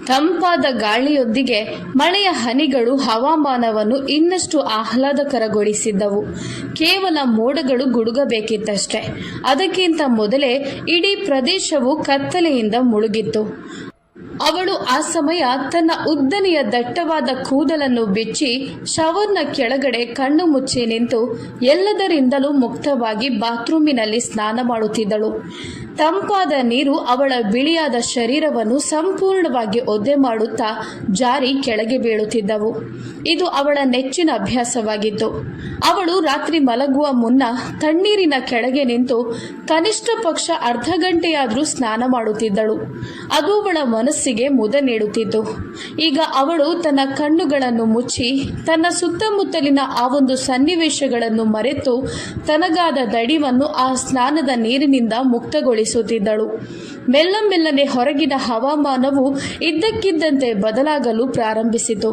ತಂಪಾದ ಗಾಳಿಯೊಂದಿಗೆ ಮಳೆಯ ಹನಿಗಳು ಹವಾಮಾನವನ್ನು ಇನ್ನಷ್ಟು ಆಹ್ಲಾದಕರಗೊಳಿಸಿದ್ದವು. ಕೇವಲ ಮೋಡಗಳು ಗುಡುಗಬೇಕಿತ್ತಷ್ಟೆ. ಅದಕ್ಕಿಂತ ಮೊದಲೇ ಇಡೀ ಪ್ರದೇಶವು ಕತ್ತಲೆಯಿಂದ ಮುಳುಗಿತ್ತು. ಅವಳು ಆ ಸಮಯ ತನ್ನ ಉದ್ದನೆಯ ದಟ್ಟವಾದ ಕೂದಲನ್ನು ಬಿಚ್ಚಿ ಶವರ್ನ ಕೆಳಗಡೆ ಕಣ್ಣು ಮುಚ್ಚಿ ನಿಂತು ಎಲ್ಲದರಿಂದಲೂ ಮುಕ್ತವಾಗಿ ಬಾತ್ರೂಮಿನಲ್ಲಿ ಸ್ನಾನ ಮಾಡುತ್ತಿದ್ದಳು. ತಂಪಾದ ನೀರು ಅವಳ ಬಿಳಿಯಾದ ಶರೀರವನ್ನು ಸಂಪೂರ್ಣವಾಗಿ ಒದ್ದೆ ಮಾಡುತ್ತಾ ಜಾರಿ ಕೆಳಗೆ ಬೀಳುತ್ತಿದ್ದವು. ಇದು ಅವಳ ನೆಚ್ಚಿನ ಅಭ್ಯಾಸವಾಗಿತ್ತು. ಅವಳು ರಾತ್ರಿ ಮಲಗುವ ಮುನ್ನ ತಣ್ಣೀರಿನ ಕೆಳಗೆ ನಿಂತು ಕನಿಷ್ಠ ಪಕ್ಷ ಅರ್ಧ ಗಂಟೆಯಾದರೂ ಸ್ನಾನ ಮಾಡುತ್ತಿದ್ದಳು. ಅದು ಅವಳ ಮನಸ್ಸಿಗೆ ಮುದ ನೀಡುತ್ತಿತ್ತು. ಈಗ ಅವಳು ತನ್ನ ಕಣ್ಣುಗಳನ್ನು ಮುಚ್ಚಿ ತನ್ನ ಸುತ್ತಮುತ್ತಲಿನ ಆ ಒಂದು ಸನ್ನಿವೇಶಗಳನ್ನು ಮರೆತು ತನಗಾದ ದಡಿವನ್ನು ಆ ಸ್ನಾನದ ನೀರಿನಿಂದ ಮುಕ್ತಗೊಳಿಸುತ್ತಿದ್ದಳು. ಮೆಲ್ಲನೆ ಹೊರಗಿನ ಹವಾಮಾನವು ಇದ್ದಕ್ಕಿದ್ದಂತೆ ಬದಲಾಗಲು ಪ್ರಾರಂಭಿಸಿತು.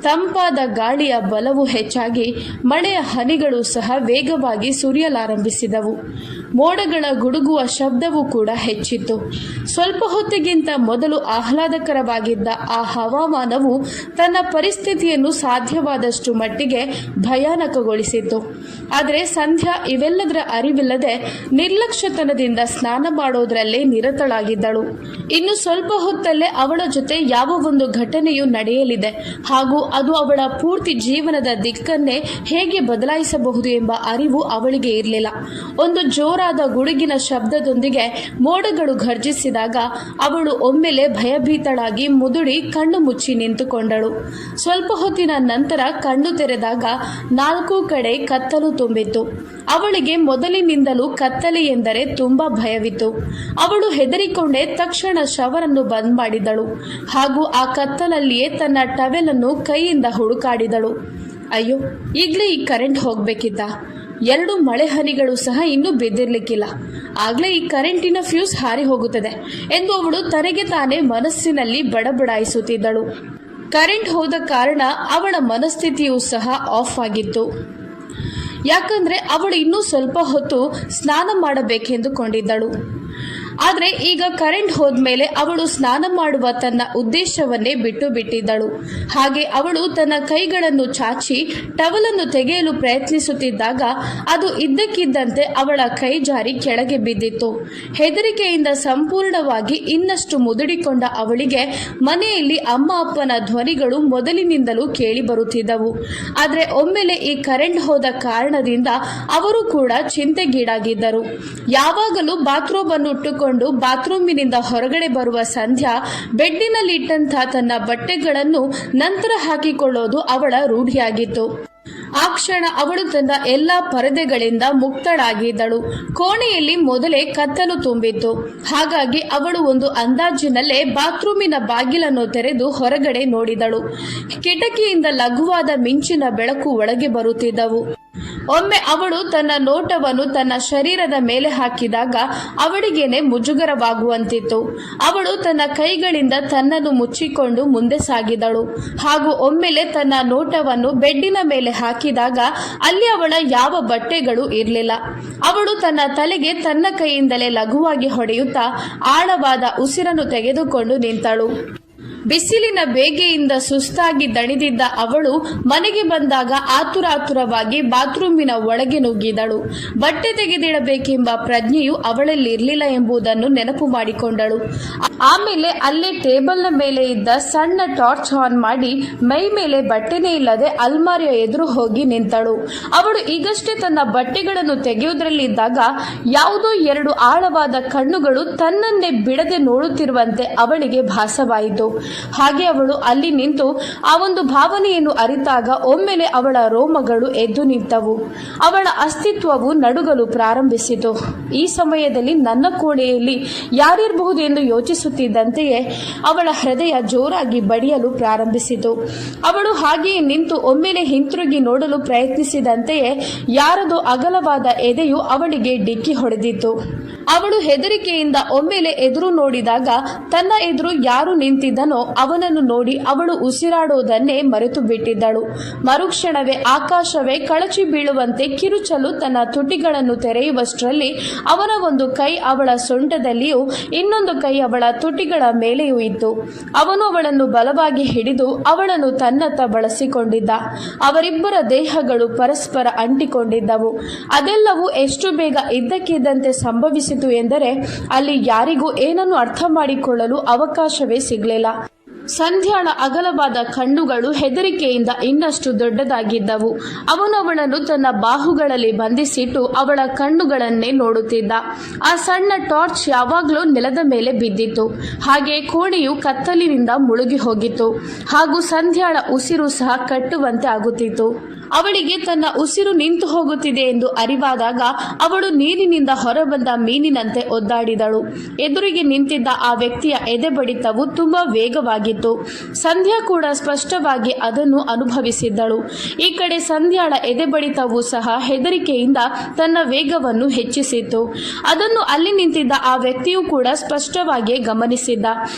ತಂಪಾದ ಗಾಳಿಯ ಬಲವು ಹೆಚ್ಚಾಗಿ ಮಳೆಯ ಹನಿಗಳು ಸಹ ವೇಗವಾಗಿ ಸುರಿಯಲಾರಂಭಿಸಿದವು. ಮೋಡಗಳ ಗುಡುಗುವ ಶಬ್ದವೂ ಕೂಡ ಹೆಚ್ಚಿತ್ತು. ಸ್ವಲ್ಪ ಹೊತ್ತಿಗಿಂತ ಮೊದಲು ಆಹ್ಲಾದಕರವಾಗಿದ್ದ ಆ ಹವಾಮಾನವು ತನ್ನ ಪರಿಸ್ಥಿತಿಯನ್ನು ಸಾಧ್ಯವಾದಷ್ಟು ಮಟ್ಟಿಗೆ ಭಯಾನಕಗೊಳಿಸಿತ್ತು. ಆದರೆ ಸಂಧ್ಯಾ ಇವೆಲ್ಲದರ ಅರಿವಿಲ್ಲದೆ ನಿರ್ಲಕ್ಷ್ಯತನದಿಂದ ಸ್ನಾನ ಮಾಡೋದ್ರಲ್ಲೇ ನಿರತಳಾಗಿದ್ದಳು. ಇನ್ನು ಸ್ವಲ್ಪ ಹೊತ್ತಲ್ಲೇ ಅವಳ ಜೊತೆ ಯಾವ ಒಂದು ಘಟನೆಯು ನಡೆಯಲಿದೆ ಹಾಗೂ ಅದು ಅವಳ ಪೂರ್ತಿ ಜೀವನದ ದಿಕ್ಕನ್ನೇ ಹೇಗೆ ಬದಲಾಯಿಸಬಹುದು ಎಂಬ ಅರಿವು ಅವಳಿಗೆ ಇರಲಿಲ್ಲ. ಒಂದು ಜೋರಾದ ಗುಡುಗಿನ ಶಬ್ದದೊಂದಿಗೆ ಮೋಡಗಳು ಘರ್ಜಿಸಿದಾಗ ಅವಳು ಒಮ್ಮೆಲೆ ಭಯಭೀತಳಾಗಿ ಮುದುಡಿ ಕಣ್ಣು ಮುಚ್ಚಿ ನಿಂತುಕೊಂಡಳು. ಸ್ವಲ್ಪ ಹೊತ್ತಿನ ನಂತರ ಕಣ್ಣು ತೆರೆದಾಗ 4 ಕಡೆ ಕತ್ತಲು ತುಂಬಿತ್ತು. ಅವಳಿಗೆ ಮೊದಲಿನಿಂದಲೂ ಕತ್ತಲೆ ಎಂದರೆ ತುಂಬಾ ಭಯವಿತ್ತು. ಅವಳು ಹೆದರಿಕೊಂಡೇ ತಕ್ಷಣ ಶವರನ್ನು ಬಂದ್ ಮಾಡಿದಳು ಹಾಗೂ ಆ ಕತ್ತಲಲ್ಲಿಯೇ ತನ್ನ ಟವೆಲನ್ನು ಕೈಯಿಂದ ಹುಡುಕಾಡಿದಳು. ಅಯ್ಯೋ, ಈಗಲೇ ಈ ಕರೆಂಟ್ ಹೋಗ್ಬೇಕಿತ್ತ? 2 ಮಳೆ ಹನಿಗಳು ಸಹ ಇನ್ನೂ ಬಿದ್ದಿರ್ಲಿಕ್ಕಿಲ್ಲ. ಆಗ್ಲೇ ಈ ಕರೆಂಟಿನ ಫ್ಯೂಸ್ ಹಾರಿ ಹೋಗುತ್ತದೆ ಎಂದು ಅವಳು ತನಗೆ ತಾನೇ ಮನಸ್ಸಿನಲ್ಲಿ ಬಡಬಡಾಯಿಸುತ್ತಿದ್ದಳು. ಕರೆಂಟ್ ಹೋದ ಕಾರಣ ಅವಳ ಮನಸ್ಥಿತಿಯೂ ಸಹ ಆಫ್ ಆಗಿತ್ತು. ಯಾಕಂದ್ರೆ ಅವಳು ಇನ್ನೂ ಸ್ವಲ್ಪ ಹೊತ್ತು ಸ್ನಾನ ಮಾಡಬೇಕೆಂದುಕೊಂಡಿದ್ದಳು. ಆದರೆ ಈಗ ಕರೆಂಟ್ ಹೋದ್ಮೇಲೆ ಅವಳು ಸ್ನಾನ ಮಾಡುವ ತನ್ನ ಉದ್ದೇಶವನ್ನೇ ಬಿಟ್ಟು ಬಿಟ್ಟಿದ್ದಳು. ಹಾಗೆ ಅವಳು ತನ್ನ ಕೈಗಳನ್ನು ಚಾಚಿ ಟವಲನ್ನು ತೆಗೆಯಲು ಪ್ರಯತ್ನಿಸುತ್ತಿದ್ದಾಗ ಅದು ಇದ್ದಕ್ಕಿದ್ದಂತೆ ಅವಳ ಕೈ ಜಾರಿ ಕೆಳಗೆ ಬಿದ್ದಿತ್ತು. ಹೆದರಿಕೆಯಿಂದ ಸಂಪೂರ್ಣವಾಗಿ ಇನ್ನಷ್ಟು ಮುದುಡಿಕೊಂಡ ಅವಳಿಗೆ ಮನೆಯಲ್ಲಿ ಅಮ್ಮ ಅಪ್ಪನ ಧ್ವನಿಗಳು ಮೊದಲಿನಿಂದಲೂ ಕೇಳಿ ಬರುತ್ತಿದ್ದವು. ಆದರೆ ಒಮ್ಮೆಲೆ ಈ ಕರೆಂಟ್ ಹೋದ ಕಾರಣದಿಂದ ಅವರು ಕೂಡ ಚಿಂತೆಗೀಡಾಗಿದ್ದರು. ಯಾವಾಗಲೂ ಬಾತ್ರೂಮ್ ಅನ್ನು ಉಟ್ಟುಕೊಂಡು ಬಾತ್ರೂಮಿನಿಂದ ಹೊರಗಡೆ ಬರುವ ಸಂಧ್ಯಾ ಬೆಡ್ಡಿನಲ್ಲಿ ಇಟ್ಟಂತಹ ತನ್ನ ಬಟ್ಟೆಗಳನ್ನು ನಂತರ ಹಾಕಿಕೊಳ್ಳೋದು ಅವಳ ರೂಢಿಯಾಗಿತ್ತು. ಆ ಕ್ಷಣ ಅವಳು ತನ್ನ ಎಲ್ಲಾ ಪರದೆಗಳಿಂದ ಮುಕ್ತಳಾಗಿದ್ದಳು. ಕೋಣೆಯಲ್ಲಿ ಮೊದಲೇ ಕತ್ತಲು ತುಂಬಿತ್ತು. ಹಾಗಾಗಿ ಅವಳು ಒಂದು ಅಂದಾಜಿನಲ್ಲೇ ಬಾತ್ರೂಮಿನ ಬಾಗಿಲನ್ನು ತೆರೆದು ಹೊರಗಡೆ ನೋಡಿದಳು. ಕಿಟಕಿಯಿಂದ ಲಘುವಾದ ಮಿಂಚಿನ ಬೆಳಕು ಒಳಗೆ ಬರುತ್ತಿದ್ದವು. ಒಮ್ಮೆ ಅವಳು ತನ್ನ ನೋಟವನ್ನು ತನ್ನ ಶರೀರದ ಮೇಲೆ ಹಾಕಿದಾಗ ಅವಳಿಗೇನೆ ಮುಜುಗರವಾಗುವಂತಿತ್ತು. ಅವಳು ತನ್ನ ಕೈಗಳಿಂದ ತನ್ನನ್ನು ಮುಚ್ಚಿಕೊಂಡು ಮುಂದೆ ಸಾಗಿದಳು ಹಾಗೂ ಒಮ್ಮೆಲೆ ತನ್ನ ನೋಟವನ್ನು ಬೆಡ್ಡಿನ ಮೇಲೆ ಹಾಕಿದಾಗ ಅಲ್ಲಿ ಅವಳ ಯಾವ ಬಟ್ಟೆಗಳು ಇರಲಿಲ್ಲ. ಅವಳು ತನ್ನ ತಲೆಗೆ ತನ್ನ ಕೈಯಿಂದಲೇ ಲಘುವಾಗಿ ಹೊಡೆಯುತ್ತಾ ಆಳವಾದ ಉಸಿರನ್ನು ತೆಗೆದುಕೊಂಡು ನಿಂತಳು. ಬಿಸಿಲಿನ ಬೇಗೆಯಿಂದ ಸುಸ್ತಾಗಿ ದಣಿದಿದ್ದ ಅವಳು ಮನೆಗೆ ಬಂದಾಗ ಆತುರವಾಗಿ ಬಾತ್ರೂಮಿನ ಒಳಗೆ ನುಗ್ಗಿದಳು. ಬಟ್ಟೆ ತೆಗೆದಿಡಬೇಕೆಂಬ ಪ್ರಜ್ಞೆಯು ಅವಳಲ್ಲಿ ಇರಲಿಲ್ಲ ಎಂಬುದನ್ನು ನೆನಪು ಮಾಡಿಕೊಂಡಳು. ಆಮೇಲೆ ಅಲ್ಲೇ ಟೇಬಲ್ನ ಮೇಲೆ ಇದ್ದ ಸಣ್ಣ ಟಾರ್ಚ್ ಆನ್ ಮಾಡಿ ಮೈ ಮೇಲೆ ಬಟ್ಟೆನೇ ಇಲ್ಲದೆ ಅಲ್ಮಾರಿಯ ಎದುರು ಹೋಗಿ ನಿಂತಳು. ಅವಳು ಈಗಷ್ಟೇ ತನ್ನ ಬಟ್ಟೆಗಳನ್ನು ತೆಗೆಯುವುದರಲ್ಲಿದ್ದಾಗ ಯಾವುದೋ 2 ಆಳವಾದ ಕಣ್ಣುಗಳು ತನ್ನನ್ನೇ ಬಿಡದೆ ನೋಡುತ್ತಿರುವಂತೆ ಅವಳಿಗೆ ಭಾಸವಾಯಿತು. ಹಾಗೆ ಅವಳು ಅಲ್ಲಿ ನಿಂತು ಆ ಒಂದು ಭಾವನೆಯನ್ನು ಅರಿತಾಗ ಒಮ್ಮೆಲೆ ಅವಳ ರೋಮಗಳು ಎದ್ದು ನಿಂತವು. ಅವಳ ಅಸ್ತಿತ್ವವು ನಡುಗಲು ಪ್ರಾರಂಭಿಸಿತು. ಈ ಸಮಯದಲ್ಲಿ ನನ್ನ ಕೋಣೆಯಲ್ಲಿ ಯಾರಿರಬಹುದು ಎಂದು ಯೋಚಿಸುತ್ತಿದ್ದಂತೆಯೇ ಅವಳ ಹೃದಯ ಜೋರಾಗಿ ಬಡಿಯಲು ಪ್ರಾರಂಭಿಸಿತು. ಅವಳು ಹಾಗೆಯೇ ನಿಂತು ಒಮ್ಮೆಲೆ ಹಿಂತಿರುಗಿ ನೋಡಲು ಪ್ರಯತ್ನಿಸಿದಂತೆಯೇ ಯಾರದೋ ಅಗಲವಾದ ಎದೆಯು ಅವಳಿಗೆ ಡಿಕ್ಕಿ ಹೊಡೆದಿತ್ತು. ಅವಳು ಹೆದರಿಕೆಯಿಂದ ಒಮ್ಮೆಲೆ ಎದುರು ನೋಡಿದಾಗ ತನ್ನ ಎದುರು ಯಾರು ನಿಂತಿದ್ದನೋ ಅವನನ್ನು ನೋಡಿ ಅವಳು ಉಸಿರಾಡೋದನ್ನೇ ಮರೆತು ಬಿಟ್ಟಿದ್ದಳು. ಮರುಕ್ಷಣವೇ ಆಕಾಶವೇ ಕಳಚಿ ಬೀಳುವಂತೆ ಕಿರುಚಲು ತನ್ನ ತುಟಿಗಳನ್ನು ತೆರೆಯುವಷ್ಟರಲ್ಲಿ ಅವನ ಒಂದು ಕೈ ಅವಳ ಸೊಂಟದಲ್ಲಿಯೂ ಇನ್ನೊಂದು ಕೈ ಅವಳ ತುಟಿಗಳ ಮೇಲೆಯೂ ಇತ್ತು. ಅವನು ಅವಳನ್ನು ಬಲವಾಗಿ ಹಿಡಿದು ಅವಳನ್ನು ತನ್ನತ್ತ ಬಳಸಿಕೊಂಡಿದ್ದ. ಅವರಿಬ್ಬರ ದೇಹಗಳು ಪರಸ್ಪರ ಅಂಟಿಕೊಂಡಿದ್ದವು. ಅದೆಲ್ಲವೂ ಎಷ್ಟು ಬೇಗ ಇದ್ದಕ್ಕಿದ್ದಂತೆ ಸಂಭವಿಸಿತು ಎಂದರೆ ಅಲ್ಲಿ ಯಾರಿಗೂ ಏನನ್ನು ಅರ್ಥ ಮಾಡಿಕೊಳ್ಳಲು ಅವಕಾಶವೇ ಸಿಗಲಿಲ್ಲ. ಸಂಧ್ಯಾಳ ಅಗಲವಾದ ಕಣ್ಣುಗಳು ಹೆದರಿಕೆಯಿಂದ ಇನ್ನಷ್ಟು ದೊಡ್ಡದಾಗಿದ್ದವು. ಅವನು ಅವಳನ್ನು ತನ್ನ ಬಾಹುಗಳಲ್ಲಿ ಬಂಧಿಸಿಟ್ಟು ಅವಳ ಕಣ್ಣುಗಳನ್ನೇ ನೋಡುತ್ತಿದ್ದ. ಆ ಸಣ್ಣ ಟಾರ್ಚ್ ಯಾವಾಗಲೂ ನೆಲದ ಮೇಲೆ ಬಿದ್ದಿತ್ತು. ಹಾಗೆ ಕೋಣೆಯು ಕತ್ತಲಿನಿಂದ ಮುಳುಗಿ ಹೋಗಿತ್ತು. ಹಾಗೂ ಸಂಧ್ಯಾಳ ಉಸಿರು ಸಹ ಕಟ್ಟುವಂತೆ ಆಗುತ್ತಿತ್ತು. ಅವಳಿಗೆ ತನ್ನ ಉಸಿರು ನಿಂತು ಹೋಗುತ್ತಿದೆ ಎಂದು ಅರಿವಾದಾಗ ಅವಳು ನೀರಿನಿಂದ ಹೊರಬಂದ ಮೀನಿನಂತೆ ಒದ್ದಾಡಿದಳು. ಎದುರಿಗೆ ನಿಂತಿದ್ದ ಆ ವ್ಯಕ್ತಿಯ ಎದೆ ಬಡಿತವು ತುಂಬಾ ವೇಗವಾಗಿತ್ತು. ಸಂಧ್ಯಾ ಕೂಡ ಸ್ಪಷ್ಟವಾಗಿ ಅದನ್ನು ಅನುಭವಿಸಿದ್ದಳು. ಈ ಕಡೆ ಸಂಧ್ಯಾಳ ಎದೆ ಬಡಿತವೂ ಸಹ ಹೆದರಿಕೆಯಿಂದ ತನ್ನ ವೇಗವನ್ನು ಹೆಚ್ಚಿಸಿತ್ತು. ಅದನ್ನು ಅಲ್ಲಿ ನಿಂತಿದ್ದ ಆ ವ್ಯಕ್ತಿಯೂ ಕೂಡ ಸ್ಪಷ್ಟವಾಗಿ ಗಮನಿಸಿದ್ದ.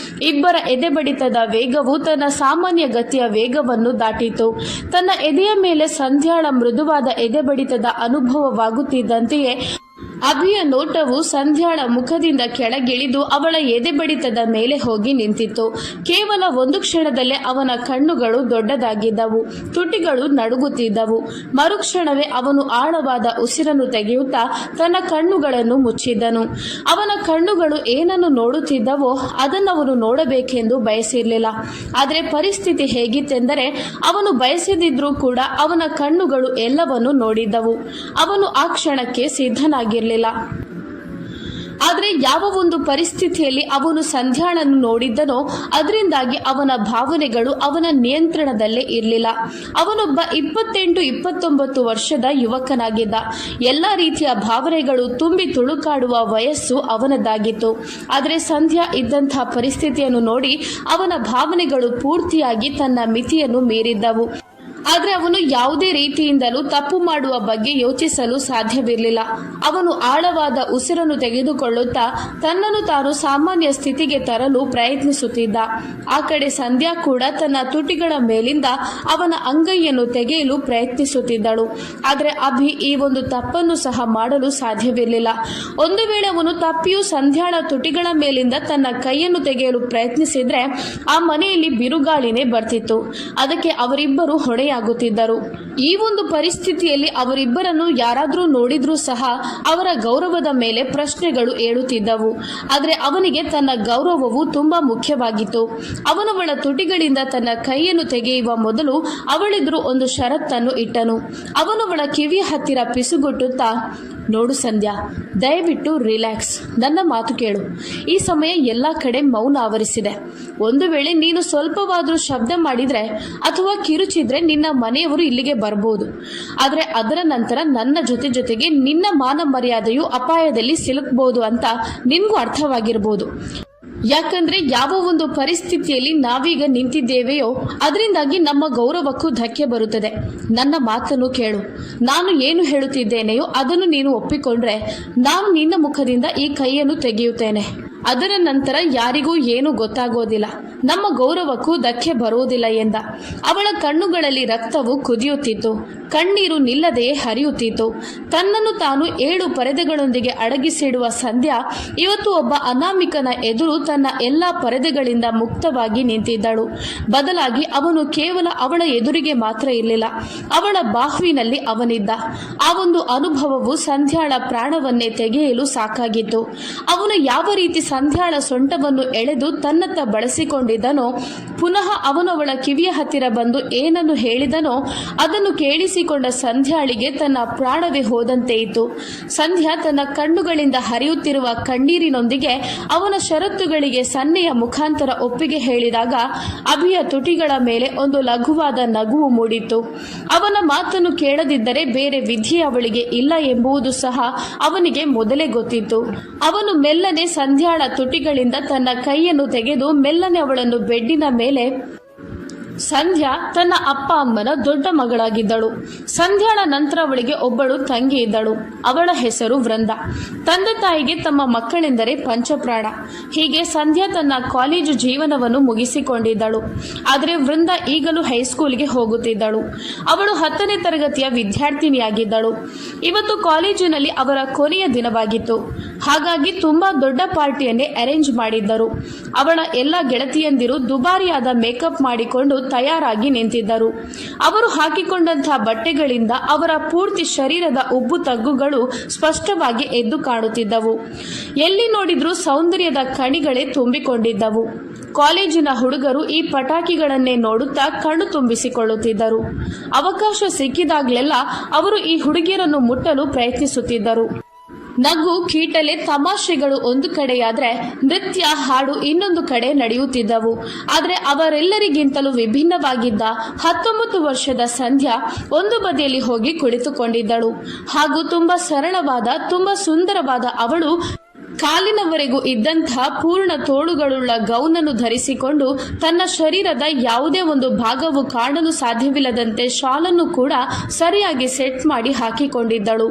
ಇಬ್ಬರ ಎದೆ ಬಡಿತದ ವೇಗವು ತನ್ನ ಸಾಮಾನ್ಯ ಗತಿಯ ವೇಗವನ್ನು ದಾಟಿತು. ತನ್ನ ಎದೆಯ ಮೇಲೆ ಸಂಧ್ಯಾಳ ಮೃದುವಾದ ಎದೆ ಬಡಿತದ ಅನುಭವವಾಗುತ್ತಿದ್ದಂತೆಯೇ ಅಭಿಯ ನೋಟವು ಸಂಧ್ಯಾಳ ಮುಖದಿಂದ ಕೆಳಗಿಳಿದು ಅವಳ ಎದೆ ಬಡಿತದ ಮೇಲೆ ಹೋಗಿ ನಿಂತಿತ್ತು. ಕೇವಲ ಒಂದು ಕ್ಷಣದಲ್ಲೇ ಅವನ ಕಣ್ಣುಗಳು ದೊಡ್ಡದಾಗಿದ್ದವು, ತುಟಿಗಳು ನಡುಗುತ್ತಿದ್ದವು. ಮರುಕ್ಷಣವೇ ಅವನು ಆಳವಾದ ಉಸಿರನ್ನು ತೆಗೆಯುತ್ತಾ ತನ್ನ ಕಣ್ಣುಗಳನ್ನು ಮುಚ್ಚಿದ್ದನು. ಅವನ ಕಣ್ಣುಗಳು ಏನನ್ನು ನೋಡುತ್ತಿದ್ದವೋ ಅದನ್ನವನು ನೋಡಬೇಕೆಂದು ಬಯಸಿರಲಿಲ್ಲ. ಆದರೆ ಪರಿಸ್ಥಿತಿ ಹೇಗಿತ್ತೆಂದರೆ ಅವನು ಬಯಸದಿದ್ರೂ ಕೂಡ ಅವನ ಕಣ್ಣುಗಳು ಎಲ್ಲವನ್ನೂ ನೋಡಿದ್ದವು. ಅವನು ಆ ಕ್ಷಣಕ್ಕೆ ಸಿದ್ಧನಾಗಿರಲಿಲ್ಲ. ಆದರೆ ಯಾವ ಒಂದು ಪರಿಸ್ಥಿತಿಯಲ್ಲಿ ಅವನು ಸಂಧ್ಯಾಳನ್ನು ನೋಡಿದ್ದನೋ ಅದರಿಂದಾಗಿ ಅವನ ಭಾವನೆಗಳು ಅವನ ನಿಯಂತ್ರಣದಲ್ಲೇ ಇರಲಿಲ್ಲ. ಅವನೊಬ್ಬ 28-29 ವರ್ಷದ ಯುವಕನಾಗಿದ್ದ. ಎಲ್ಲ ರೀತಿಯ ಭಾವನೆಗಳು ತುಂಬಿ ತುಳುಕಾಡುವ ವಯಸ್ಸು ಅವನದ್ದಾಗಿತ್ತು. ಆದರೆ ಸಂಧ್ಯಾ ಇದ್ದಂತಹ ಪರಿಸ್ಥಿತಿಯನ್ನು ನೋಡಿ ಅವನ ಭಾವನೆಗಳು ಪೂರ್ತಿಯಾಗಿ ತನ್ನ ಮಿತಿಯನ್ನು ಮೀರಿದ್ದವು. ಆದರೆ ಅವನು ಯಾವುದೇ ರೀತಿಯಿಂದಲೂ ತಪ್ಪು ಮಾಡುವ ಬಗ್ಗೆ ಯೋಚಿಸಲು ಸಾಧ್ಯವಿರಲಿಲ್ಲ. ಅವನು ಆಳವಾದ ಉಸಿರನ್ನು ತೆಗೆದುಕೊಳ್ಳುತ್ತಾ ತನ್ನನ್ನು ತಾನು ಸಾಮಾನ್ಯ ಸ್ಥಿತಿಗೆ ತರಲು ಪ್ರಯತ್ನಿಸುತ್ತಿದ್ದ. ಆ ಕಡೆ ಸಂಧ್ಯಾ ಕೂಡ ತನ್ನ ತುಟಿಗಳ ಮೇಲಿಂದ ಅವನ ಅಂಗೈಯನ್ನು ತೆಗೆಯಲು ಪ್ರಯತ್ನಿಸುತ್ತಿದ್ದಳು. ಆದರೆ ಅಭಿ ಈ ಒಂದು ತಪ್ಪನ್ನು ಸಹ ಮಾಡಲು ಸಾಧ್ಯವಿರಲಿಲ್ಲ. ಒಂದು ವೇಳೆ ಅವನು ತಪ್ಪಿಯೂ ಸಂಧ್ಯಾಳ ತುಟಿಗಳ ಮೇಲಿಂದ ತನ್ನ ಕೈಯನ್ನು ತೆಗೆಯಲು ಪ್ರಯತ್ನಿಸಿದ್ರೆ ಆ ಮನೆಯಲ್ಲಿ ಬಿರುಗಾಳಿನೇ ಬರ್ತಿತ್ತು. ಅದಕ್ಕೆ ಅವರಿಬ್ಬರು ಹೊಣೆಯಾಗುತ್ತಿದ್ದರು. ಈ ಒಂದು ಪರಿಸ್ಥಿತಿಯಲ್ಲಿ ಅವರಿಬ್ಬರನ್ನು ಯಾರಾದರೂ ನೋಡಿದ್ರೂ ಸಹ ಅವರ ಗೌರವದ ಮೇಲೆ ಪ್ರಶ್ನೆಗಳು ಏಳುತ್ತಿದ್ದವು. ಆದರೆ ಅವನಿಗೆ ತನ್ನ ಗೌರವವು ತುಂಬಾ ಮುಖ್ಯವಾಗಿತ್ತು. ಅವನವಳ ತುಟಿಗಳಿಂದ ತನ್ನ ಕೈಯನ್ನು ತೆಗೆಯುವ ಮೊದಲು ಅವಳೆದುರು ಒಂದು ಷರತ್ತನ್ನು ಇಟ್ಟನು. ಅವನವಳ ಕಿವಿಯ ಹತ್ತಿರ ಪಿಸುಗುಟ್ಟುತ್ತಾ, ನೋಡು ಸಂಧ್ಯಾ, ದಯವಿಟ್ಟು ರಿಲ್ಯಾಕ್ಸ್, ನನ್ನ ಮಾತು ಕೇಳು. ಈ ಸಮಯ ಎಲ್ಲ ಕಡೆ ಮೌನ ಆವರಿಸಿದೆ. ಒಂದು ವೇಳೆ ನೀನು ಸ್ವಲ್ಪವಾದರೂ ಶಬ್ದ ಮಾಡಿದ್ರೆ ಅಥವಾ ಕಿರುಚಿದ್ರೆ ನಿನ್ನ ಮನೆಯವರು ಇಲ್ಲಿಗೆ ಬರ್ಬೋದು. ಆದರೆ ಅದರ ನಂತರ ನನ್ನ ಜೊತೆಗೆ ನಿನ್ನ ಮಾನ ಮರ್ಯಾದೆಯು ಅಪಾಯದಲ್ಲಿ ಸಿಲುಕಬಹುದು ಅಂತ ನಿನ್ಗೂ ಅರ್ಥವಾಗಿರ್ಬೋದು. ಯಾಕಂದ್ರೆ ಯಾವ ಒಂದು ಪರಿಸ್ಥಿತಿಯಲ್ಲಿ ನಾವೀಗ ನಿಂತಿದ್ದೇವೆಯೋ ಅದರಿಂದಾಗಿ ನಮ್ಮ ಗೌರವಕ್ಕೂ ಧಕ್ಕೆ ಬರುತ್ತದೆ. ನನ್ನ ಮಾತನ್ನು ಕೇಳು. ನಾನು ಏನು ಹೇಳುತ್ತಿದ್ದೇನೆಯೋ ಅದನ್ನು ನೀನು ಒಪ್ಪಿಕೊಂಡ್ರೆ ನಾನು ನಿನ್ನ ಮುಖದಿಂದ ಈ ಕೈಯನ್ನು ತೆಗೆಯುತ್ತೇನೆ. ಅದರ ನಂತರ ಯಾರಿಗೂ ಏನೂ ಗೊತ್ತಾಗೋದಿಲ್ಲ, ನಮ್ಮ ಗೌರವಕ್ಕೂ ಧಕ್ಕೆ ಬರುವುದಿಲ್ಲ ಎಂದ. ಅವಳ ಕಣ್ಣುಗಳಲ್ಲಿ ರಕ್ತವು ಕುದಿಯುತ್ತಿತ್ತು, ಕಣ್ಣೀರು ನಿಲ್ಲದೆಯೇ ಹರಿಯುತ್ತಿತ್ತು. ತನ್ನನ್ನು ತಾನು 7 ಪರದೆಗಳೊಂದಿಗೆ ಅಡಗಿಸಿಡುವ ಸಂಧ್ಯಾ ಇವತ್ತು ಒಬ್ಬ ಅನಾಮಿಕನ ಎದುರು ತನ್ನ ಎಲ್ಲ ಪರದೆಗಳಿಂದ ಮುಕ್ತವಾಗಿ ನಿಂತಿದ್ದಳು. ಬದಲಾಗಿ ಅವನು ಕೇವಲ ಅವಳ ಎದುರಿಗೆ ಮಾತ್ರ ಇರಲಿಲ್ಲ, ಅವಳ ಬಾಹುವಿನಲ್ಲಿ ಅವನಿದ್ದ. ಆ ಒಂದು ಅನುಭವವು ಸಂಧ್ಯಾಳ ಪ್ರಾಣವನ್ನೇ ತೆಗೆಯಲು ಸಾಕಾಗಿತ್ತು. ಅವನು ಯಾವ ರೀತಿ ಸಂಧ್ಯಾಳ ಸೊಂಟವನ್ನು ಎಳೆದು ತನ್ನತ್ತ ಬಳಸಿಕೊಂಡಿದ್ದನೋ, ಪುನಃ ಅವನವಳ ಕಿವಿಯ ಹತ್ತಿರ ಬಂದು ಏನನ್ನು ಹೇಳಿದನೋ ಅದನ್ನು ಕೇಳಿಸಿಕೊಂಡ ಸಂಧ್ಯಾಳಿಗೆ ತನ್ನ ಪ್ರಾಣವೇ ಹೋದಂತೆ ಇತ್ತು. ಸಂಧ್ಯಾ ತನ್ನ ಕಣ್ಣುಗಳಿಂದ ಹರಿಯುತ್ತಿರುವ ಕಣ್ಣೀರಿನೊಂದಿಗೆ ಅವನ ಷರತ್ತುಗಳಿಗೆ ಸನ್ನೆಯ ಮುಖಾಂತರ ಒಪ್ಪಿಗೆ ಹೇಳಿದಾಗ ಅಭಿಯ ತುಟಿಗಳ ಮೇಲೆ ಒಂದು ಲಘುವಾದ ನಗುವು ಮೂಡಿತ್ತು. ಅವನ ಮಾತನ್ನು ಕೇಳದಿದ್ದರೆ ಬೇರೆ ವಿಧಿ ಅವಳಿಗೆ ಇಲ್ಲ ಎಂಬುದು ಸಹ ಅವನಿಗೆ ಮೊದಲೇ ಗೊತ್ತಿತ್ತು. ಅವನು ಮೆಲ್ಲನೆ ಸಂಧ್ಯಾಳ ತುಟಿಗಳಿಂದ ತನ್ನ ಕೈಯನ್ನು ತೆಗೆದು ಮೆಲ್ಲನೆ ಅವಳನ್ನು ಬೆಡ್ಡಿನ ಮೇಲೆ ಸಂಧ್ಯಾ ತನ್ನ ಅಪ್ಪ ಅಮ್ಮನ ದೊಡ್ಡ ಮಗಳಾಗಿದ್ದಳು. ಸಂಧ್ಯಾಳ ನಂತರ ಅವಳಿಗೆ ಒಬ್ಬಳು ತಂಗಿ ಇದ್ದಳು. ಅವಳ ಹೆಸರು ವೃಂದ. ತಂದೆ ತಾಯಿಗೆ ತಮ್ಮ ಮಕ್ಕಳೆಂದರೆ ಪಂಚಪ್ರಾಣ. ಹೀಗೆ ಸಂಧ್ಯಾ ತನ್ನ ಕಾಲೇಜು ಜೀವನವನ್ನು ಮುಗಿಸಿಕೊಂಡಿದ್ದಳು. ಆದರೆ ವೃಂದ ಈಗಲೂ ಹೈಸ್ಕೂಲ್ಗೆ ಹೋಗುತ್ತಿದ್ದಳು. ಅವಳು 10ನೇ ತರಗತಿಯ ವಿದ್ಯಾರ್ಥಿನಿಯಾಗಿದ್ದಳು. ಇವತ್ತು ಕಾಲೇಜಿನಲ್ಲಿ ಅವರ ಕೊನೆಯ ದಿನವಾಗಿತ್ತು. ಹಾಗಾಗಿ ತುಂಬಾ ದೊಡ್ಡ ಪಾರ್ಟಿಯನ್ನೇ ಅರೇಂಜ್ ಮಾಡಿದ್ದರು. ಅವಳ ಎಲ್ಲ ಗೆಳತಿಯಂದಿರು ದುಬಾರಿಯಾದ ಮೇಕಪ್ ಮಾಡಿಕೊಂಡು ತಯಾರಾಗಿ ನಿಂತಿದ್ದರು. ಅವರು ಹಾಕಿಕೊಂಡಂತಹ ಬಟ್ಟೆಗಳಿಂದ ಅವರ ಪೂರ್ತಿ ಶರೀರದ ಉಬ್ಬು ತಗ್ಗುಗಳು ಸ್ಪಷ್ಟವಾಗಿ ಎದ್ದು ಕಾಣುತ್ತಿದ್ದವು. ಎಲ್ಲಿ ನೋಡಿದ್ರೂ ಸೌಂದರ್ಯದ ಕಣಿಗಳೇ ತುಂಬಿಕೊಂಡಿದ್ದವು. ಕಾಲೇಜಿನ ಹುಡುಗರು ಈ ಪಟಾಕಿಗಳನ್ನೇ ನೋಡುತ್ತಾ ಕಣ್ಣು ತುಂಬಿಸಿಕೊಳ್ಳುತ್ತಿದ್ದರು. ಅವಕಾಶ ಸಿಕ್ಕಿದಾಗಲೆಲ್ಲ ಅವರು ಈ ಹುಡುಗಿಯರನ್ನು ಮುಟ್ಟಲು ಪ್ರಯತ್ನಿಸುತ್ತಿದ್ದರು. ನಗು, ಕೀಟಲೆ, ತಮಾಷೆಗಳು ಒಂದು ಕಡೆಯಾದ್ರೆ ನೃತ್ಯ, ಹಾಡು ಇನ್ನೊಂದು ಕಡೆ ನಡೆಯುತ್ತಿದ್ದವು. ಆದರೆ ಅವರೆಲ್ಲರಿಗಿಂತಲೂ ವಿಭಿನ್ನವಾಗಿದ್ದ 19 ವರ್ಷದ ಸಂಧ್ಯಾ ಒಂದು ಬದಿಯಲ್ಲಿ ಹೋಗಿ ಕುಳಿತುಕೊಂಡಿದ್ದಳು. ಹಾಗೂ ತುಂಬಾ ಸರಳವಾದ, ತುಂಬಾ ಸುಂದರವಾದ ಅವಳು ಕಾಲಿನವರೆಗೂ ಇದ್ದಂತಹ ಪೂರ್ಣ ತೋಳುಗಳುಳ್ಳ ಗೌನನ್ನು ಧರಿಸಿಕೊಂಡು ತನ್ನ ಶರೀರದ ಯಾವುದೇ ಒಂದು ಭಾಗವು ಕಾಣಲು ಸಾಧ್ಯವಿಲ್ಲದಂತೆ ಶಾಲನ್ನು ಕೂಡ ಸರಿಯಾಗಿ ಸೆಟ್ ಮಾಡಿ ಹಾಕಿಕೊಂಡಿದ್ದಳು.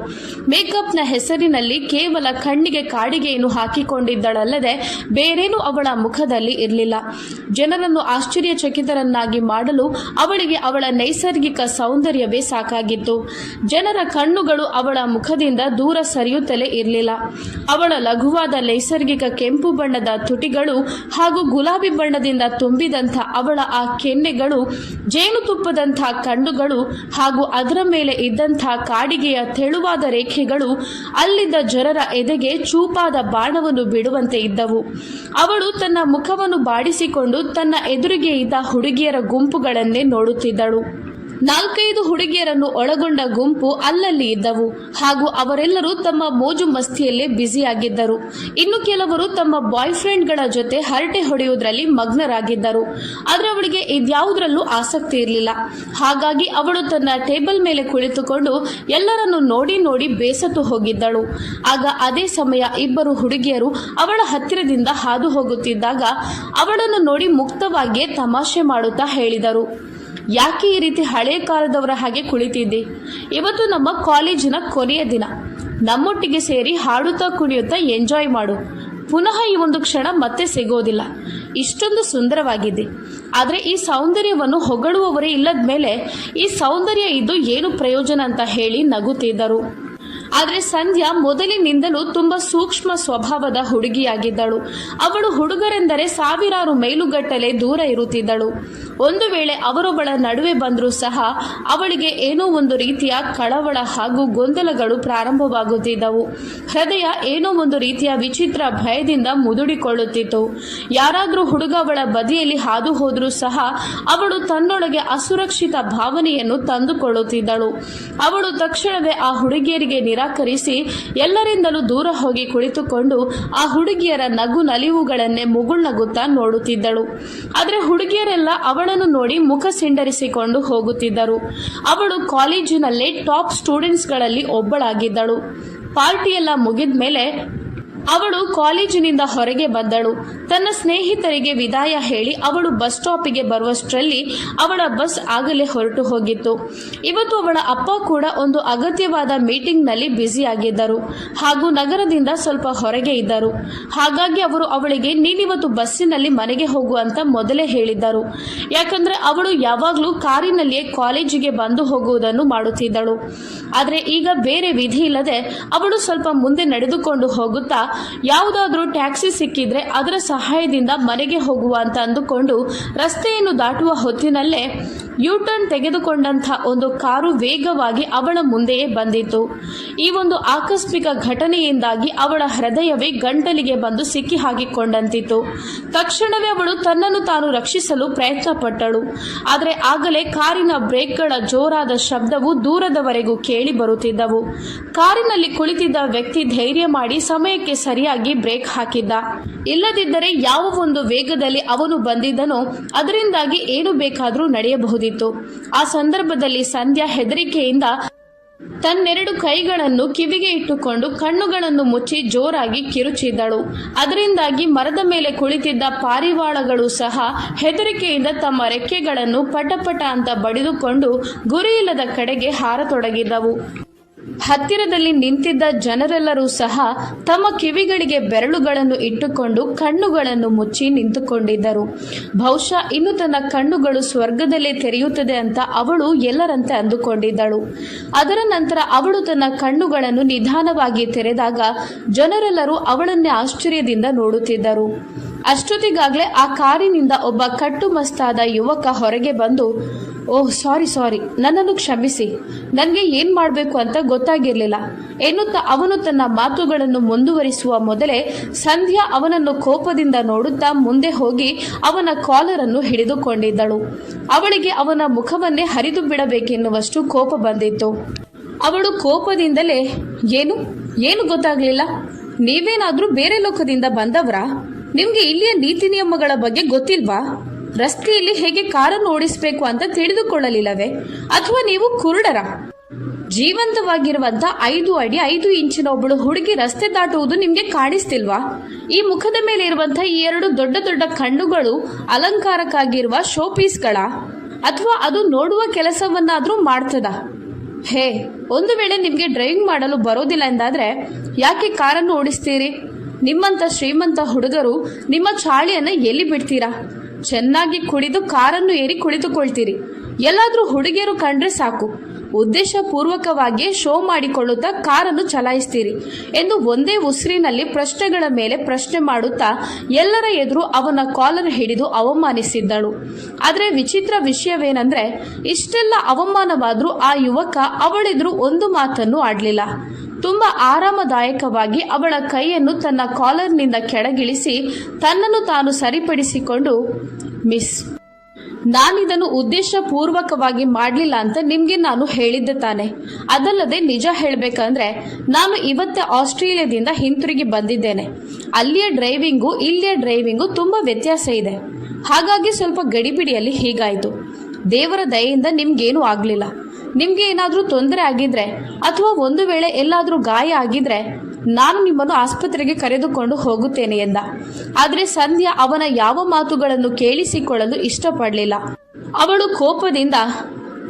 ಮೇಕಪ್ನ ಹೆಸರಿನಲ್ಲಿ ಕೇವಲ ಕಣ್ಣಿಗೆ ಕಾಡಿಗೆಯನ್ನು ಹಾಕಿಕೊಂಡಿದ್ದಳಲ್ಲದೆ ಬೇರೇನೂ ಅವಳ ಮುಖದಲ್ಲಿ ಇರಲಿಲ್ಲ. ಜನರನ್ನು ಆಶ್ಚರ್ಯಚಕಿತರನ್ನಾಗಿ ಮಾಡಲು ಅವಳಿಗೆ ಅವಳ ನೈಸರ್ಗಿಕ ಸೌಂದರ್ಯವೇ ಸಾಕಾಗಿತ್ತು. ಜನರ ಕಣ್ಣುಗಳು ಅವಳ ಮುಖದಿಂದ ದೂರ ಸರಿಯುತ್ತಲೇ ಇರಲಿಲ್ಲ. ಅವಳ ಲಘುವಾದ ನೈಸರ್ಗಿಕ ಕೆಂಪು ಬಣ್ಣದ ತುಟಿಗಳು ಹಾಗೂ ಗುಲಾಬಿ ಬಣ್ಣದಿಂದ ತುಂಬಿದಂಥ ಅವಳ ಆ ಕೆನ್ನೆಗಳು, ಜೇನುತುಪ್ಪದಂಥ ಕಣ್ಣುಗಳು ಹಾಗೂ ಅದರ ಮೇಲೆ ಇದ್ದಂಥ ಕಾಡಿಗೆಯ ತೆಳುವಾದ ರೇಖೆಗಳು ಅಲ್ಲಿದ್ದ ಜನರ ಎದೆಗೆ ಚೂಪಾದ ಬಾಣವನ್ನು ಬಿಡುವಂತೆ ಇದ್ದವು. ಅವಳು ತನ್ನ ಮುಖವನ್ನು ಬಾಡಿಸಿಕೊಂಡು ತನ್ನ ಎದುರಿಗೆ ಇದ್ದ ಹುಡುಗಿಯರ ಗುಂಪುಗಳನ್ನೇ ನೋಡುತ್ತಿದ್ದಳು. 4-5 ಹುಡುಗಿಯರನ್ನು ಒಳಗೊಂಡ ಗುಂಪು ಅಲ್ಲಲ್ಲಿ ಇದ್ದವು. ಹಾಗೂ ಅವರೆಲ್ಲರೂ ತಮ್ಮ ಮೋಜು ಮಸ್ತಿಯಲ್ಲೇ ಬ್ಯುಸಿಯಾಗಿದ್ದರು. ಇನ್ನು ಕೆಲವರು ತಮ್ಮ ಬಾಯ್ ಫ್ರೆಂಡ್ಗಳ ಜೊತೆ ಹರಟೆ ಹೊಡೆಯುವುದರಲ್ಲಿ ಮಗ್ನರಾಗಿದ್ದರು. ಆದರೆ ಅವಳಿಗೆ ಇದ್ಯಾವುದರಲ್ಲೂ ಆಸಕ್ತಿ ಇರಲಿಲ್ಲ. ಹಾಗಾಗಿ ಅವಳು ತನ್ನ ಟೇಬಲ್ ಮೇಲೆ ಕುಳಿತುಕೊಂಡು ಎಲ್ಲರನ್ನು ನೋಡಿ ನೋಡಿ ಬೇಸತ್ತು ಹೋಗಿದ್ದಳು. ಆಗ ಅದೇ ಸಮಯ ಇಬ್ಬರು ಹುಡುಗಿಯರು ಅವಳ ಹತ್ತಿರದಿಂದ ಹಾದು ಹೋಗುತ್ತಿದ್ದಾಗ ಅವಳನ್ನು ನೋಡಿ ಮುಕ್ತವಾಗಿಯೇ ತಮಾಷೆ ಮಾಡುತ್ತಾ ಹೇಳಿದರು, ಯಾಕೆ ಈ ರೀತಿ ಹಳೆಯ ಕಾಲದವರ ಹಾಗೆ ಕುಳಿತಿದ್ದಿ? ಇವತ್ತು ನಮ್ಮ ಕಾಲೇಜಿನ ಕೊನೆಯ ದಿನ. ನಮ್ಮೊಟ್ಟಿಗೆ ಸೇರಿ ಹಾಡುತ್ತಾ ಕುಣಿಯುತ್ತಾ ಎಂಜಾಯ್ ಮಾಡು. ಪುನಃ ಈ ಒಂದು ಕ್ಷಣ ಮತ್ತೆ ಸಿಗೋದಿಲ್ಲ. ಇಷ್ಟೊಂದು ಸುಂದರವಾಗಿದ್ದೆ. ಆದರೆ ಈ ಸೌಂದರ್ಯವನ್ನು ಹೊಗಳುವವರೇ ಇಲ್ಲದ ಮೇಲೆ ಈ ಸೌಂದರ್ಯ ಇದ್ದು ಏನು ಪ್ರಯೋಜನ ಅಂತ ಹೇಳಿ ನಗುತ್ತಿದ್ದರು. ಆದರೆ ಸಂಧ್ಯಾ ಮೊದಲಿನಿಂದಲೂ ತುಂಬಾ ಸೂಕ್ಷ್ಮ ಸ್ವಭಾವದ ಹುಡುಗಿಯಾಗಿದ್ದಳು. ಅವಳು ಹುಡುಗರೆಂದರೆ ಸಾವಿರಾರು ಮೈಲುಗಟ್ಟಲೆ ದೂರ ಇರುತ್ತಿದ್ದಳು. ಒಂದು ವೇಳೆ ಅವರೊಬ್ಬಳ ನಡುವೆ ಬಂದರೂ ಸಹ ಅವಳಿಗೆ ಏನೋ ಒಂದು ರೀತಿಯ ಕಳವಳ ಹಾಗೂ ಗೊಂದಲಗಳು ಪ್ರಾರಂಭವಾಗುತ್ತಿದ್ದವು. ಹೃದಯ ಏನೋ ಒಂದು ರೀತಿಯ ವಿಚಿತ್ರ ಭಯದಿಂದ ಮುದುಡಿಕೊಳ್ಳುತ್ತಿತ್ತು. ಯಾರಾದರೂ ಹುಡುಗ ಅವಳ ಬದಿಯಲ್ಲಿ ಹಾದು ಹೋದರೂ ಸಹ ಅವಳು ತನ್ನೊಳಗೆ ಅಸುರಕ್ಷಿತ ಭಾವನೆಯನ್ನು ತಂದುಕೊಳ್ಳುತ್ತಿದ್ದಳು. ಅವಳು ತಕ್ಷಣವೇ ಆ ಹುಡುಗಿಯರಿಗೆ ನಿರಾಕರಿಸಿ ಎಲ್ಲರಿಂದಲೂ ದೂರ ಹೋಗಿ ಕುಳಿತುಕೊಂಡು ಆ ಹುಡುಗಿಯರ ನಗು ನಲಿವುಗಳನ್ನೇ ಮುಗುಳ್ನಗುತ್ತಾ ನೋಡುತ್ತಿದ್ದಳು. ಆದರೆ ಹುಡುಗಿಯರೆಲ್ಲ ಅವಳನ್ನು ನೋಡಿ ಮುಖ ಸಿಂಡರಿಸಿಕೊಂಡು ಹೋಗುತ್ತಿದ್ದರು. ಅವಳು ಕಾಲೇಜಿನಲ್ಲೇ ಟಾಪ್ ಸ್ಟೂಡೆಂಟ್ಸ್ಗಳಲ್ಲಿ ಒಬ್ಬಳಾಗಿದ್ದಳು. ಪಾರ್ಟಿಯೆಲ್ಲ ಮುಗಿದ ಮೇಲೆ ಅವಳು ಕಾಲೇಜಿನಿಂದ ಹೊರಗೆ ಬಂದಳು. ತನ್ನ ಸ್ನೇಹಿತರಿಗೆ ವಿದಾಯ ಹೇಳಿ ಅವಳು ಬಸ್ ಸ್ಟಾಪಿಗೆ ಬರುವಷ್ಟರಲ್ಲಿ ಅವಳ ಬಸ್ ಆಗಲೇ ಹೊರಟು ಹೋಗಿತ್ತು. ಇವತ್ತು ಅವಳ ಅಪ್ಪ ಕೂಡ ಒಂದು ಅಗತ್ಯವಾದ ಮೀಟಿಂಗ್ನಲ್ಲಿ ಬ್ಯುಸಿಯಾಗಿದ್ದರು ಹಾಗೂ ನಗರದಿಂದ ಸ್ವಲ್ಪ ಹೊರಗೆ ಇದ್ದರು. ಹಾಗಾಗಿ ಅವರು ಅವಳಿಗೆ ನೀನಿವತ್ತು ಬಸ್ಸಿನಲ್ಲಿ ಮನೆಗೆ ಹೋಗು ಅಂತ ಮೊದಲೇ ಹೇಳಿದ್ದರು. ಯಾಕಂದ್ರೆ ಅವಳು ಯಾವಾಗಲೂ ಕಾರಿನಲ್ಲಿಯೇ ಕಾಲೇಜಿಗೆ ಬಂದು ಹೋಗುವುದನ್ನು ಮಾಡುತ್ತಿದ್ದಳು. ಆದರೆ ಈಗ ಬೇರೆ ವಿಧಿ ಇಲ್ಲದೆ ಅವಳು ಸ್ವಲ್ಪ ಮುಂದೆ ನಡೆದುಕೊಂಡು ಹೋಗುತ್ತಾ ಯಾವುದಾದ್ರೂ ಟ್ಯಾಕ್ಸಿ ಸಿಕ್ಕಿದ್ರೆ ಅದರ ಸಹಾಯದಿಂದ ಮನೆಗೆ ಹೋಗುವ ಅಂತ ಅಂದುಕೊಂಡು ರಸ್ತೆಯನ್ನು ದಾಟುವ ಹೊತ್ತಿನಲ್ಲೇ ಯೂಟರ್ನ್ ತೆಗೆದುಕೊಂಡಂಥ ಒಂದು ಕಾರು ವೇಗವಾಗಿ ಅವಳ ಮುಂದೆಯೇ ಬಂದಿತ್ತು. ಈ ಒಂದು ಆಕಸ್ಮಿಕ ಘಟನೆಯಿಂದಾಗಿ ಅವಳ ಹೃದಯವೇ ಗಂಟಲಿಗೆ ಬಂದು ಸಿಕ್ಕಿ ಹಾಕಿಕೊಂಡಂತಿತ್ತು. ತಕ್ಷಣವೇ ಅವಳು ತನ್ನನ್ನು ತಾನು ರಕ್ಷಿಸಲು ಪ್ರಯತ್ನ ಪಟ್ಟಳು. ಆದರೆ ಆಗಲೇ ಕಾರಿನ ಬ್ರೇಕ್ಗಳ ಜೋರಾದ ಶಬ್ದವು ದೂರದವರೆಗೂ ಕೇಳಿ ಬರುತ್ತಿದ್ದವು. ಕಾರಿನಲ್ಲಿ ಕುಳಿತಿದ್ದ ವ್ಯಕ್ತಿ ಧೈರ್ಯ ಮಾಡಿ ಸಮಯಕ್ಕೆ ಸರಿಯಾಗಿ ಬ್ರೇಕ್ ಹಾಕಿದ್ದ. ಇಲ್ಲದಿದ್ದರೆ ಯಾವ ಒಂದು ವೇಗದಲ್ಲಿ ಅವನು ಬಂದಿದ್ದನೋ ಅದರಿಂದಾಗಿ ಏನು ಬೇಕಾದರೂ ನಡೆಯಬಹುದಿತ್ತು. ಆ ಸಂದರ್ಭದಲ್ಲಿ ಸಂಧ್ಯಾ ಹೆದರಿಕೆಯಿಂದ ತನ್ನೆರಡು ಕೈಗಳನ್ನು ಕಿವಿಗೆ ಇಟ್ಟುಕೊಂಡು ಕಣ್ಣುಗಳನ್ನು ಮುಚ್ಚಿ ಜೋರಾಗಿ ಕಿರುಚಿದ್ದಳು. ಅದರಿಂದಾಗಿ ಮರದ ಮೇಲೆ ಕುಳಿತಿದ್ದ ಪಾರಿವಾಳಗಳು ಸಹ ಹೆದರಿಕೆಯಿಂದ ತಮ್ಮ ರೆಕ್ಕೆಗಳನ್ನು ಪಟಪಟ ಅಂತ ಬಡಿದುಕೊಂಡು ಗುರಿಯಿಲ್ಲದ ಕಡೆಗೆ ಹಾರತೊಡಗಿದವು. ಹತ್ತಿರದಲ್ಲಿ ನಿಂತಿದ್ದ ಜನರೆಲ್ಲರೂ ಸಹ ತಮ್ಮ ಕಿವಿಗಳಿಗೆ ಬೆರಳುಗಳನ್ನು ಇಟ್ಟುಕೊಂಡು ಕಣ್ಣುಗಳನ್ನು ಮುಚ್ಚಿ ನಿಂತುಕೊಂಡಿದ್ದರು. ಬಹುಶಃ ಇನ್ನು ತನ್ನ ಕಣ್ಣುಗಳು ಸ್ವರ್ಗದಲ್ಲೇ ತೆರೆಯುತ್ತದೆ ಅಂತ ಅವಳು ಎಲ್ಲರಂತೆ ಅಂದುಕೊಂಡಿದ್ದಳು. ಅದರ ನಂತರ ಅವಳು ತನ್ನ ಕಣ್ಣುಗಳನ್ನು ನಿಧಾನವಾಗಿ ತೆರೆದಾಗ ಜನರೆಲ್ಲರೂ ಅವಳನ್ನೇ ಆಶ್ಚರ್ಯದಿಂದ ನೋಡುತ್ತಿದ್ದರು. ಅಷ್ಟೊತ್ತಿಗಾಗಲೇ ಆ ಕಾರಿನಿಂದ ಒಬ್ಬ ಕಟ್ಟುಮಸ್ತಾದ ಯುವಕ ಹೊರಗೆ ಬಂದು, ಓಹ್ ಸಾರಿ, ನನ್ನನ್ನು ಕ್ಷಮಿಸಿ, ನನಗೆ ಏನು ಮಾಡಬೇಕು ಅಂತ ಗೊತ್ತಾಗಿರಲಿಲ್ಲ ಎನ್ನುತ್ತಾ ಅವನು ತನ್ನ ಮಾತುಗಳನ್ನು ಮುಂದುವರಿಸುವ ಮೊದಲೇ ಸಂಧ್ಯಾ ಅವನನ್ನು ಕೋಪದಿಂದ ನೋಡುತ್ತಾ ಮುಂದೆ ಹೋಗಿ ಅವನ ಕಾಲರನ್ನು ಹಿಡಿದುಕೊಂಡಿದ್ದಳು. ಅವಳಿಗೆ ಅವನ ಮುಖವನ್ನೇ ಹರಿದು ಬಿಡಬೇಕೆನ್ನುವಷ್ಟು ಕೋಪ ಬಂದಿತ್ತು. ಅವಳು ಕೋಪದಿಂದಲೇ ಏನು ಗೊತ್ತಾಗ್ಲಿಲ್ಲ? ನೀವೇನಾದ್ರೂ ಬೇರೆ ಲೋಕದಿಂದ ಬಂದವರಾ? ನಿಮ್ಗೆ ಇಲ್ಲಿಯ ನೀತಿ ನಿಯಮಗಳ ಬಗ್ಗೆ ಗೊತ್ತಿಲ್ವಾ? ರಸ್ತೆಯಲ್ಲಿ ಹೇಗೆ ಕಾರನ್ನು ಓಡಿಸಬೇಕು ಅಂತ ತಿಳಿದುಕೊಳ್ಳಲಿಲ್ಲವೇ? ಅಥವಾ ನೀವು ಕುರುಡರ? ಜೀವಂತವಾಗಿರುವಂತ 5 ಅಡಿ 5 ಇಂಚಿನ ಒಬ್ಬಳು ಹುಡುಗಿ ರಸ್ತೆ ದಾಟುವುದು ನಿಮ್ಗೆ ಕಾಣಿಸ್ತಿಲ್ವಾ? ಈ ಮುಖದ ಮೇಲೆ ಇರುವಂತಹ ಈ 2 ದೊಡ್ಡ ದೊಡ್ಡ ಕಣ್ಣುಗಳು ಅಲಂಕಾರಕ್ಕಾಗಿರುವ ಶೋ ಪೀಸ್ಗಳ? ಅಥವಾ ಅದು ನೋಡುವ ಕೆಲಸವನ್ನಾದ್ರೂ ಮಾಡ್ತದ? ಹೇ, ಒಂದು ವೇಳೆ ನಿಮ್ಗೆ ಡ್ರೈವಿಂಗ್ ಮಾಡಲು ಬರೋದಿಲ್ಲ ಎಂದಾದ್ರೆ ಯಾಕೆ ಕಾರನ್ನು ಓಡಿಸ್ತೀರಿ? ನಿಮ್ಮಂತ ಶ್ರೀಮಂತ ಹುಡುಗರು ನಿಮ್ಮ ಚಾಳಿಯನ್ನ ಎಲ್ಲಿ ಬಿಡ್ತೀರಾ? ಚೆನ್ನಾಗಿ ಕುಡಿದು ಕಾರನ್ನು ಏರಿ ಕುಳಿತುಕೊಳ್ತೀರಿ. ಎಲ್ಲಾದ್ರೂ ಹುಡುಗಿಯರು ಕಂಡ್ರೆ ಸಾಕು, ಉದ್ದೇಶ ಪೂರ್ವಕವಾಗಿ ಶೋ ಮಾಡಿಕೊಳ್ಳುತ್ತಾ ಕಾರನ್ನು ಚಲಾಯಿಸ್ತೀರಿ ಎಂದು ಒಂದೇ ಉಸಿರಿನಲ್ಲಿ ಪ್ರಶ್ನೆಗಳ ಮೇಲೆ ಪ್ರಶ್ನೆ ಮಾಡುತ್ತಾ ಎಲ್ಲರ ಎದುರು ಅವನ ಕಾಲರ್ ಹಿಡಿದು ಅವಮಾನಿಸಿದ್ದಳು. ಆದರೆ ವಿಚಿತ್ರ ವಿಷಯವೇನೆಂದ್ರೆ, ಇಷ್ಟೆಲ್ಲ ಅವಮಾನವಾದ್ರೂ ಆ ಯುವಕ ಅವಳೆದುರು ಒಂದು ಮಾತನ್ನು ಆಡ್ಲಿಲ್ಲ. ತುಂಬಾ ಆರಾಮದಾಯಕವಾಗಿ ಅವಳ ಕೈಯನ್ನು ತನ್ನ ಕಾಲರ್ನಿಂದ ಕೆಳಗಿಳಿಸಿ ತನ್ನನ್ನು ತಾನು ಸರಿಪಡಿಸಿಕೊಂಡು, ಮಿಸ್, ನಾನಿದನ್ನು ಉದ್ದೇಶ ಪೂರ್ವಕವಾಗಿ ಮಾಡಲಿಲ್ಲ ಅಂತ ನಿಮ್ಗೆ ನಾನು ಹೇಳಿದ್ದೆ ತಾನೆ. ಅದಲ್ಲದೆ ನಿಜ ಹೇಳಬೇಕಂದ್ರೆ ನಾನು ಇವತ್ತೇ ಆಸ್ಟ್ರೇಲಿಯಾದಿಂದ ಹಿಂತಿರುಗಿ ಬಂದಿದ್ದೇನೆ. ಅಲ್ಲಿಯ ಡ್ರೈವಿಂಗು ಇಲ್ಲಿಯ ಡ್ರೈವಿಂಗು ತುಂಬಾ ವ್ಯತ್ಯಾಸ ಇದೆ. ಹಾಗಾಗಿ ಸ್ವಲ್ಪ ಗಡಿಬಿಡಿಯಲ್ಲಿ ಹೀಗಾಯಿತು. ದೇವರ ದಯೆಯಿಂದ ನಿಮ್ಗೇನು ಆಗ್ಲಿಲ್ಲ. ನಿಮ್ಗೆ ಏನಾದ್ರೂ ತೊಂದರೆ ಆಗಿದ್ರೆ ಅಥವಾ ಒಂದು ವೇಳೆ ಎಲ್ಲಾದ್ರೂ ಗಾಯ ಆಗಿದ್ರೆ ನಾನು ನಿಮ್ಮನ್ನು ಆಸ್ಪತ್ರೆಗೆ ಕರೆದುಕೊಂಡು ಹೋಗುತ್ತೇನೆ ಎಂದ. ಆದ್ರೆ ಸಂಧ್ಯಾ ಅವನ ಯಾವ ಮಾತುಗಳನ್ನು ಕೇಳಿಸಿಕೊಳ್ಳಲು ಇಷ್ಟಪಡಲಿಲ್ಲ. ಅವಳು ಕೋಪದಿಂದ,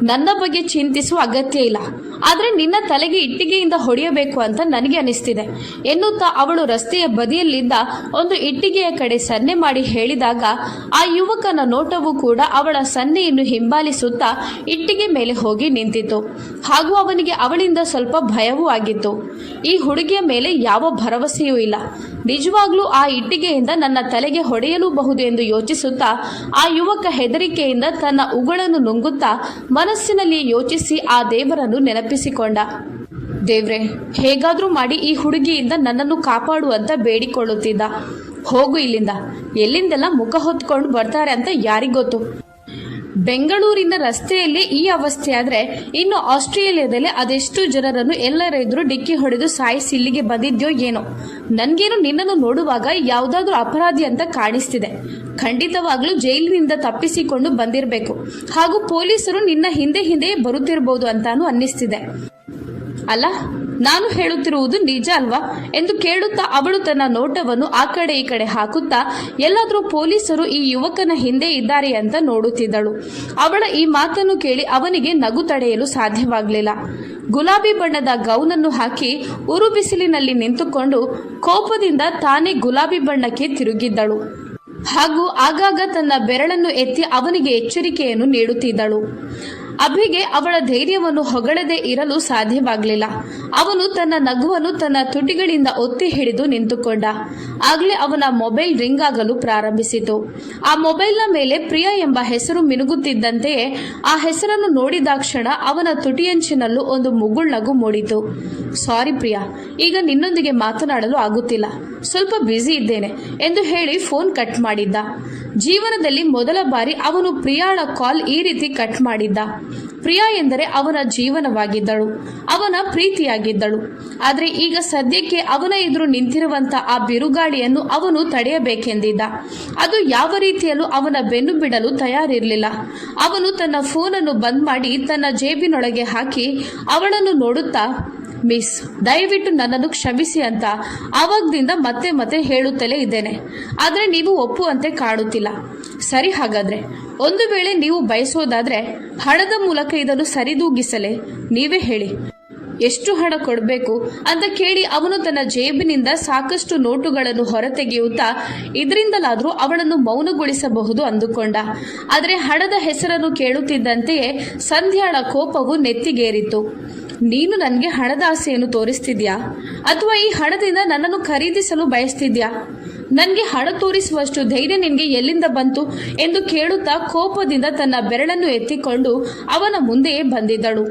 ನನ್ನ ಬಗ್ಗೆ ಚಿಂತಿಸುವ ಅಗತ್ಯ ಇಲ್ಲ, ಆದ್ರೆ ನಿನ್ನ ತಲೆಗೆ ಇಟ್ಟಿಗೆಯಿಂದ ಹೊಡೆಯಬೇಕು ಅಂತ ನನಗೆ ಅನಿಸ್ತಿದೆ ಎನ್ನುತ್ತಾ ಅವಳು ರಸ್ತೆಯ ಬದಿಯಲ್ಲಿದ್ದ ಒಂದು ಇಟ್ಟಿಗೆಯ ಕಡೆ ಸನ್ನೆ ಮಾಡಿ ಹೇಳಿದಾಗ ಆ ಯುವಕನ ನೋಟವೂ ಕೂಡ ಅವಳ ಸನ್ನೆಯನ್ನು ಹಿಂಬಾಲಿಸುತ್ತಾ ಇಟ್ಟಿಗೆ ಮೇಲೆ ಹೋಗಿ ನಿಂತಿತು. ಹಾಗೂ ಅವನಿಗೆ ಅವಳಿಂದ ಸ್ವಲ್ಪ ಭಯವೂ ಆಗಿತ್ತು. ಈ ಹುಡುಗಿಯ ಮೇಲೆ ಯಾವ ಭರವಸೆಯೂ ಇಲ್ಲ, ನಿಜವಾಗ್ಲೂ ಆ ಇಟ್ಟಿಗೆಯಿಂದ ನನ್ನ ತಲೆಗೆ ಹೊಡೆಯಲೂಬಹುದು ಎಂದು ಯೋಚಿಸುತ್ತಾ ಆ ಯುವಕ ಹೆದರಿಕೆಯಿಂದ ತನ್ನ ಉಗುಳನ್ನು ನುಂಗುತ್ತಾ ಮನಸ್ಸಿನಲ್ಲಿ ಯೋಚಿಸಿ ಆ ದೇವರನ್ನು ನೆನಪಿಸಿಕೊಂಡ. ದೇವ್ರೆ, ಹೇಗಾದ್ರೂ ಮಾಡಿ ಈ ಹುಡುಗಿಯಿಂದ ನನ್ನನ್ನು ಕಾಪಾಡು ಅಂತ ಬೇಡಿಕೊಳ್ಳುತ್ತಿದ್ದ. ಹೋಗು ಇಲ್ಲಿಂದ, ಎಲ್ಲಿಂದೆಲ್ಲ ಮುಖ ಹೊತ್ಕೊಂಡು ಬರ್ತಾರೆ ಅಂತ ಯಾರಿಗೊತ್ತು. ಬೆಂಗಳೂರಿನ ರಸ್ತೆಯಲ್ಲಿ ಈ ಅವಸ್ಥೆ ಆದ್ರೆ ಇನ್ನು ಆಸ್ಟ್ರೇಲಿಯಾದಲ್ಲಿ ಅದೆಷ್ಟು ಜನರನ್ನು ಎಲ್ಲರ ಎದುರು ಡಿಕ್ಕಿ ಹೊಡೆದು ಸಾಯಿಸಿ ಇಲ್ಲಿಗೆ ಬಂದಿದ್ಯೋ ಏನೋ. ನನ್ಗೇನು ನಿನ್ನನ್ನು ನೋಡುವಾಗ ಯಾವುದಾದ್ರೂ ಅಪರಾಧಿ ಅಂತ ಕಾಣಿಸ್ತಿದೆ. ಖಂಡಿತವಾಗ್ಲೂ ಜೈಲಿನಿಂದ ತಪ್ಪಿಸಿಕೊಂಡು ಬಂದಿರಬೇಕು. ಹಾಗೂ ಪೊಲೀಸರು ನಿನ್ನ ಹಿಂದೆ ಬರುತ್ತಿರಬಹುದು ಅಂತಾನು ಅನ್ನಿಸ್ತಿದೆ. ಅಲ್ಲ, ನಾನು ಹೇಳುತ್ತಿರುವುದು ನಿಜ ಅಲ್ವಾ ಎಂದು ಕೇಳುತ್ತಾ ಅವಳು ತನ್ನ ನೋಟವನ್ನು ಆ ಕಡೆ ಈ ಕಡೆ ಹಾಕುತ್ತಾ ಎಲ್ಲಾದ್ರೂ ಪೊಲೀಸರು ಈ ಯುವಕನ ಹಿಂದೆ ಇದ್ದಾರೆ ಅಂತ ನೋಡುತ್ತಿದ್ದಳು. ಅವಳ ಈ ಮಾತನ್ನು ಕೇಳಿ ಅವನಿಗೆ ನಗು ತಡೆಯಲು ಸಾಧ್ಯವಾಗಲಿಲ್ಲ. ಗುಲಾಬಿ ಬಣ್ಣದ ಗೌನನ್ನು ಹಾಕಿ ಉರು ಬಿಸಿಲಿನಲ್ಲಿ ನಿಂತುಕೊಂಡು ಕೋಪದಿಂದ ತಾನೇ ಗುಲಾಬಿ ಬಣ್ಣಕ್ಕೆ ತಿರುಗಿದ್ದಳು. ಹಾಗೂ ಆಗಾಗ ತನ್ನ ಬೆರಳನ್ನು ಎತ್ತಿ ಅವನಿಗೆ ಎಚ್ಚರಿಕೆಯನ್ನು ನೀಡುತ್ತಿದ್ದಳು. ಅಭಿಗೆ ಅವಳ ಧೈರ್ಯವನ್ನು ಹೊಗಳದೇ ಇರಲು ಸಾಧ್ಯವಾಗಲಿಲ್ಲ. ಅವನು ತನ್ನ ನಗುವನ್ನು ತನ್ನ ತುಟಿಗಳಿಂದ ಒತ್ತಿ ಹಿಡಿದು ನಿಂತುಕೊಂಡ. ಆಗಲೇ ಅವನ ಮೊಬೈಲ್ ರಿಂಗ್ ಆಗಲು ಪ್ರಾರಂಭಿಸಿತು. ಆ ಮೊಬೈಲ್ನ ಮೇಲೆ ಪ್ರಿಯಾ ಎಂಬ ಹೆಸರು ಮಿನುಗುತ್ತಿದ್ದಂತೆಯೇ ಆ ಹೆಸರನ್ನು ನೋಡಿದಾಕ್ಷಣ ಅವನ ತುಟಿಯಂಚಿನಲ್ಲೂ ಒಂದು ಮುಗುಳ್ನಗು ಮೂಡಿತು. ಸಾರಿ ಪ್ರಿಯಾ, ಈಗ ನಿನ್ನೊಂದಿಗೆ ಮಾತನಾಡಲು ಆಗುತ್ತಿಲ್ಲ, ಸ್ವಲ್ಪ ಬ್ಯುಸಿ ಇದ್ದೇನೆ ಎಂದು ಹೇಳಿ ಫೋನ್ ಕಟ್ ಮಾಡಿದ್ದ. ಜೀವನದಲ್ಲಿ ಮೊದಲ ಬಾರಿ ಅವನು ಪ್ರಿಯಾಳ ಕಾಲ್ ಈ ರೀತಿ ಕಟ್ ಮಾಡಿದ್ದ. ಪ್ರಿಯಾ ಎಂದರೆ ಅವನ ಜೀವನವಾಗಿದ್ದಳು, ಅವನ ಪ್ರೀತಿಯಾಗಿದ್ದಳು. ಆದರೆ ಈಗ ಸದ್ಯಕ್ಕೆ ಅವನ ಎದುರು ನಿಂತಿರುವಂತ ಆ ಬಿರುಗಾಳಿಯನ್ನು ಅವನು ತಡೆಯಬೇಕೆಂದಿದ್ದ. ಅದು ಯಾವ ರೀತಿಯಲ್ಲೂ ಅವನ ಬೆನ್ನು ಬಿಡಲು ತಯಾರಿರಲಿಲ್ಲ. ಅವನು ತನ್ನ ಫೋನನ್ನು ಬಂದ್ ಮಾಡಿ ತನ್ನ ಜೇಬಿನೊಳಗೆ ಹಾಕಿ ಅವಳನ್ನು ನೋಡುತ್ತಾ, ಮಿಸ್, ದಯವಿಟ್ಟು ನನ್ನನ್ನು ಕ್ಷಮಿಸಿ ಅಂತ ಆವಾಗದಿಂದ ಮತ್ತೆ ಮತ್ತೆ ಹೇಳುತ್ತಲೇ ಇದ್ದೇನೆ. ಆದರೆ ನೀವು ಒಪ್ಪುವಂತೆ ಕಾಣುತ್ತಿಲ್ಲ. ಸರಿ, ಹಾಗಾದ್ರೆ ಒಂದು ವೇಳೆ ನೀವು ಬಯಸೋದಾದ್ರೆ ಹಣದ ಮೂಲಕ ಇದನ್ನು ಸರಿದೂಗಿಸಲೇ, ನೀವೇ ಹೇಳಿ, ಎಷ್ಟು ಹಣ ಕೊಡಬೇಕು ಅಂತ ಕೇಳಿ ಅವನು ತನ್ನ ಜೇಬಿನಿಂದ ಸಾಕಷ್ಟು ನೋಟುಗಳನ್ನು ಹೊರತೆಗೆಯುತ್ತಾ ಇದರಿಂದಲಾದರೂ ಅವಳನ್ನು ಮೌನಗೊಳಿಸಬಹುದು ಅಂದುಕೊಂಡ. ಆದರೆ ಹಣದ ಹೆಸರನ್ನು ಕೇಳುತ್ತಿದ್ದಂತೆಯೇ ಸಂಧ್ಯಾಳ ಕೋಪವು ನೆತ್ತಿಗೇರಿತು. ನೀನು ನನಗೆ ಹಣದ ಆಸೆಯನ್ನು ತೋರಿಸ್ತಿದ್ಯಾ ಅಥವಾ ಈ ಹಣದಿಂದ ನನ್ನನ್ನು ಖರೀದಿಸಲು ಬಯಸ್ತಿದ್ಯಾ? ನನಗೆ ಹಣ ತೋರಿಸುವಷ್ಟು ಧೈರ್ಯ ನಿನಗೆ ಎಲ್ಲಿಂದ ಬಂತು ಎಂದು ಕೇಳುತ್ತಾ ಕೋಪದಿಂದ ತನ್ನ ಬೆರಳನ್ನು ಎತ್ತಿಕೊಂಡು ಅವನ ಮುಂದೆಯೇ ಬಂದಿದ್ದಳು.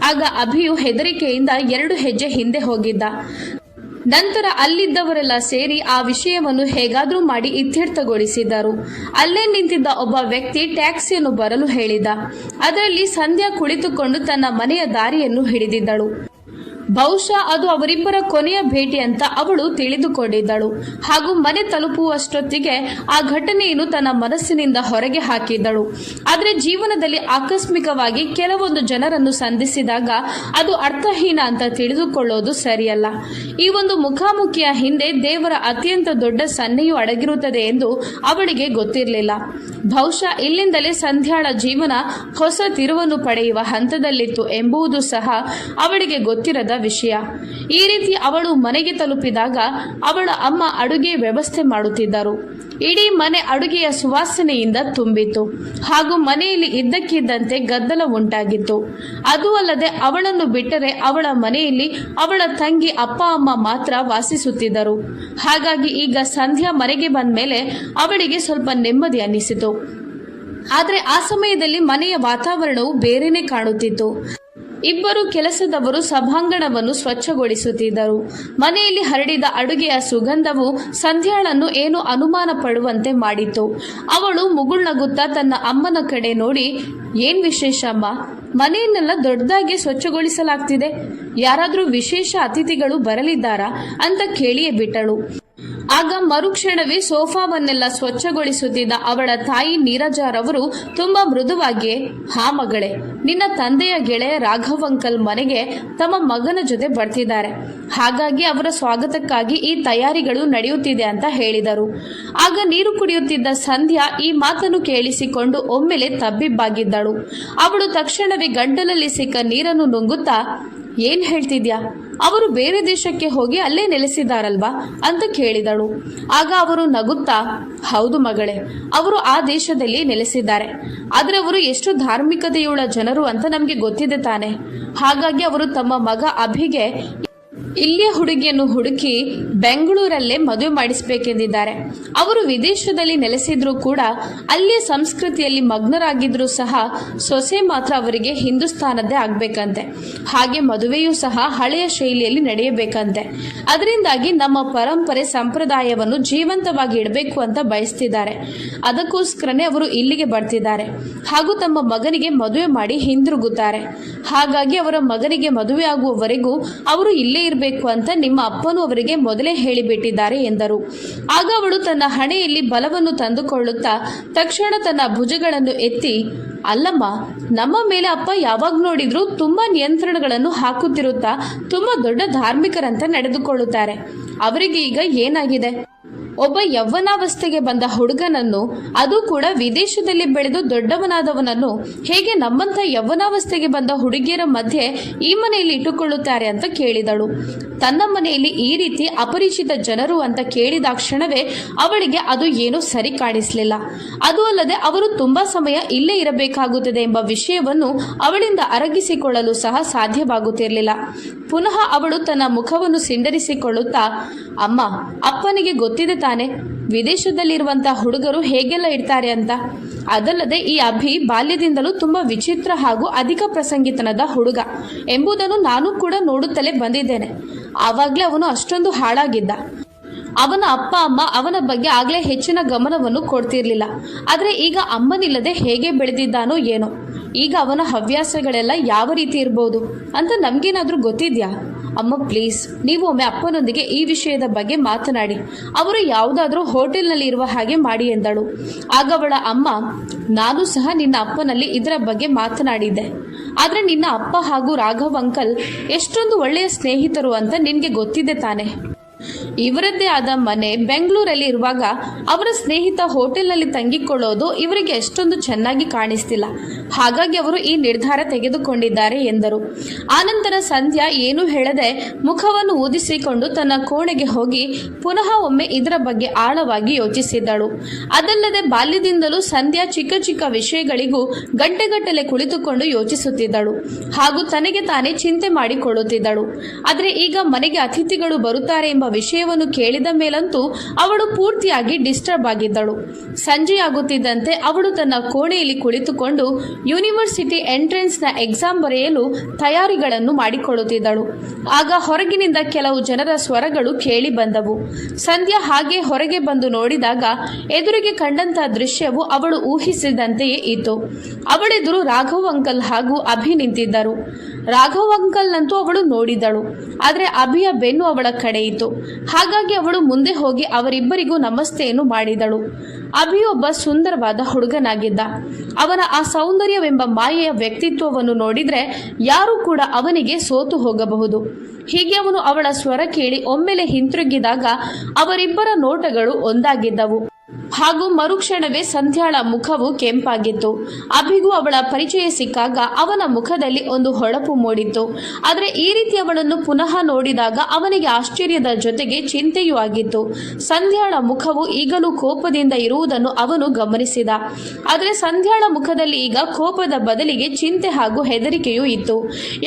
ಆಗ ಅಭಿಯು ಹೆದರಿಕೆಯಿಂದ 2 ಹೆಜ್ಜೆ ಹಿಂದೆ ಹೋಗಿದ್ದ. ನಂತರ ಅಲ್ಲಿದ್ದವರೆಲ್ಲ ಸೇರಿ ಆ ವಿಷಯವನ್ನು ಹೇಗಾದರೂ ಮಾಡಿ ಇತ್ಯರ್ಥಗೊಳಿಸಿದರು. ಅಲ್ಲೇ ನಿಂತಿದ್ದ ಒಬ್ಬ ವ್ಯಕ್ತಿ ಟ್ಯಾಕ್ಸಿಯನ್ನು ಬರಲು ಹೇಳಿದ. ಅದರಲ್ಲಿ ಸಂಧ್ಯಾ ಕುಳಿತುಕೊಂಡು ತನ್ನ ಮನೆಯ ದಾರಿಯನ್ನು ಹಿಡಿದಿದ್ದಳು. ಬಹುಶಃ ಅದು ಅವರಿಬ್ಬರ ಕೊನೆಯ ಭೇಟಿ ಅಂತ ಅವಳು ತಿಳಿದುಕೊಂಡಿದ್ದಳು. ಹಾಗೂ ಮನೆ ತಲುಪುವಷ್ಟೊತ್ತಿಗೆ ಆ ಘಟನೆಯನ್ನು ತನ್ನ ಮನಸ್ಸಿನಿಂದ ಹೊರಗೆ ಹಾಕಿದ್ದಳು. ಆದರೆ ಜೀವನದಲ್ಲಿ ಆಕಸ್ಮಿಕವಾಗಿ ಕೆಲವೊಂದು ಜನರನ್ನು ಸಂಧಿಸಿದಾಗ ಅದು ಅರ್ಥಹೀನ ಅಂತ ತಿಳಿದುಕೊಳ್ಳೋದು ಸರಿಯಲ್ಲ. ಈ ಒಂದು ಮುಖಾಮುಖಿಯ ಹಿಂದೆ ದೇವರ ಅತ್ಯಂತ ದೊಡ್ಡ ಸನ್ನೆಯು ಅಡಗಿರುತ್ತದೆ ಎಂದು ಅವಳಿಗೆ ಗೊತ್ತಿರಲಿಲ್ಲ. ಬಹುಶಃ ಇಲ್ಲಿಂದಲೇ ಸಂಧ್ಯಾಳ ಜೀವನ ಹೊಸ ತಿರುವನ್ನು ಪಡೆಯುವ ಹಂತದಲ್ಲಿತ್ತು ಎಂಬುದು ಸಹ ಅವಳಿಗೆ ಗೊತ್ತಿರದ ವಿಷಯ. ಈ ರೀತಿ ಅವಳು ಮನೆಗೆ ತಲುಪಿದಾಗ ಅವಳ ಅಮ್ಮ ಅಡುಗೆ ವ್ಯವಸ್ಥೆ ಮಾಡುತ್ತಿದ್ದರು. ಇಡೀ ಮನೆ ಅಡುಗೆಯ ಸುವಾಸನೆಯಿಂದ ತುಂಬಿತ್ತು. ಹಾಗೂ ಮನೆಯಲ್ಲಿ ಇದ್ದಕ್ಕಿದ್ದಂತೆ ಗದ್ದಲ ಉಂಟಾಗಿತ್ತು. ಅದೂ ಅಲ್ಲದೆ ಅವಳನ್ನು ಬಿಟ್ಟರೆ ಅವಳ ಮನೆಯಲ್ಲಿ ಅವಳ ತಂಗಿ ಅಪ್ಪ ಅಮ್ಮ ಮಾತ್ರ ವಾಸಿಸುತ್ತಿದ್ದರು. ಹಾಗಾಗಿ ಈಗ ಸಂಧ್ಯಾ ಮನೆಗೆ ಬಂದ ಮೇಲೆ ಅವಳಿಗೆ ಸ್ವಲ್ಪ ನೆಮ್ಮದಿ ಅನ್ನಿಸಿತು. ಆದರೆ ಆ ಸಮಯದಲ್ಲಿ ಮನೆಯ ವಾತಾವರಣವು ಬೇರೆನೇ ಕಾಣುತ್ತಿತ್ತು. ಇಬ್ಬರು ಕೆಲಸದವರು ಸಭಾಂಗಣವನ್ನು ಸ್ವಚ್ಛಗೊಳಿಸುತ್ತಿದ್ದರು. ಮನೆಯಲ್ಲಿ ಹರಡಿದ ಅಡುಗೆಯ ಸುಗಂಧವು ಸಂಧ್ಯಾಳನ್ನು ಏನು ಅನುಮಾನ ಪಡುವಂತೆ ಮಾಡಿತು. ಅವಳು ಮುಗುಳ್ನಗುತ್ತಾ ತನ್ನ ಅಮ್ಮನ ಕಡೆ ನೋಡಿ, ಏನ್ ವಿಶೇಷ ಅಮ್ಮ? ಮನೆಯನ್ನೆಲ್ಲ ದೊಡ್ಡದಾಗಿ ಸ್ವಚ್ಛಗೊಳಿಸಲಾಗ್ತಿದೆ. ಯಾರಾದರೂ ವಿಶೇಷ ಅತಿಥಿಗಳು ಬರಲಿದ್ದಾರಾ ಅಂತ ಕೇಳಿಯೇ ಬಿಟ್ಟಳು. ಆಗ ಮರುಕ್ಷಣವೇ ಸೋಫಾವನ್ನೆಲ್ಲ ಸ್ವಚ್ಛಗೊಳಿಸುತ್ತಿದ್ದ ಅವಳ ತಾಯಿ ನೀರಜಾರವರು ತುಂಬಾ ಮೃದುವಾಗಿಯೇ, ಹಾ ಮಗಳೇ, ನಿನ್ನ ತಂದೆಯ ಗೆಳೆಯ ರಾಘವಂಕಲ್ ಮನೆಗೆ ತಮ್ಮ ಮಗನ ಜೊತೆ ಬರ್ತಿದ್ದಾರೆ. ಹಾಗಾಗಿ ಅವರ ಸ್ವಾಗತಕ್ಕಾಗಿ ಈ ತಯಾರಿಗಳು ನಡೆಯುತ್ತಿದೆ ಅಂತ ಹೇಳಿದರು. ಆಗ ನೀರು ಕುಡಿಯುತ್ತಿದ್ದ ಸಂಧ್ಯಾ ಈ ಮಾತನ್ನು ಕೇಳಿಸಿಕೊಂಡು ಒಮ್ಮೆಲೆ ತಬ್ಬಿಬ್ಬಾಗಿದ್ದಳು. ಅವಳು ತಕ್ಷಣವೇ ಗಂಟಲಲ್ಲಿ ಸಿಕ್ಕ ನೀರನ್ನು ನುಂಗುತ್ತಾ, ಏನ್ ಹೇಳ್ತಿದ್ಯಾ? ಅವರು ಬೇರೆ ದೇಶಕ್ಕೆ ಹೋಗಿ ಅಲ್ಲೇ ನೆಲೆಸಿದಾರಲ್ವಾ ಅಂತ ಕೇಳಿದಳು. ಆಗ ಅವರು ನಗುತ್ತಾ, ಹೌದು ಮಗಳೇ, ಅವರು ಆ ದೇಶದಲ್ಲಿ ನೆಲೆಸಿದ್ದಾರೆ. ಆದರೆ ಅವರು ಎಷ್ಟು ಧಾರ್ಮಿಕತೆಯುಳ್ಳ ಜನರು ಅಂತ ನಮಗೆ ಗೊತ್ತಿದೆ ತಾನೆ. ಹಾಗಾಗಿ ಅವರು ತಮ್ಮ ಮಗ ಅಭಿಗೆ ಇಲ್ಲಿಯ ಹುಡುಗಿಯನ್ನು ಹುಡುಕಿ ಬೆಂಗಳೂರಲ್ಲೇ ಮದುವೆ ಮಾಡಿಸಬೇಕೆಂದಿದ್ದಾರೆ. ಅವರು ವಿದೇಶದಲ್ಲಿ ನೆಲೆಸಿದ್ರೂ ಕೂಡ ಅಲ್ಲಿಯ ಸಂಸ್ಕೃತಿಯಲ್ಲಿ ಮಗ್ನರಾಗಿದ್ರೂ ಸಹ ಸೊಸೆ ಮಾತ್ರ ಅವರಿಗೆ ಹಿಂದೂಸ್ತಾನದ್ದೇ ಆಗ್ಬೇಕಂತೆ. ಹಾಗೆ ಮದುವೆಯೂ ಸಹ ಹಳೆಯ ಶೈಲಿಯಲ್ಲಿ ನಡೆಯಬೇಕಂತೆ. ಅದರಿಂದಾಗಿ ನಮ್ಮ ಪರಂಪರೆ ಸಂಪ್ರದಾಯವನ್ನು ಜೀವಂತವಾಗಿ ಇಡಬೇಕು ಅಂತ ಬಯಸ್ತಿದ್ದಾರೆ. ಅದಕ್ಕೋಸ್ಕರನೇ ಅವರು ಇಲ್ಲಿಗೆ ಬರ್ತಿದ್ದಾರೆ ಹಾಗೂ ತಮ್ಮ ಮಗನಿಗೆ ಮದುವೆ ಮಾಡಿ ಹಿಂದಿರುಗುತ್ತಾರೆ. ಹಾಗಾಗಿ ಅವರ ಮಗನಿಗೆ ಮದುವೆ ಆಗುವವರೆಗೂ ಅವರು ಇಲ್ಲೇ ಇರಬೇಕು ಅಂತ ನಿಮ್ಮ ಅಪ್ಪನು ಅವರಿಗೆ ಮೊದಲೇ ಹೇಳಿಬಿಟ್ಟಿದ್ದಾರೆ ಎಂದರು. ಆಗ ಅವಳು ತನ್ನ ಹಣೆಯಲ್ಲಿ ಬಲವನ್ನು ತಂದುಕೊಳ್ಳುತ್ತಾ ತಕ್ಷಣ ತನ್ನ ಭುಜಗಳನ್ನು ಎತ್ತಿ, ಅಲ್ಲಮ್ಮ, ನಮ್ಮ ಮೇಲೆ ಅಪ್ಪ ಯಾವಾಗ ನೋಡಿದ್ರು ತುಂಬಾ ನಿಯಂತ್ರಣಗಳನ್ನು ಹಾಕುತ್ತಿರುತ್ತಾ ತುಂಬಾ ದೊಡ್ಡ ಧಾರ್ಮಿಕರಂತೆ ನಡೆದುಕೊಳ್ಳುತ್ತಾರೆ. ಅವರಿಗೆ ಈಗ ಏನಾಗಿದೆ? ಒಬ್ಬ ಯೌವನಾವಸ್ಥೆಗೆ ಬಂದ ಹುಡುಗನನ್ನು, ಅದು ಕೂಡ ವಿದೇಶದಲ್ಲಿ ಬೆಳೆದು ದೊಡ್ಡವನಾದವನನ್ನು ಹೇಗೆ ನಮ್ಮಂಥ ಯೌವನಾವಸ್ಥೆಗೆ ಬಂದ ಹುಡುಗಿಯರ ಮಧ್ಯೆ ಈ ಮನೆಯಲ್ಲಿ ಇಟ್ಟುಕೊಳ್ಳುತ್ತಾರೆ ಅಂತ ಕೇಳಿದಳು. ತನ್ನ ಮನೆಯಲ್ಲಿ ಈ ರೀತಿ ಅಪರಿಚಿತ ಜನರು ಅಂತ ಕೇಳಿದಾಕ್ಷಣವೇ ಅವಳಿಗೆ ಅದು ಏನೂ ಸರಿ ಕಾಣಿಸಲಿಲ್ಲ. ಅದು ಅಲ್ಲದೆ ಅವರು ತುಂಬಾ ಸಮಯ ಇಲ್ಲೇ ಇರಬೇಕಾಗುತ್ತದೆ ಎಂಬ ವಿಷಯವನ್ನು ಅವಳಿಂದ ಅರಗಿಸಿಕೊಳ್ಳಲು ಸಹ ಸಾಧ್ಯವಾಗುತ್ತಿರಲಿಲ್ಲ. ಪುನಃ ಅವಳು ತನ್ನ ಮುಖವನ್ನು ಸಿಂಡರಿಸಿಕೊಳ್ಳುತ್ತಾ, ಅಮ್ಮ, ಅಪ್ಪನಿಗೆ ಗೊತ್ತಿದೆ ತಾನೆ ವಿದೇಶದಲ್ಲಿರುವಂತಹ ಹುಡುಗರು ಹೇಗೆಲ್ಲ ಇರ್ತಾರೆ ಅಂತ. ಅದಲ್ಲದೆ ಈ ಅಭಿ ಬಾಲ್ಯದಿಂದಲೂ ತುಂಬಾ ವಿಚಿತ್ರ ಹಾಗೂ ಅಧಿಕ ಪ್ರಸಂಗಿತನದ ಹುಡುಗ ಎಂಬುದನ್ನು ನಾನು ಕೂಡ ನೋಡುತ್ತಲೇ ಬಂದಿದ್ದೇನೆ. ಆವಾಗಲೇ ಅವನು ಅಷ್ಟೊಂದು ಹಾಳಾಗಿದ್ದ. ಅವನ ಅಪ್ಪ ಅಮ್ಮ ಅವನ ಬಗ್ಗೆ ಆಗಲೇ ಹೆಚ್ಚಿನ ಗಮನವನ್ನು ಕೊಡ್ತಿರ್ಲಿಲ್ಲ. ಆದರೆ ಈಗ ಅಮ್ಮನಿಲ್ಲದೆ ಹೇಗೆ ಬೆಳೆದಿದ್ದಾನೋ ಏನೋ. ಈಗ ಅವನ ಹವ್ಯಾಸಗಳೆಲ್ಲ ಯಾವ ರೀತಿ ಇರ್ಬೋದು ಅಂತ ನಮಗೇನಾದರೂ ಗೊತ್ತಿದ್ಯಾ? ಅಮ್ಮ ಪ್ಲೀಸ್, ನೀವು ಒಮ್ಮೆ ಅಪ್ಪನೊಂದಿಗೆ ಈ ವಿಷಯದ ಬಗ್ಗೆ ಮಾತನಾಡಿ. ಅವರು ಯಾವುದಾದ್ರೂ ಹೋಟೆಲ್ನಲ್ಲಿ ಇರುವ ಹಾಗೆ ಮಾಡಿ ಎಂದಳು. ಆಗ ಅವಳ ಅಮ್ಮ, ನಾನು ಸಹ ನಿನ್ನ ಅಪ್ಪನಲ್ಲಿ ಇದರ ಬಗ್ಗೆ ಮಾತನಾಡಿದ್ದೆ. ಆದರೆ ನಿನ್ನ ಅಪ್ಪ ಹಾಗೂ ರಾಘವ್ ಅಂಕಲ್ ಎಷ್ಟೊಂದು ಒಳ್ಳೆಯ ಸ್ನೇಹಿತರು ಅಂತ ನಿನಗೆ ಗೊತ್ತಿದೆ ತಾನೆ. ಇವರದ್ದೇ ಆದ ಮನೆ ಬೆಂಗಳೂರಲ್ಲಿ ಇರುವಾಗ ಅವರ ಸ್ನೇಹಿತ ಹೋಟೆಲ್ನಲ್ಲಿ ತಂಗಿಕೊಳ್ಳೋದು ಇವರಿಗೆ ಎಷ್ಟೊಂದು ಚೆನ್ನಾಗಿ ಕಾಣಿಸ್ತಿಲ್ಲ. ಹಾಗಾಗಿ ಅವರು ಈ ನಿರ್ಧಾರ ತೆಗೆದುಕೊಂಡಿದ್ದಾರೆ ಎಂದರು. ಆನಂತರ ಸಂಧ್ಯಾ ಏನೂ ಹೇಳದೆ ಮುಖವನ್ನು ಊದಿಸಿಕೊಂಡು ತನ್ನ ಕೋಣೆಗೆ ಹೋಗಿ ಪುನಃ ಒಮ್ಮೆ ಇದರ ಬಗ್ಗೆ ಆಳವಾಗಿ ಯೋಚಿಸಿದ್ದಳು. ಅದಲ್ಲದೆ ಬಾಲ್ಯದಿಂದಲೂ ಸಂಧ್ಯಾ ಚಿಕ್ಕ ಚಿಕ್ಕ ವಿಷಯಗಳಿಗೂ ಗಂಟೆಗಟ್ಟಲೆ ಕುಳಿತುಕೊಂಡು ಯೋಚಿಸುತ್ತಿದ್ದಳು ಹಾಗೂ ತನಗೆ ತಾನೇ ಚಿಂತೆ ಮಾಡಿಕೊಳ್ಳುತ್ತಿದ್ದಳು. ಆದರೆ ಈಗ ಮನೆಗೆ ಅತಿಥಿಗಳು ಬರುತ್ತಾರೆ ಎಂಬ ವಿಷಯವನ್ನು ಕೇಳಿದ ಮೇಲಂತೂ ಅವಳು ಪೂರ್ತಿಯಾಗಿ ಡಿಸ್ಟರ್ಬ್ ಆಗಿದ್ದಳು. ಸಂಜೆಯಾಗುತ್ತಿದ್ದಂತೆ ಅವಳು ತನ್ನ ಕೋಣೆಯಲ್ಲಿ ಕುಳಿತುಕೊಂಡು ಯೂನಿವರ್ಸಿಟಿ ಎಂಟ್ರೆನ್ಸ್ನ ಎಕ್ಸಾಮ್ ಬರೆಯಲು ತಯಾರಿಗಳನ್ನು ಮಾಡಿಕೊಳ್ಳುತ್ತಿದ್ದಳು. ಆಗ ಹೊರಗಿನಿಂದ ಕೆಲವು ಜನರ ಸ್ವರಗಳು ಕೇಳಿ ಬಂದವು. ಸಂಧ್ಯಾ ಹಾಗೆ ಹೊರಗೆ ಬಂದು ನೋಡಿದಾಗ ಎದುರಿಗೆ ಕಂಡಂತಹ ದೃಶ್ಯವು ಅವಳು ಊಹಿಸಿದಂತೆಯೇ ಇತ್ತು. ಅವಳೆದುರು ರಾಘವ್ ಅಂಕಲ್ ಹಾಗೂ ಅಭಿ ನಿಂತಿದ್ದರು. ರಾಘವ್ ಅಂಕಲ್ನಂತೂ ಅವಳು ನೋಡಿದಳು, ಆದರೆ ಅಭಿಯ ಬೆನ್ನು ಅವಳ ಕಡೆ ಇತ್ತು. ಹಾಗಾಗಿ ಅವಳು ಮುಂದೆ ಹೋಗಿ ಅವರಿಬ್ಬರಿಗೂ ನಮಸ್ತೆಯನ್ನು ಮಾಡಿದಳು. ಅಭಿ ಒಬ್ಬ ಸುಂದರವಾದ ಹುಡುಗನಾಗಿದ್ದ. ಅವನ ಆ ಸೌಂದರ್ಯವೆಂಬ ಮಾಯೆಯ ವ್ಯಕ್ತಿತ್ವವನ್ನು ನೋಡಿದರೆ ಯಾರೂ ಕೂಡ ಅವನಿಗೆ ಸೋತು ಹೋಗಬಹುದು. ಹೀಗೆ ಅವನು ಅವಳ ಸ್ವರ ಕೇಳಿ ಒಮ್ಮೆಲೆ ಹಿಂತಿರುಗಿದಾಗ ಅವರಿಬ್ಬರ ನೋಟಗಳು ಒಂದಾಗಿದ್ದವು. ಹಾಗೂ ಮರುಕ್ಷಣವೇ ಸಂಧ್ಯಾಳ ಮುಖವು ಕೆಂಪಾಗಿತ್ತು. ಅಭಿಗೂ ಅವಳ ಪರಿಚಯ ಸಿಕ್ಕಾಗ ಅವನ ಮುಖದಲ್ಲಿ ಒಂದು ಹೊಳಪು ಮೂಡಿತ್ತು. ಆದರೆ ಈ ರೀತಿ ಅವಳನ್ನು ಪುನಃ ನೋಡಿದಾಗ ಅವನಿಗೆ ಆಶ್ಚರ್ಯದ ಜೊತೆಗೆ ಚಿಂತೆಯೂ ಆಗಿತ್ತು. ಸಂಧ್ಯಾಳ ಮುಖವು ಈಗಲೂ ಕೋಪದಿಂದ ಇರುವುದನ್ನು ಅವನು ಗಮನಿಸಿದ. ಆದರೆ ಸಂಧ್ಯಾಳ ಮುಖದಲ್ಲಿ ಈಗ ಕೋಪದ ಬದಲಿಗೆ ಚಿಂತೆ ಹಾಗೂ ಹೆದರಿಕೆಯೂ ಇತ್ತು.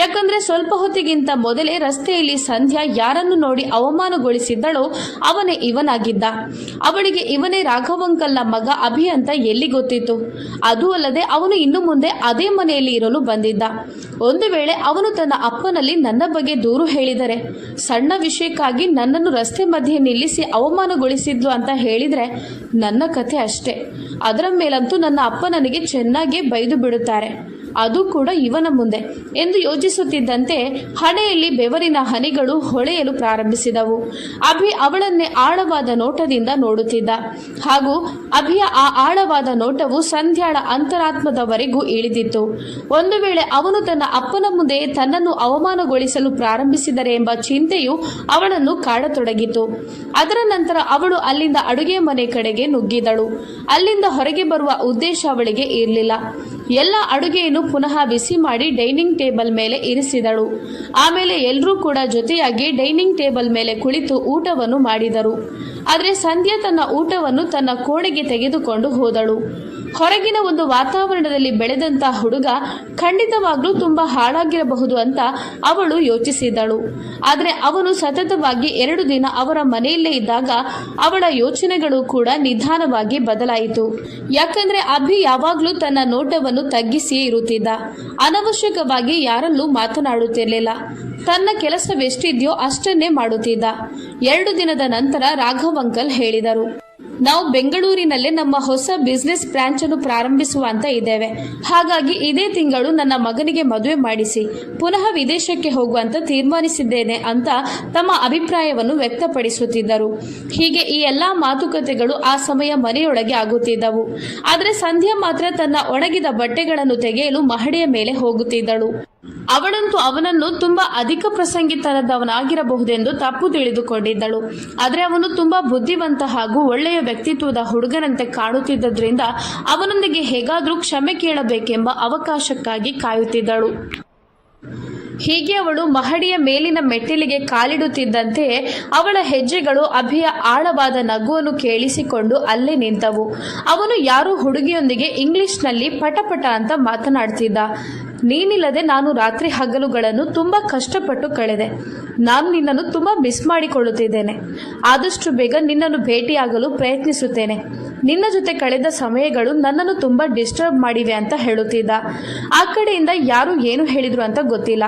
ಯಾಕಂದ್ರೆ ಸ್ವಲ್ಪ ಹೊತ್ತಿಗಿಂತ ಮೊದಲೇ ರಸ್ತೆಯಲ್ಲಿ ಸಂಧ್ಯಾ ಯಾರನ್ನು ನೋಡಿ ಅವಮಾನಗೊಳಿಸಿದ್ದಳೋ ಅವನೇ ಇವನಾಗಿದ್ದ. ಅವಳಿಗೆ ಇವನೇ ರಾಘವ್ ಅಂಕಲ್ನ ಮಗ ಅಭಿ ಅಂತ ಎಲ್ಲಿ ಗೊತ್ತಿತ್ತು? ಅದೂ ಅಲ್ಲದೆ ಅವನು ಇನ್ನು ಮುಂದೆ ಅದೇ ಮನೆಯಲ್ಲಿ ಇರಲು ಬಂದಿದ್ದ. ಒಂದು ವೇಳೆ ಅವನು ತನ್ನ ಅಪ್ಪನಲ್ಲಿ ನನ್ನ ಬಗ್ಗೆ ದೂರು ಹೇಳಿದರೆ, ಸಣ್ಣ ವಿಷಯಕ್ಕಾಗಿ ನನ್ನನ್ನು ರಸ್ತೆ ಮಧ್ಯೆ ನಿಲ್ಲಿಸಿ ಅವಮಾನಗೊಳಿಸಿದ್ಲು ಅಂತ ಹೇಳಿದ್ರೆ ನನ್ನ ಕಥೆ ಅಷ್ಟೇ. ಅದರ ಮೇಲಂತೂ ನನ್ನ ಅಪ್ಪ ನನಗೆ ಚೆನ್ನಾಗೇ ಬೈದು ಬಿಡುತ್ತಾರೆ, ಅದು ಕೂಡ ಇವನ ಮುಂದೆ ಎಂದು ಯೋಚಿಸುತ್ತಿದ್ದಂತೆ ಹಣೆಯಲ್ಲಿ ಬೆವರಿನ ಹನಿಗಳು ಹೊಳೆಯಲು ಪ್ರಾರಂಭಿಸಿದವು. ಅಭಿ ಅವಳನ್ನೇ ಆಳವಾದ ನೋಟದಿಂದ ನೋಡುತ್ತಿದ್ದ ಹಾಗೂ ಅಭಿಯ ಆ ಆಳವಾದ ನೋಟವು ಸಂಧ್ಯಾಳ ಅಂತರಾತ್ಮದವರೆಗೂ ಇಳಿದಿತ್ತು. ಒಂದು ವೇಳೆ ಅವನು ತನ್ನ ಅಪ್ಪನ ಮುಂದೆ ತನ್ನನ್ನು ಅವಮಾನಗೊಳಿಸಲು ಪ್ರಾರಂಭಿಸಿದರೆ ಎಂಬ ಚಿಂತೆಯು ಅವಳನ್ನು ಕಾಡತೊಡಗಿತು. ಅದರ ನಂತರ ಅವಳು ಅಲ್ಲಿಂದ ಅಡುಗೆ ಮನೆ ಕಡೆಗೆ ನುಗ್ಗಿದಳು. ಅಲ್ಲಿಂದ ಹೊರಗೆ ಬರುವ ಉದ್ದೇಶ ಅವಳಿಗೆ ಇರಲಿಲ್ಲ. ಎಲ್ಲ ಅಡುಗೆಯನ್ನು ಪುನಃ ಬಿಸಿ ಮಾಡಿ ಡೈನಿಂಗ್ ಟೇಬಲ್ ಮೇಲೆ ಇರಿಸಿದಳು. ಆಮೇಲೆ ಎಲ್ಲರೂ ಕೂಡ ಜೊತೆಯಾಗಿ ಡೈನಿಂಗ್ ಟೇಬಲ್ ಮೇಲೆ ಕುಳಿತು ಊಟವನ್ನು ಮಾಡಿದರು. ಆದರೆ ಸಂಧ್ಯಾ ತನ್ನ ಊಟವನ್ನು ತನ್ನ ಕೋಣೆಗೆ ತೆಗೆದುಕೊಂಡು ಹೋದಳು. ಹೊರಗಿನ ಒಂದು ವಾತಾವರಣದಲ್ಲಿ ಬೆಳೆದಂತ ಹುಡುಗ ಖಂಡಿತವಾಗ್ಲೂ ತುಂಬಾ ಹಾಳಾಗಿರಬಹುದು ಅಂತ ಅವಳು ಯೋಚಿಸಿದಳು. ಆದರೆ ಅವನು ಸತತವಾಗಿ 2 ದಿನ ಅವರ ಮನೆಯಲ್ಲೇ ಇದ್ದಾಗ ಅವಳ ಯೋಚನೆಗಳು ಕೂಡ ನಿಧಾನವಾಗಿ ಬದಲಾಯಿತು. ಯಾಕಂದ್ರೆ ಅಭಿ ಯಾವಾಗ್ಲೂ ತನ್ನ ನೋಟವನ್ನು ತಗ್ಗಿಸಿಯೇ ಇರುತ್ತಿದ್ದ. ಅನವಶ್ಯಕವಾಗಿ ಯಾರಲ್ಲೂ ಮಾತನಾಡುತ್ತಿರಲಿಲ್ಲ. ತನ್ನ ಕೆಲಸವೆಷ್ಟಿದೆಯೋ ಅಷ್ಟನ್ನೇ ಮಾಡುತ್ತಿದ್ದ. 2 ದಿನದ ನಂತರ ರಾಘವ್ ಅಂಕಲ್ ಹೇಳಿದರು, ನಾವು ಬೆಂಗಳೂರಿನಲ್ಲೇ ನಮ್ಮ ಹೊಸ ಬಿಸ್ನೆಸ್ ಬ್ರಾಂಚ್ ಅನ್ನು ಪ್ರಾರಂಭಿಸುವ ಅಂತ ಇದ್ದೇವೆ. ಹಾಗಾಗಿ ಇದೇ ತಿಂಗಳು ನನ್ನ ಮಗನಿಗೆ ಮದುವೆ ಮಾಡಿಸಿ ಪುನಃ ವಿದೇಶಕ್ಕೆ ಹೋಗುವಂತ ತೀರ್ಮಾನಿಸಿದ್ದೇನೆ ಅಂತ ತಮ್ಮ ಅಭಿಪ್ರಾಯವನ್ನು ವ್ಯಕ್ತಪಡಿಸುತ್ತಿದ್ದರು. ಹೀಗೆ ಈ ಎಲ್ಲಾ ಮಾತುಕತೆಗಳು ಆ ಸಮಯ ಮನೆಯೊಳಗೆ ಆಗುತ್ತಿದ್ದವು. ಆದರೆ ಸಂಧ್ಯಾ ಮಾತ್ರ ತನ್ನ ಒಣಗಿದ ಬಟ್ಟೆಗಳನ್ನು ತೆಗೆಯಲು ಮಹಡಿಯ ಮೇಲೆ ಹೋಗುತ್ತಿದ್ದಳು. ಅವಳಂತೂ ಅವನನ್ನು ತುಂಬಾ ಅಧಿಕ ಪ್ರಸಂಗಿತನದವನಾಗಿರಬಹುದೆಂದು ತಪ್ಪು ತಿಳಿದುಕೊಂಡಿದ್ದಳು. ಆದರೆ ಅವನು ತುಂಬಾ ಬುದ್ಧಿವಂತ ಹಾಗೂ ಒಳ್ಳೆಯ ವ್ಯಕ್ತಿತ್ವದ ಹುಡುಗನಂತೆ ಕಾಣುತ್ತಿದ್ದರಿಂದ ಅವನೊಂದಿಗೆ ಹೇಗಾದರೂ ಕ್ಷಮೆ ಕೇಳಬೇಕೆಂಬ ಅವಕಾಶಕ್ಕಾಗಿ ಕಾಯುತ್ತಿದ್ದಳು. ಹೀಗೆ ಅವಳು ಮಹಡಿಯ ಮೇಲಿನ ಮೆಟ್ಟಿಲಿಗೆ ಕಾಲಿಡುತ್ತಿದ್ದಂತೆಯೇ ಅವಳ ಹೆಜ್ಜೆಗಳು ಅಭಿಯ ಆಳವಾದ ನಗುವನ್ನು ಕೇಳಿಸಿಕೊಂಡು ಅಲ್ಲೇ ನಿಂತವು. ಅವನು ಯಾರೋ ಹುಡುಗಿಯೊಂದಿಗೆ ಇಂಗ್ಲಿಷ್ನಲ್ಲಿ ಪಟಪಟ ಅಂತ ಮಾತನಾಡ್ತಿದ್ದ. ನೀನಿಲ್ಲದೆ ನಾನು ರಾತ್ರಿ ಹಗಲುಗಳನ್ನು ತುಂಬ ಕಷ್ಟಪಟ್ಟು ಕಳೆದೆ. ನಾನು ನಿನ್ನನ್ನು ತುಂಬ ಮಿಸ್ ಮಾಡಿಕೊಳ್ಳುತ್ತಿದ್ದೇನೆ. ಆದಷ್ಟು ಬೇಗ ನಿನ್ನನ್ನು ಭೇಟಿಯಾಗಲು ಪ್ರಯತ್ನಿಸುತ್ತೇನೆ. ನಿನ್ನ ಜೊತೆ ಕಳೆದ ಸಮಯಗಳು ನನ್ನನ್ನು ತುಂಬ ಡಿಸ್ಟರ್ಬ್ ಮಾಡಿವೆ ಅಂತ ಹೇಳುತ್ತಿದ್ದ. ಆ ಕಡೆಯಿಂದ ಯಾರು ಏನು ಹೇಳಿದ್ರು ಅಂತ ಗೊತ್ತಿಲ್ಲ.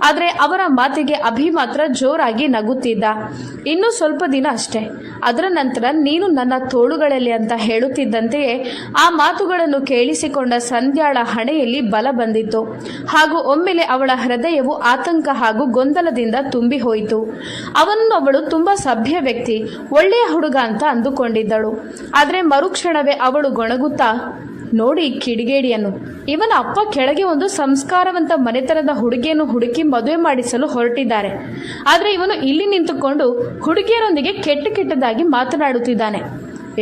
ಆದರೆ ಅವರ ಮಾತಿಗೆ ಅಭಿ ಮಾತ್ರ ಜೋರಾಗಿ ನಗುತ್ತಿದ್ದ. ಇನ್ನೂ ಸ್ವಲ್ಪ ದಿನ ಅಷ್ಟೇ, ಅದರ ನಂತರ ನೀನು ನನ್ನ ತೋಳುಗಳಲ್ಲಿ ಅಂತ ಹೇಳುತ್ತಿದ್ದಂತೆಯೇ ಆ ಮಾತುಗಳನ್ನು ಕೇಳಿಸಿಕೊಂಡ ಸಂಧ್ಯಾಳ ಹಣೆಯಲ್ಲಿ ಬಲ ಬಂದಿತ್ತು. ಹಾಗೂ ಒಮ್ಮೆಲೆ ಅವಳ ಹೃದಯವು ಆತಂಕ ಹಾಗೂ ಗೊಂದಲದಿಂದ ತುಂಬಿ ಹೋಯಿತು. ಅವನನ್ನು ಅವಳು ತುಂಬ ಸಭ್ಯ ವ್ಯಕ್ತಿ, ಒಳ್ಳೆಯ ಹುಡುಗ ಅಂತ ಅಂದುಕೊಂಡಿದ್ದಳು. ಆದರೆ ಮರುಕ್ಷಣವೇ ಅವಳು ಗೊಣಗುತ್ತಾ, ನೋಡಿ ಕಿಡಿಗೇಡಿಯನ್ನು, ಇವನ ಅಪ್ಪ ಕೆಳಗೆ ಒಂದು ಸಂಸ್ಕಾರವಂತ ಮನೆತನದ ಹುಡುಗಿಯನ್ನು ಹುಡುಕಿ ಮದುವೆ ಮಾಡಿಸಲು ಹೊರಟಿದ್ದಾರೆ. ಆದರೆ ಇವನು ಇಲ್ಲಿ ನಿಂತುಕೊಂಡು ಹುಡುಗಿಯರೊಂದಿಗೆ ಕೆಟ್ಟದಾಗಿ ಮಾತನಾಡುತ್ತಿದ್ದಾನೆ.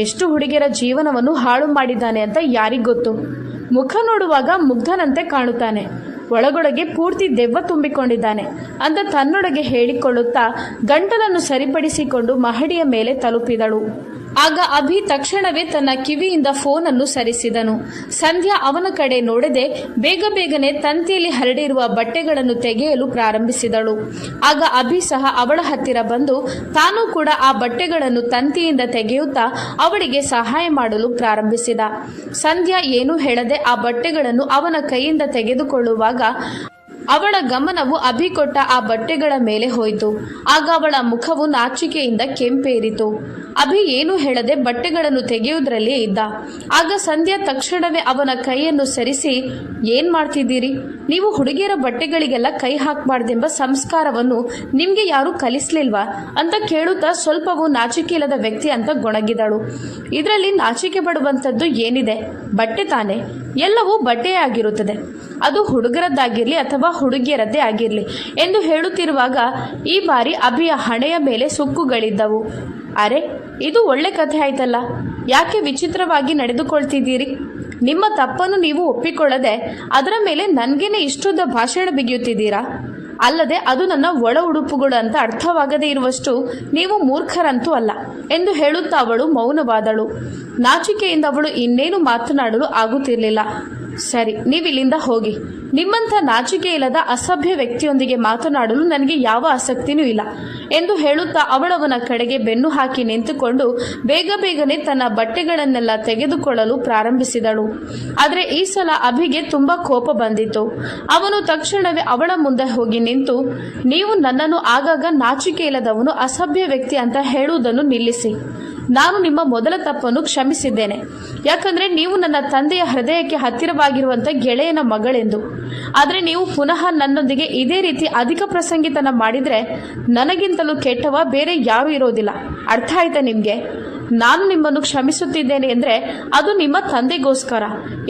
ಎಷ್ಟು ಹುಡುಗಿಯರ ಜೀವನವನ್ನು ಹಾಳು ಮಾಡಿದ್ದಾನೆ ಅಂತ ಯಾರಿಗೊತ್ತು. ಮುಖ ನೋಡುವಾಗ ಮುಗ್ಧನಂತೆ ಕಾಣುತ್ತಾನೆ, ಒಳಗೊಳಗೆ ಪೂರ್ತಿ ದೆವ್ವ ತುಂಬಿಕೊಂಡಿದ್ದಾನೆ ಅಂತ ತನ್ನೊಳಗೆ ಹೇಳಿಕೊಳ್ಳುತ್ತಾ ಗಂಟಲನ್ನು ಸರಿಪಡಿಸಿಕೊಂಡು ಮಹಡಿಯ ಮೇಲೆ ತಲುಪಿದಳು. ಆಗ ಅಭಿ ತಕ್ಷಣವೇ ತನ್ನ ಕಿವಿಯಿಂದ ಫೋನನ್ನು ಸರಿಸಿದನು. ಸಂಧ್ಯಾ ಅವನ ಕಡೆ ನೋಡದೆ ಬೇಗನೆ ತಂತಿಯಲ್ಲಿ ಹರಡಿರುವ ಬಟ್ಟೆಗಳನ್ನು ತೆಗೆಯಲು ಪ್ರಾರಂಭಿಸಿದಳು. ಆಗ ಅಭಿ ಸಹ ಅವಳ ಹತ್ತಿರ ಬಂದು ತಾನೂ ಕೂಡ ಆ ಬಟ್ಟೆಗಳನ್ನು ತಂತಿಯಿಂದ ತೆಗೆಯುತ್ತಾ ಅವಳಿಗೆ ಸಹಾಯ ಮಾಡಲು ಪ್ರಾರಂಭಿಸಿದ. ಸಂಧ್ಯಾ ಏನೂ ಹೇಳದೆ ಆ ಬಟ್ಟೆಗಳನ್ನು ಅವನ ಕೈಯಿಂದ ತೆಗೆದುಕೊಳ್ಳುವಾಗ ಅವಳ ಗಮನವು ಅಭಿ ಕೊಟ್ಟ ಆ ಬಟ್ಟೆಗಳ ಮೇಲೆ ಹೋಯಿತು. ಆಗ ಅವಳ ಮುಖವು ನಾಚಿಕೆಯಿಂದ ಕೆಂಪೇರಿತು. ಅಭಿ ಏನೂ ಹೇಳದೆ ಬಟ್ಟೆಗಳನ್ನು ತೆಗೆಯುವುದರಲ್ಲೇ ಇದ್ದ. ಆಗ ಸಂಧ್ಯಾ ತಕ್ಷಣವೇ ಅವನ ಕೈಯನ್ನು ಸರಿಸಿ, ಏನ್ ಮಾಡ್ತಿದ್ದೀರಿ? ನೀವು ಹುಡುಗಿಯರ ಬಟ್ಟೆಗಳಿಗೆಲ್ಲ ಕೈ ಹಾಕಬಾರ್ದೆಂಬ ಸಂಸ್ಕಾರವನ್ನು ನಿಮ್ಗೆ ಯಾರು ಕಲಿಸ್ಲಿಲ್ವಾ ಅಂತ ಕೇಳುತ್ತಾ ಸ್ವಲ್ಪವೂ ನಾಚಿಕೆ ಇಲ್ಲದ ವ್ಯಕ್ತಿ ಅಂತ ಗೊಣಗಿದಳು. ಇದರಲ್ಲಿ ನಾಚಿಕೆ ಪಡುವಂಥದ್ದು ಏನಿದೆ? ಬಟ್ಟೆ ತಾನೆ, ಎಲ್ಲವೂ ಬಟ್ಟೆಯೇ ಆಗಿರುತ್ತದೆ. ಅದು ಹುಡುಗರದ್ದಾಗಿರ್ಲಿ ಅಥವಾ ಹುಡುಗಿಯರದ್ದೇ ಆಗಿರಲಿ ಎಂದು ಹೇಳುತ್ತಿರುವಾಗ ಈ ಬಾರಿ ಅಭಿಯ ಹಣೆಯ ಮೇಲೆ ಸುಕ್ಕುಗಳಿದ್ದವು. ಅರೆ, ಇದು ಒಳ್ಳೆ ಕಥೆ ಆಯ್ತಲ್ಲ, ಯಾಕೆ ವಿಚಿತ್ರವಾಗಿ ನಡೆದುಕೊಳ್ತಿದ್ದೀರಿ? ನಿಮ್ಮ ತಪ್ಪನ್ನು ನೀವು ಒಪ್ಪಿಕೊಳ್ಳದೆ ಅದರ ಮೇಲೆ ನನಗೇನೆ ಇಷ್ಟುದ್ದ ಭಾಷಣ ಬಿಗಿಯುತ್ತಿದ್ದೀರಾ? ಅಲ್ಲದೆ ಅದು ನನ್ನ ಒಳ ಉಡುಪುಗಳು ಅಂತ ಅರ್ಥವಾಗದೇ ಇರುವಷ್ಟು ನೀವು ಮೂರ್ಖರಂತೂ ಅಲ್ಲ ಎಂದು ಹೇಳುತ್ತಾ ಅವಳು ಮೌನವಾದಳು. ನಾಚಿಕೆಯಿಂದ ಅವಳು ಇನ್ನೇನು ಮಾತನಾಡಲು ಆಗುತ್ತಿರಲಿಲ್ಲ. ಸರಿ, ನೀವಿಲ್ಲಿಂದ ಹೋಗಿ. ನಿಮ್ಮಂಥ ನಾಚಿಕೆ ಇಲ್ಲದ ಅಸಭ್ಯ ವ್ಯಕ್ತಿಯೊಂದಿಗೆ ಮಾತನಾಡಲು ನನಗೆ ಯಾವ ಆಸಕ್ತಿನೂ ಇಲ್ಲ ಎಂದು ಹೇಳುತ್ತಾ ಅವಳವನ ಕಡೆಗೆ ಬೆನ್ನು ಹಾಕಿ ನಿಂತುಕೊಂಡು ಬೇಗನೆ ತನ್ನ ಬಟ್ಟೆಗಳನ್ನೆಲ್ಲ ತೆಗೆದುಕೊಳ್ಳಲು ಪ್ರಾರಂಭಿಸಿದಳು. ಆದರೆ ಈ ಸಲ ಅಭಿಗೆ ತುಂಬಾ ಕೋಪ ಬಂದಿತ್ತು. ಅವನು ತಕ್ಷಣವೇ ಅವಳ ಮುಂದೆ ಹೋಗಿ ನಿಂತು, ನೀವು ನನ್ನನ್ನು ಆಗಾಗ ನಾಚಿಕೆ ಇಲ್ಲದವನು, ಅಸಭ್ಯ ವ್ಯಕ್ತಿ ಅಂತ ಹೇಳುವುದನ್ನು ನಿಲ್ಲಿಸಿ. ನಾನು ನಿಮ್ಮ ಮೊದಲ ತಪ್ಪನ್ನು ಕ್ಷಮಿಸಿದ್ದೇನೆ. ಯಾಕಂದ್ರೆ ನೀವು ನನ್ನ ತಂದೆಯ ಹೃದಯಕ್ಕೆ ಹತ್ತಿರವಾಗಿರುವಂಥ ಗೆಳೆಯನ ಮಗಳೆಂದು. ಆದರೆ ನೀವು ಪುನಃ ನನ್ನೊಂದಿಗೆ ಇದೇ ರೀತಿ ಅಧಿಕ ಪ್ರಸಂಗಿತನ ಮಾಡಿದರೆ ನನಗಿಂತಲೂ ಕೆಟ್ಟವ ಬೇರೆ ಯಾರೂ ಇರೋದಿಲ್ಲ. ಅರ್ಥ ಆಯ್ತಾ ನಿಮಗೆ? ನಾನು ನಿಮ್ಮನ್ನು ಕ್ಷಮಿಸುತ್ತಿದ್ದೇನೆ ಅಂದರೆ ಅದು ನಿಮ್ಮ ತಂದೆಗೋಸ್ಕರ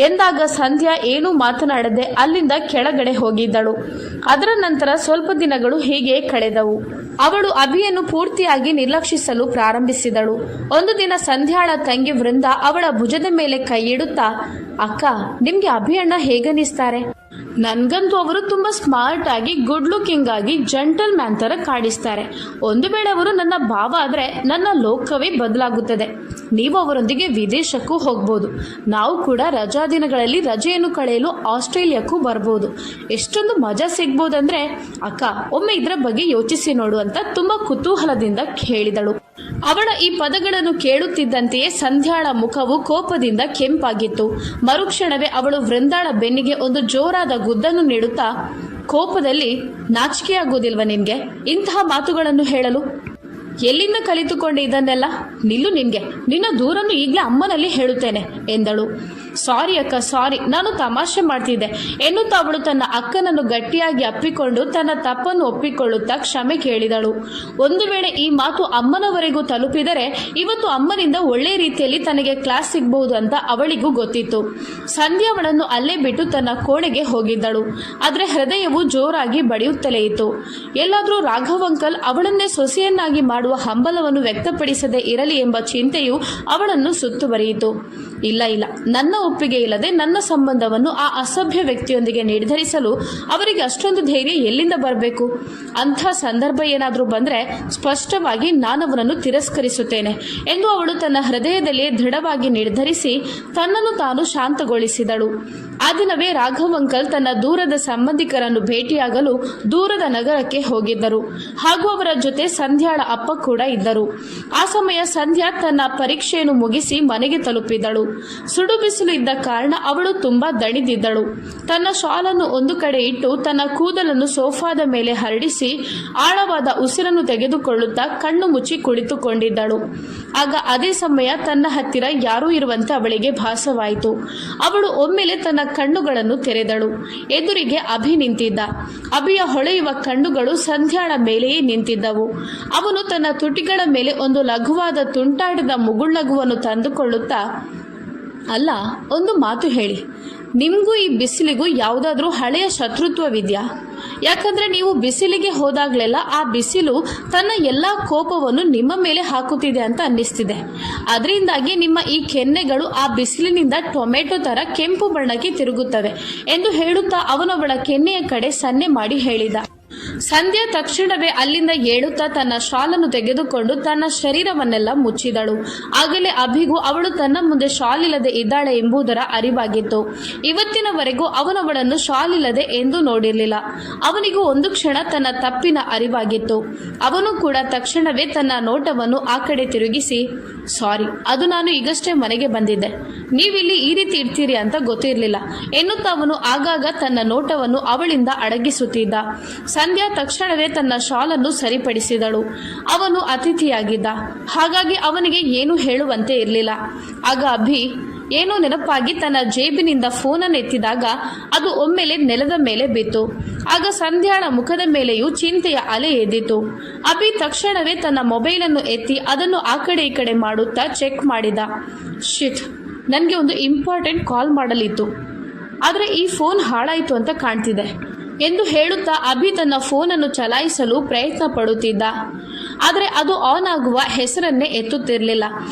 ಎಂದಾಗ ಸಂಧ್ಯಾ ಏನೂ ಮಾತನಾಡದೆ ಅಲ್ಲಿಂದ ಕೆಳಗಡೆ ಹೋಗಿದ್ದಳು. ಅದರ ನಂತರ ಸ್ವಲ್ಪ ದಿನಗಳು ಹೀಗೆ ಕಳೆದವು. ಅವಳು ಅಭಿಯನ್ನು ಪೂರ್ತಿಯಾಗಿ ನಿರ್ಲಕ್ಷಿಸಲು ಪ್ರಾರಂಭಿಸಿದಳು. ಒಂದು ದಿನ ಸಂಧ್ಯಾಳ ತಂಗಿ ವೃಂದ ಅವಳ ಭುಜದ ಮೇಲೆ ಕೈ ಇಡುತ್ತಾ, ಅಕ್ಕ, ನಿಮ್ಗೆ ಅಭಿ ಅಣ್ಣ ಹೇಗನಿಸ್ತಾರೆ? ನನ್ಗಂತೂ ಅವರು ತುಂಬಾ ಸ್ಮಾರ್ಟ್ ಆಗಿ, ಗುಡ್ ಲುಕಿಂಗ್ ಆಗಿ, ಜೆಂಟಲ್ ಮ್ಯಾನ್ ತರ ಕಾಣಿಸ್ತಾರೆ. ಒಂದು ವೇಳೆ ಅವರು ನನ್ನ ಭಾವ ಆದ್ರೆ ನನ್ನ ಲೋಕವೇ ಬದಲಾಗುತ್ತದೆ. ನೀವು ಅವರೊಂದಿಗೆ ವಿದೇಶಕ್ಕೂ ಹೋಗ್ಬೋದು. ನಾವು ಕೂಡ ರಜಾ ದಿನಗಳಲ್ಲಿ ರಜೆಯನ್ನು ಕಳೆಯಲು ಆಸ್ಟ್ರೇಲಿಯಾಕ್ಕೂ ಬರ್ಬೋದು. ಎಷ್ಟೊಂದು ಮಜಾ ಸಿಗ್ಬೋದಂದ್ರೆ ಅಕ್ಕ, ಒಮ್ಮೆ ಇದರ ಬಗ್ಗೆ ಯೋಚಿಸಿ ನೋಡು ಅಂತ ತುಂಬಾ ಕುತೂಹಲದಿಂದ ಹೇಳಿದಳು. ಅವಳ ಈ ಪದಗಳನ್ನು ಕೇಳುತ್ತಿದ್ದಂತೆಯೇ ಸಂಧ್ಯಾಳ ಮುಖವು ಕೋಪದಿಂದ ಕೆಂಪಾಗಿತ್ತು. ಮರುಕ್ಷಣವೇ ಅವಳು ವೃಂದಾಳ ಬೆನ್ನಿಗೆ ಒಂದು ಜೋರಾದ ಗುದ್ದನ್ನು ನೀಡುತ್ತಾ, ಕೋಪದಲ್ಲಿ ನಾಚಿಕೆಯಾಗುವುದಿಲ್ವ ನಿಮ್ಗೆ ಇಂತಹ ಮಾತುಗಳನ್ನು ಹೇಳಲು? ಎಲ್ಲಿಂದ ಕಲಿತುಕೊಂಡೆ ಇದನ್ನೆಲ್ಲ? ನಿಲ್ಲು, ನಿನ್ನ ದೂರನ್ನು ಈಗಲೇ ಅಮ್ಮನಲ್ಲಿ ಹೇಳುತ್ತೇನೆ ಎಂದಳು. ಸಾರಿ ಅಕ್ಕ, ಸಾರಿ, ನಾನು ತಮಾಷೆ ಮಾಡ್ತಿದ್ದೆ ಎನ್ನುತ್ತಾ ಅವಳು ತನ್ನ ಅಕ್ಕನನ್ನು ಗಟ್ಟಿಯಾಗಿ ಅಪ್ಪಿಕೊಂಡು ತನ್ನ ತಪ್ಪನ್ನು ಒಪ್ಪಿಕೊಳ್ಳುತ್ತಾ ಕ್ಷಮೆ ಕೇಳಿದಳು. ಒಂದು ವೇಳೆ ಈ ಮಾತು ಅಮ್ಮನವರೆಗೂ ತಲುಪಿದರೆ ಇವತ್ತು ಅಮ್ಮನಿಂದ ಒಳ್ಳೆ ರೀತಿಯಲ್ಲಿ ತನಗೆ ಕ್ಲಾಸ್ ಸಿಗಬಹುದು ಅಂತ ಅವಳಿಗೂ ಗೊತ್ತಿತ್ತು. ಸಂಧ್ಯಾ ಅವಳನ್ನು ಅಲ್ಲೇ ಬಿಟ್ಟು ತನ್ನ ಕೋಣೆಗೆ ಹೋಗಿದ್ದಳು. ಆದರೆ ಹೃದಯವು ಜೋರಾಗಿ ಬಡಿಯುತ್ತಲೇ ಇತ್ತು. ಎಲ್ಲಾದರೂ ರಾಘವ್ ಅಂಕಲ್ ಅವಳನ್ನೇ ಸೊಸೆಯನ್ನಾಗಿ ಮಾಡುವ ಮಾಡುವ ಹಂಬಲವನ್ನು ವ್ಯಕ್ತಪಡಿಸದೇ ಇರಲಿ ಎಂಬ ಚಿಂತೆಯು ಅವಳನ್ನು ಸುತ್ತುವರಿಯಿತು. ಇಲ್ಲ, ನನ್ನ ಒಪ್ಪಿಗೆ ಇಲ್ಲದೆ ನನ್ನ ಸಂಬಂಧವನ್ನು ಆ ಅಸಭ್ಯ ವ್ಯಕ್ತಿಯೊಂದಿಗೆ ನಿರ್ಧರಿಸಲು ಅವರಿಗೆ ಅಷ್ಟೊಂದು ಧೈರ್ಯ ಎಲ್ಲಿಂದ ಬರಬೇಕು? ಅಂಥ ಸಂದರ್ಭ ಏನಾದರೂ ಬಂದರೆ ಸ್ಪಷ್ಟವಾಗಿ ನಾನವನನ್ನು ತಿರಸ್ಕರಿಸುತ್ತೇನೆ ಎಂದು ಅವಳು ತನ್ನ ಹೃದಯದಲ್ಲಿಯೇ ದೃಢವಾಗಿ ನಿರ್ಧರಿಸಿ ತನ್ನನ್ನು ತಾನು ಶಾಂತಗೊಳಿಸಿದಳು. ಆ ದಿನವೇ ರಾಘವ್ ಅಂಕಲ್ ತನ್ನ ದೂರದ ಸಂಬಂಧಿಕರನ್ನು ಭೇಟಿಯಾಗಲು ದೂರದ ನಗರಕ್ಕೆ ಹೋಗಿದ್ದರು. ಹಾಗೂ ಅವರ ಜೊತೆ ಸಂಧ್ಯಾಳ ಅಪ್ಪ ಕೂಡ ಇದ್ದರು. ಆ ಸಮಯ ಸಂಧ್ಯಾ ತನ್ನ ಪರೀಕ್ಷೆಯನ್ನು ಮುಗಿಸಿ ಮನೆಗೆ ತಲುಪಿದಳು. ಸುಡು ಬಿಸಿಲು ಇದ್ದ ಕಾರಣ ಅವಳು ತುಂಬಾ ದಣಿದಿದ್ದಳು. ತನ್ನ ಶಾಲನ್ನು ಒಂದು ಕಡೆ ಇಟ್ಟು ತನ್ನ ಕೂದಲನ್ನು ಸೋಫಾದ ಮೇಲೆ ಹರಡಿಸಿ ಆಳವಾದ ಉಸಿರನ್ನು ತೆಗೆದುಕೊಳ್ಳುತ್ತಾ ಕಣ್ಣು ಮುಚ್ಚಿ ಕುಳಿತುಕೊಂಡಿದ್ದಳು. ಆಗ ಅದೇ ಸಮಯ ತನ್ನ ಹತ್ತಿರ ಯಾರೂ ಇರುವಂತೆ ಅವಳಿಗೆ ಭಾಸವಾಯಿತು. ಅವಳು ಒಮ್ಮೆಲೆ ತನ್ನ ಕಣ್ಣುಗಳನ್ನು ತೆರೆದಳು. ಎದುರಿಗೆ ಅಭಿ ನಿಂತಿದ್ದ. ಅಭಿಯ ಹೊಳೆಯುವ ಕಣ್ಣುಗಳು ಸಂಧ್ಯಾಳ ಮೇಲೆಯೇ ನಿಂತಿದ್ದವು. ಅವನು ತನ್ನ ತುಟಿಗಳ ಮೇಲೆ ಒಂದು ಲಘುವಾದ ತುಂಟಾಟದ ಮುಗುಳ್ನಗುವನ್ನು ತಂದುಕೊಳ್ಳುತ್ತಾ, ಅಲ್ಲ, ಒಂದು ಮಾತು ಹೇಳಿ, ನಿಮಗೂ ಈ ಬಿಸಿಲಿಗೂ ಯಾವುದಾದ್ರೂ ಹಳೆಯ ಶತ್ರುತ್ವವಿದೆಯಾ? ಯಾಕಂದ್ರೆ ನೀವು ಬಿಸಿಲಿಗೆ ಹೋದಾಗಲೆಲ್ಲ ಆ ಬಿಸಿಲು ತನ್ನ ಎಲ್ಲ ಕೋಪವನ್ನು ನಿಮ್ಮ ಮೇಲೆ ಹಾಕುತ್ತಿದೆ ಅಂತ ಅನ್ನಿಸ್ತಿದೆ. ಅದರಿಂದಾಗಿ ನಿಮ್ಮ ಈ ಕೆನ್ನೆಗಳು ಆ ಬಿಸಿಲಿನಿಂದ ಟೊಮೆಟೊ ತರ ಕೆಂಪು ಬಣ್ಣಕ್ಕೆ ತಿರುಗುತ್ತವೆ ಎಂದು ಹೇಳುತ್ತಾ ಅವನವಳ ಕೆನ್ನೆಯ ಕಡೆ ಸನ್ನೆ ಮಾಡಿ ಹೇಳಿದ. ಸಂಧ್ಯಾ ತಕ್ಷಣವೇ ಅಲ್ಲಿಂದ ಏಳುತ್ತಾ ತನ್ನ ಶಾಲನ್ನು ತೆಗೆದುಕೊಂಡು ತನ್ನ ಶರೀರವನ್ನೆಲ್ಲ ಮುಚ್ಚಿದಳು. ಆಗಲೇ ಅಭಿಗೂ ಅವಳು ತನ್ನ ಮುಂದೆ ಶಾಲ್ ಇಲ್ಲದೆ ಇದ್ದಾಳೆ ಎಂಬುದರ ಅರಿವಾಗಿತ್ತು. ಇವತ್ತಿನವರೆಗೂ ಅವನವಳನ್ನು ಶಾಲ್ ಇಲ್ಲದೆ ಎಂದೂ ನೋಡಿರಲಿಲ್ಲ. ಅವನಿಗೂ ಒಂದು ಕ್ಷಣ ತನ್ನ ತಪ್ಪಿನ ಅರಿವಾಗಿತ್ತು. ಅವನು ಕೂಡ ತಕ್ಷಣವೇ ತನ್ನ ನೋಟವನ್ನು ಆ ಕಡೆ ತಿರುಗಿಸಿ, ಸಾರಿ, ಅದು ನಾನು ಈಗಷ್ಟೇ ಮನೆಗೆ ಬಂದಿದ್ದೆ, ನೀವಿಲ್ಲಿ ಈ ರೀತಿ ಇರ್ತೀರಿ ಅಂತ ಗೊತ್ತಿರಲಿಲ್ಲ ಎನ್ನುತ್ತಾ ಅವನು ಆಗಾಗ ತನ್ನ ನೋಟವನ್ನು ಅವಳಿಂದ ಅಡಗಿಸುತ್ತಿದ್ದ. ಸಂಧ್ಯಾ ತಕ್ಷಣವೇ ತನ್ನ ಶಾಲನ್ನು ಸರಿಪಡಿಸಿದಳು. ಅವನು ಅತಿಥಿಯಾಗಿದ್ದ, ಹಾಗಾಗಿ ಅವನಿಗೆ ಏನು ಹೇಳುವಂತೆ ಇರಲಿಲ್ಲ. ಆಗ ಅಭಿ ಏನೋ ನೆನಪಾಗಿ ತನ್ನ ಜೇಬಿನಿಂದ ಫೋನನ್ನು ಎತ್ತಿದಾಗ ಅದು ಒಮ್ಮೆಲೆ ನೆಲದ ಮೇಲೆ ಬಿತ್ತು. ಆಗ ಸಂಧ್ಯಾಳ ಮುಖದ ಮೇಲೆಯೂ ಚಿಂತೆಯ ಅಲೆ ಎದ್ದಿತು. ಅಭಿ ತಕ್ಷಣವೇ ತನ್ನ ಮೊಬೈಲನ್ನು ಎತ್ತಿ ಅದನ್ನು ಆ ಕಡೆ ಈ ಕಡೆ ಮಾಡುತ್ತಾ ಚೆಕ್ ಮಾಡಿದ. ಶಿಟ್, ನನಗೆ ಒಂದು ಇಂಪಾರ್ಟೆಂಟ್ ಕಾಲ್ ಮಾಡಲಿತ್ತು, ಆದರೆ ಈ ಫೋನ್ ಹಾಳಾಯಿತು ಅಂತ ಕಾಣ್ತಿದೆ ಎಂದು ಹೇಳುತ್ತಾ ಅಭಿ ತನ್ನ ಫೋನನ್ನು ಚಲಾಯಿಸಲು ಪ್ರಯತ್ನ ಪಡುತ್ತಿದ್ದ. ಆದರೆ ಅದು ಆನ್ ಆಗುವ ಹೆಸರನ್ನೇ ಎತ್ತುತ್ತಿರಲಿಲ್ಲ.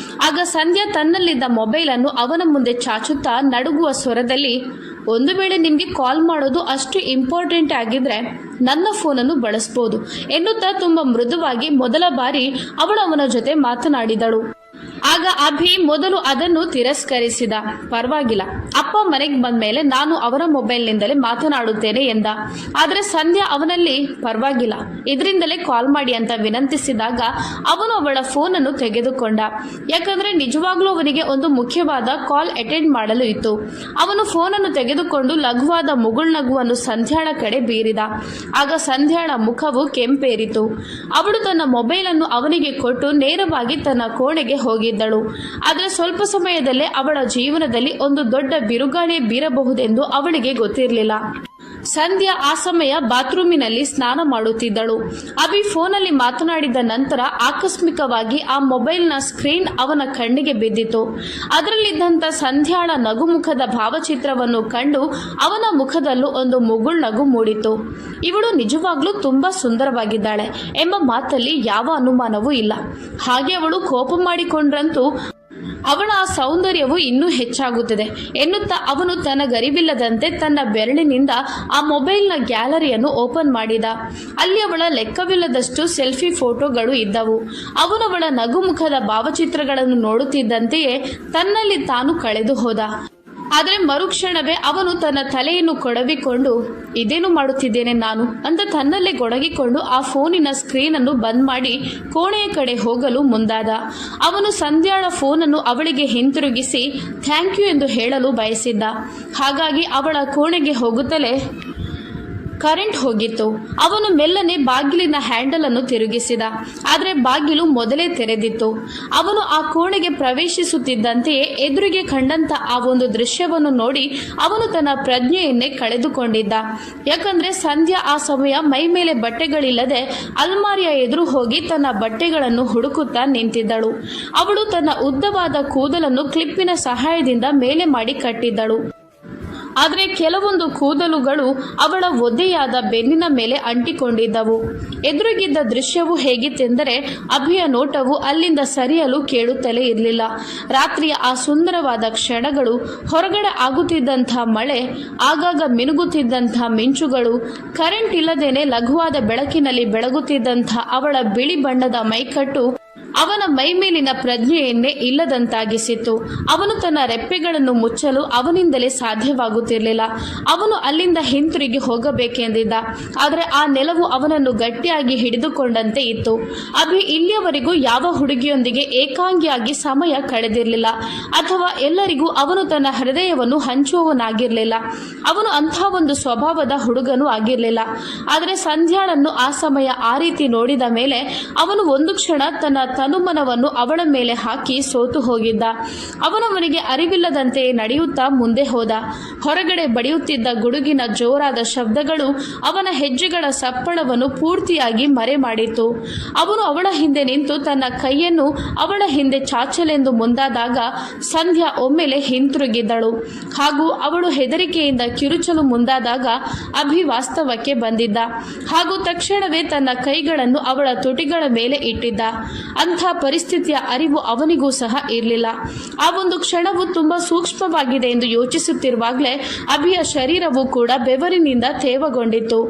ಆಗ ಸಂಧ್ಯಾ ತನ್ನಲ್ಲಿದ್ದ ಮೊಬೈಲನ್ನು ಅವನ ಮುಂದೆ ಚಾಚುತ್ತಾ ನಡುಗುವ ಸ್ವರದಲ್ಲಿ, ಒಂದು ವೇಳೆ ನಿಮಗೆ ಕಾಲ್ ಮಾಡೋದು ಅಷ್ಟು ಇಂಪಾರ್ಟೆಂಟ್ ಆಗಿದ್ರೆ ನನ್ನ ಫೋನನ್ನು ಬಳಸ್ಬೋದು ಎನ್ನುತ್ತಾ ತುಂಬ ಮೃದುವಾಗಿ ಮೊದಲ ಬಾರಿ ಅವಳು ಅವನ ಜೊತೆ ಮಾತನಾಡಿದಳು. ಆಗ ಅಭಿ ಮೊದಲು ಅದನ್ನು ತಿರಸ್ಕರಿಸಿದ. ಪರವಾಗಿಲ್ಲ, ಅಪ್ಪ ಮನೆಗೆ ಬಂದ ಮೇಲೆ ನಾನು ಅವರ ಮೊಬೈಲ್ನಿಂದಲೇ ಮಾತನಾಡುತ್ತೇನೆ ಎಂದ. ಆದರೆ ಸಂಧ್ಯಾ ಅವನಲ್ಲಿ ಪರವಾಗಿಲ್ಲ, ಇದರಿಂದಲೇ ಕಾಲ್ ಮಾಡಿ ಅಂತ ವಿನಂತಿಸಿದಾಗ ಅವನು ಅವಳ ಫೋನನ್ನು ತೆಗೆದುಕೊಂಡ. ಯಾಕಂದ್ರೆ ನಿಜವಾಗ್ಲೂ ಅವನಿಗೆ ಒಂದು ಮುಖ್ಯವಾದ ಕಾಲ್ ಅಟೆಂಡ್ ಮಾಡಲು ಇತ್ತು. ಅವನು ಫೋನನ್ನು ತೆಗೆದುಕೊಂಡು ಲಘುವಾದ ಮುಗುಳ್ನಗುವನ್ನು ಸಂಧ್ಯಾಳ ಕಡೆ ಬೀರಿದ. ಆಗ ಸಂಧ್ಯಾಳ ಮುಖವು ಕೆಂಪೇರಿತು. ಅವಳು ತನ್ನ ಮೊಬೈಲನ್ನು ಅವನಿಗೆ ಕೊಟ್ಟು ನೇರವಾಗಿ ತನ್ನ ಕೋಣೆಗೆ ಹೋಗಿದ್ದಳು. ಆದರೆ ಸ್ವಲ್ಪ ಸಮಯದಲ್ಲೇ ಅವಳ ಜೀವನದಲ್ಲಿ ಒಂದು ದೊಡ್ಡ ಬಿರುಗಾಳಿ ಬೀರಬಹುದೆಂದು ಅವಳಿಗೆ ಗೊತ್ತಿರಲಿಲ್ಲ. ಸಂಧ್ಯಾ ಆ ಸಮಯ ಬಾತ್ರೂಮಿನಲ್ಲಿ ಸ್ನಾನ ಮಾಡುತ್ತಿದ್ದಳು. ಅಭಿ ಫೋನಲ್ಲಿ ಮಾತನಾಡಿದ ನಂತರ ಆಕಸ್ಮಿಕವಾಗಿ ಆ ಮೊಬೈಲ್ನ ಸ್ಕ್ರೀನ್ ಅವನ ಕಣ್ಣಿಗೆ ಬಿದ್ದಿತು. ಅದರಲ್ಲಿದ್ದಂಥ ಸಂಧ್ಯಾಳ ನಗುಮುಖದ ಭಾವಚಿತ್ರವನ್ನು ಕಂಡು ಅವನ ಮುಖದಲ್ಲೂ ಒಂದು ಮುಗುಳ್ನಗು ಮೂಡಿತು. ಇವಳು ನಿಜವಾಗ್ಲೂ ತುಂಬಾ ಸುಂದರವಾಗಿದ್ದಾಳೆ ಎಂಬ ಮಾತಲ್ಲಿ ಯಾವ ಅನುಮಾನವೂ ಇಲ್ಲ. ಹಾಗೆ ಅವಳು ಕೋಪ ಮಾಡಿಕೊಂಡ್ರಂತೂ ಅವಳ ಆ ಸೌಂದರ್ಯವು ಇನ್ನೂ ಹೆಚ್ಚಾಗುತ್ತದೆ ಎನ್ನುತ್ತಾ ಅವನು ತನಗರಿವಿಲ್ಲದಂತೆ ತನ್ನ ಬೆರಳಿನಿಂದ ಆ ಮೊಬೈಲ್ನ ಗ್ಯಾಲರಿಯನ್ನು ಓಪನ್ ಮಾಡಿದ. ಅಲ್ಲಿ ಅವಳ ಲೆಕ್ಕವಿಲ್ಲದಷ್ಟು ಸೆಲ್ಫಿ ಫೋಟೋಗಳು ಇದ್ದವು. ಅವನು ಅವಳ ನಗುಮುಖದ ಭಾವಚಿತ್ರಗಳನ್ನು ನೋಡುತ್ತಿದ್ದಂತೆಯೇ ತನ್ನಲ್ಲಿ ತಾನು ಕಳೆದು ಹೋದ. ಆದರೆ ಮರುಕ್ಷಣವೇ ಅವನು ತನ್ನ ತಲೆಯನ್ನು ಕೊಡವಿಕೊಂಡು, ಇದೇನು ಮಾಡುತ್ತಿದ್ದೇನೆ ನಾನು ಅಂತ ತನ್ನಲ್ಲೇ ಗೊಡಗಿಕೊಂಡು ಆ ಫೋನಿನ ಸ್ಕ್ರೀನ್ ಅನ್ನು ಬಂದ್ ಮಾಡಿ ಕೋಣೆಯ ಕಡೆ ಹೋಗಲು ಮುಂದಾದ. ಅವನು ಸಂಧ್ಯಾಳ ಫೋನನ್ನು ಅವಳಿಗೆ ಹಿಂತಿರುಗಿಸಿ ಥ್ಯಾಂಕ್ ಯು ಎಂದು ಹೇಳಲು ಬಯಸಿದ್ದ. ಹಾಗಾಗಿ ಅವಳ ಕೋಣೆಗೆ ಹೋಗುತ್ತಲೇ ಕರೆಂಟ್ ಹೋಗಿತ್ತು. ಅವನು ಮೆಲ್ಲನೆ ಬಾಗಿಲಿನ ಹ್ಯಾಂಡಲ್ ಅನ್ನು ತಿರುಗಿಸಿದ. ಆದರೆ ಬಾಗಿಲು ಮೊದಲೇ ತೆರೆದಿತ್ತು. ಅವನು ಆ ಕೋಣೆಗೆ ಪ್ರವೇಶಿಸುತ್ತಿದ್ದಂತೆಯೇ ಎದುರಿಗೆ ಕಂಡಂತ ಆ ಒಂದು ದೃಶ್ಯವನ್ನು ನೋಡಿ ಅವನು ತನ್ನ ಪ್ರಜ್ಞೆಯನ್ನೇ ಕಳೆದುಕೊಂಡಿದ್ದ. ಯಾಕಂದ್ರೆ ಸಂಧ್ಯಾ ಆ ಸಮಯ ಮೈ ಮೇಲೆ ಬಟ್ಟೆಗಳಿಲ್ಲದೆ ಅಲ್ಮಾರಿಯ ಎದುರು ಹೋಗಿ ತನ್ನ ಬಟ್ಟೆಗಳನ್ನು ಹುಡುಕುತ್ತಾ ನಿಂತಿದ್ದಳು. ಅವಳು ತನ್ನ ಉದ್ದವಾದ ಕೂದಲನ್ನು ಕ್ಲಿಪ್ಪಿನ ಸಹಾಯದಿಂದ ಮೇಲೆ ಮಾಡಿ ಕಟ್ಟಿದ್ದಳು. ಆದರೆ ಕೆಲವೊಂದು ಕೂದಲುಗಳು ಅವಳ ಒದ್ದೆಯಾದ ಬೆನ್ನಿನ ಮೇಲೆ ಅಂಟಿಕೊಂಡಿದ್ದವು. ಎದುರಿಗಿದ್ದ ದೃಶ್ಯವು ಹೇಗಿತ್ತೆಂದರೆ ಅಭಿಯ ನೋಟವು ಅಲ್ಲಿಂದ ಸರಿಯಲು ಕೇಳುತ್ತಲೇ ಇರಲಿಲ್ಲ. ರಾತ್ರಿಯ ಆ ಸುಂದರವಾದ ಕ್ಷಣಗಳು, ಹೊರಗಡೆ ಆಗುತ್ತಿದ್ದಂಥ ಮಳೆ, ಆಗಾಗ ಮಿನುಗುತ್ತಿದ್ದಂಥ ಮಿಂಚುಗಳು, ಕರೆಂಟ್ ಇಲ್ಲದೇನೆ ಲಘುವಾದ ಬೆಳಕಿನಲ್ಲಿ ಬೆಳಗುತ್ತಿದ್ದಂಥ ಅವಳ ಬಿಳಿ ಬಣ್ಣದ ಮೈಕಟ್ಟು ಅವನ ಮೈಮೇಲಿನ ಪ್ರಜ್ಞೆಯನ್ನೇ ಇಲ್ಲದಂತಾಗಿಸಿತ್ತು. ಅವನು ತನ್ನ ರೆಪ್ಪೆಗಳನ್ನು ಮುಚ್ಚಲು ಅವನಿಂದಲೇ ಸಾಧ್ಯವಾಗುತ್ತಿರಲಿಲ್ಲ. ಅವನು ಅಲ್ಲಿಂದ ಹಿಂತಿರುಗಿ ಹೋಗಬೇಕೆಂದಿದ್ದ. ಆದರೆ ಆ ನೆಲವು ಅವನನ್ನು ಗಟ್ಟಿಯಾಗಿ ಹಿಡಿದುಕೊಂಡಂತೆ ಇತ್ತು. ಅಭಿ ಇಲ್ಲಿಯವರೆಗೂ ಯಾವ ಹುಡುಗಿಯೊಂದಿಗೆ ಏಕಾಂಗಿಯಾಗಿ ಸಮಯ ಕಳೆದಿರಲಿಲ್ಲ, ಅಥವಾ ಎಲ್ಲರಿಗೂ ಅವನು ತನ್ನ ಹೃದಯವನ್ನು ಹಂಚುವವನಾಗಿರಲಿಲ್ಲ. ಅವನು ಅಂಥ ಒಂದು ಸ್ವಭಾವದ ಹುಡುಗನೂ ಆಗಿರಲಿಲ್ಲ. ಆದರೆ ಸಂಧ್ಯಾಳನ್ನು ಆ ಸಮಯ ಆ ರೀತಿ ನೋಡಿದ ಮೇಲೆ ಅವನು ಒಂದು ಕ್ಷಣ ತನ್ನ ತನುಮನವನ್ನು ಅವಳ ಮೇಲೆ ಹಾಕಿ ಸೋತು ಹೋಗಿದ್ದ. ಅವನವನಿಗೆ ಅರಿವಿಲ್ಲದಂತೆ ನಡೆಯುತ್ತಾ ಮುಂದೆ ಹೋದ. ಹೊರಗಡೆ ಬಡಿಯುತ್ತಿದ್ದ ಗುಡುಗಿನ ಜೋರಾದ ಶಬ್ದಗಳು ಅವನ ಹೆಜ್ಜೆಗಳ ಸಪ್ಪಳವನ್ನು ಪೂರ್ತಿಯಾಗಿ ಮರೆ ಮಾಡಿತ್ತು. ಅವನು ಅವಳ ಹಿಂದೆ ನಿಂತು ತನ್ನ ಕೈಯನ್ನು ಅವಳ ಹಿಂದೆ ಚಾಚಲೆಂದು ಮುಂದಾದಾಗ ಸಂಧ್ಯಾ ಒಮ್ಮೆಲೆ ಹಿಂತಿರುಗಿದ್ದಳು. ಹಾಗೂ ಅವಳು ಹೆದರಿಕೆಯಿಂದ ಕಿರುಚಲು ಮುಂದಾದಾಗ ಅಭಿ ವಾಸ್ತವಕ್ಕೆ ಬಂದಿದ್ದ. ಹಾಗೂ ತಕ್ಷಣವೇ ತನ್ನ ಕೈಗಳನ್ನು ಅವಳ ತುಟಿಗಳ ಮೇಲೆ ಇಟ್ಟಿದ್ದ. ಅಂಥ ಪರಿಸ್ಥಿತಿಯ ಅರಿವು ಅವನಿಗೂ ಸಹ ಇರಲಿಲ್ಲ. ಆ ಒಂದು ಕ್ಷಣವು ತುಂಬಾ ಸೂಕ್ಷ್ಮವಾಗಿದೆ ಎಂದು ಯೋಚಿಸುತ್ತಿರುವಾಗಲೇ ಅಭಿಯ ಶರೀರವು ಕೂಡ ಬೆವರಿನಿಂದ ತೇವಗೊಂಡಿತ್ತು.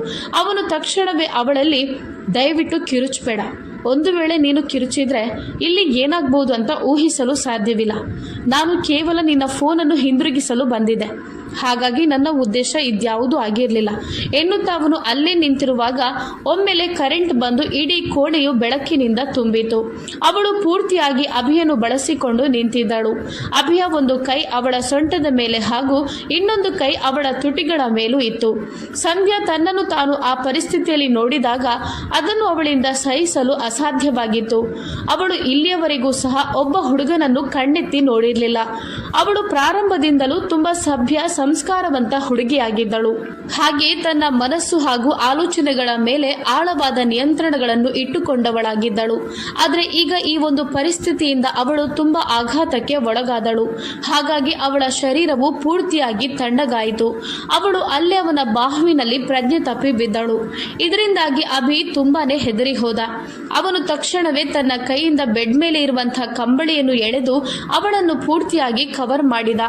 ಅವನು ತಕ್ಷಣವೇ ಅವಳಲ್ಲಿ, ದಯವಿಟ್ಟು ಕಿರುಚಬೇಡ. ಒಂದು ವೇಳೆ ನೀನು ಕಿರುಚಿದ್ರೆ ಇಲ್ಲಿ ಏನಾಗಬಹುದು ಅಂತ ಊಹಿಸಲು ಸಾಧ್ಯವಿಲ್ಲ. ನಾನು ಕೇವಲ ನಿನ್ನ ಫೋನನ್ನು ಹಿಂದಿರುಗಿಸಲು ಬಂದಿದ್ದೆ. ಹಾಗಾಗಿ ನನ್ನ ಉದ್ದೇಶ ಇದ್ಯಾವುದೂ ಆಗಿರಲಿಲ್ಲ ಎನ್ನುತ್ತಾ ಅವನು ಅಲ್ಲೇ ನಿಂತಿರುವಾಗ ಒಮ್ಮೆಲೆ ಕರೆಂಟ್ ಬಂದು ಇಡೀ ಕೋಣೆಯು ಬೆಳಕಿನಿಂದ ತುಂಬಿತು. ಅವಳು ಪೂರ್ತಿಯಾಗಿ ಅಭಿಯನ್ನು ಬಳಸಿಕೊಂಡು ನಿಂತಿದ್ದಳು. ಅಭಿಯ ಒಂದು ಕೈ ಅವಳ ಸೊಂಟದ ಮೇಲೆ ಹಾಗೂ ಇನ್ನೊಂದು ಕೈ ಅವಳ ತುಟಿಗಳ ಮೇಲೂ ಇತ್ತು. ಸಂಧ್ಯಾ ತನ್ನನ್ನು ತಾನು ಆ ಪರಿಸ್ಥಿತಿಯಲ್ಲಿ ನೋಡಿದಾಗ ಅದನ್ನು ಅವಳಿಂದ ಸಹಿಸಲು ಅಸಾಧ್ಯವಾಗಿತ್ತು. ಅವಳು ಇಲ್ಲಿಯವರೆಗೂ ಸಹ ಒಬ್ಬ ಹುಡುಗನನ್ನು ಕಣ್ಣೆತ್ತಿ ನೋಡಿರಲಿಲ್ಲ. ಅವಳು ಪ್ರಾರಂಭದಿಂದಲೂ ತುಂಬಾ ಸಭ್ಯ ಸಂಸ್ಕಾರವಂತ ಹುಡುಗಿಯಾಗಿದ್ದಳು. ಹಾಗೆ ತನ್ನ ಮನಸ್ಸು ಹಾಗೂ ಆಲೋಚನೆಗಳ ಮೇಲೆ ಆಳವಾದ ನಿಯಂತ್ರಣಗಳನ್ನು ಇಟ್ಟುಕೊಂಡವಳಾಗಿದ್ದಳು. ಆದರೆ ಈಗ ಈ ಒಂದು ಪರಿಸ್ಥಿತಿಯಿಂದ ಅವಳು ತುಂಬಾ ಆಘಾತಕ್ಕೆ ಒಳಗಾದಳು. ಹಾಗಾಗಿ ಅವಳ ಶರೀರವು ಪೂರ್ತಿಯಾಗಿ ತಣ್ಣಗಾಯಿತು. ಅವಳು ಅಲ್ಲೇ ಅವನ ಬಾಹುವಿನಲ್ಲಿ ಪ್ರಜ್ಞೆ ತಪ್ಪಿ ಬಿದ್ದಳು. ಇದರಿಂದಾಗಿ ಅಭಿ ತುಂಬಾನೇ ಹೆದರಿ ಹೋದ. ಅವನು ತಕ್ಷಣವೇ ತನ್ನ ಕೈಯಿಂದ ಬೆಡ್ ಮೇಲೆ ಇರುವಂತಹ ಕಂಬಳಿಯನ್ನು ಎಳೆದು ಅವಳನ್ನು ಪೂರ್ತಿಯಾಗಿ ಕವರ್ ಮಾಡಿದ.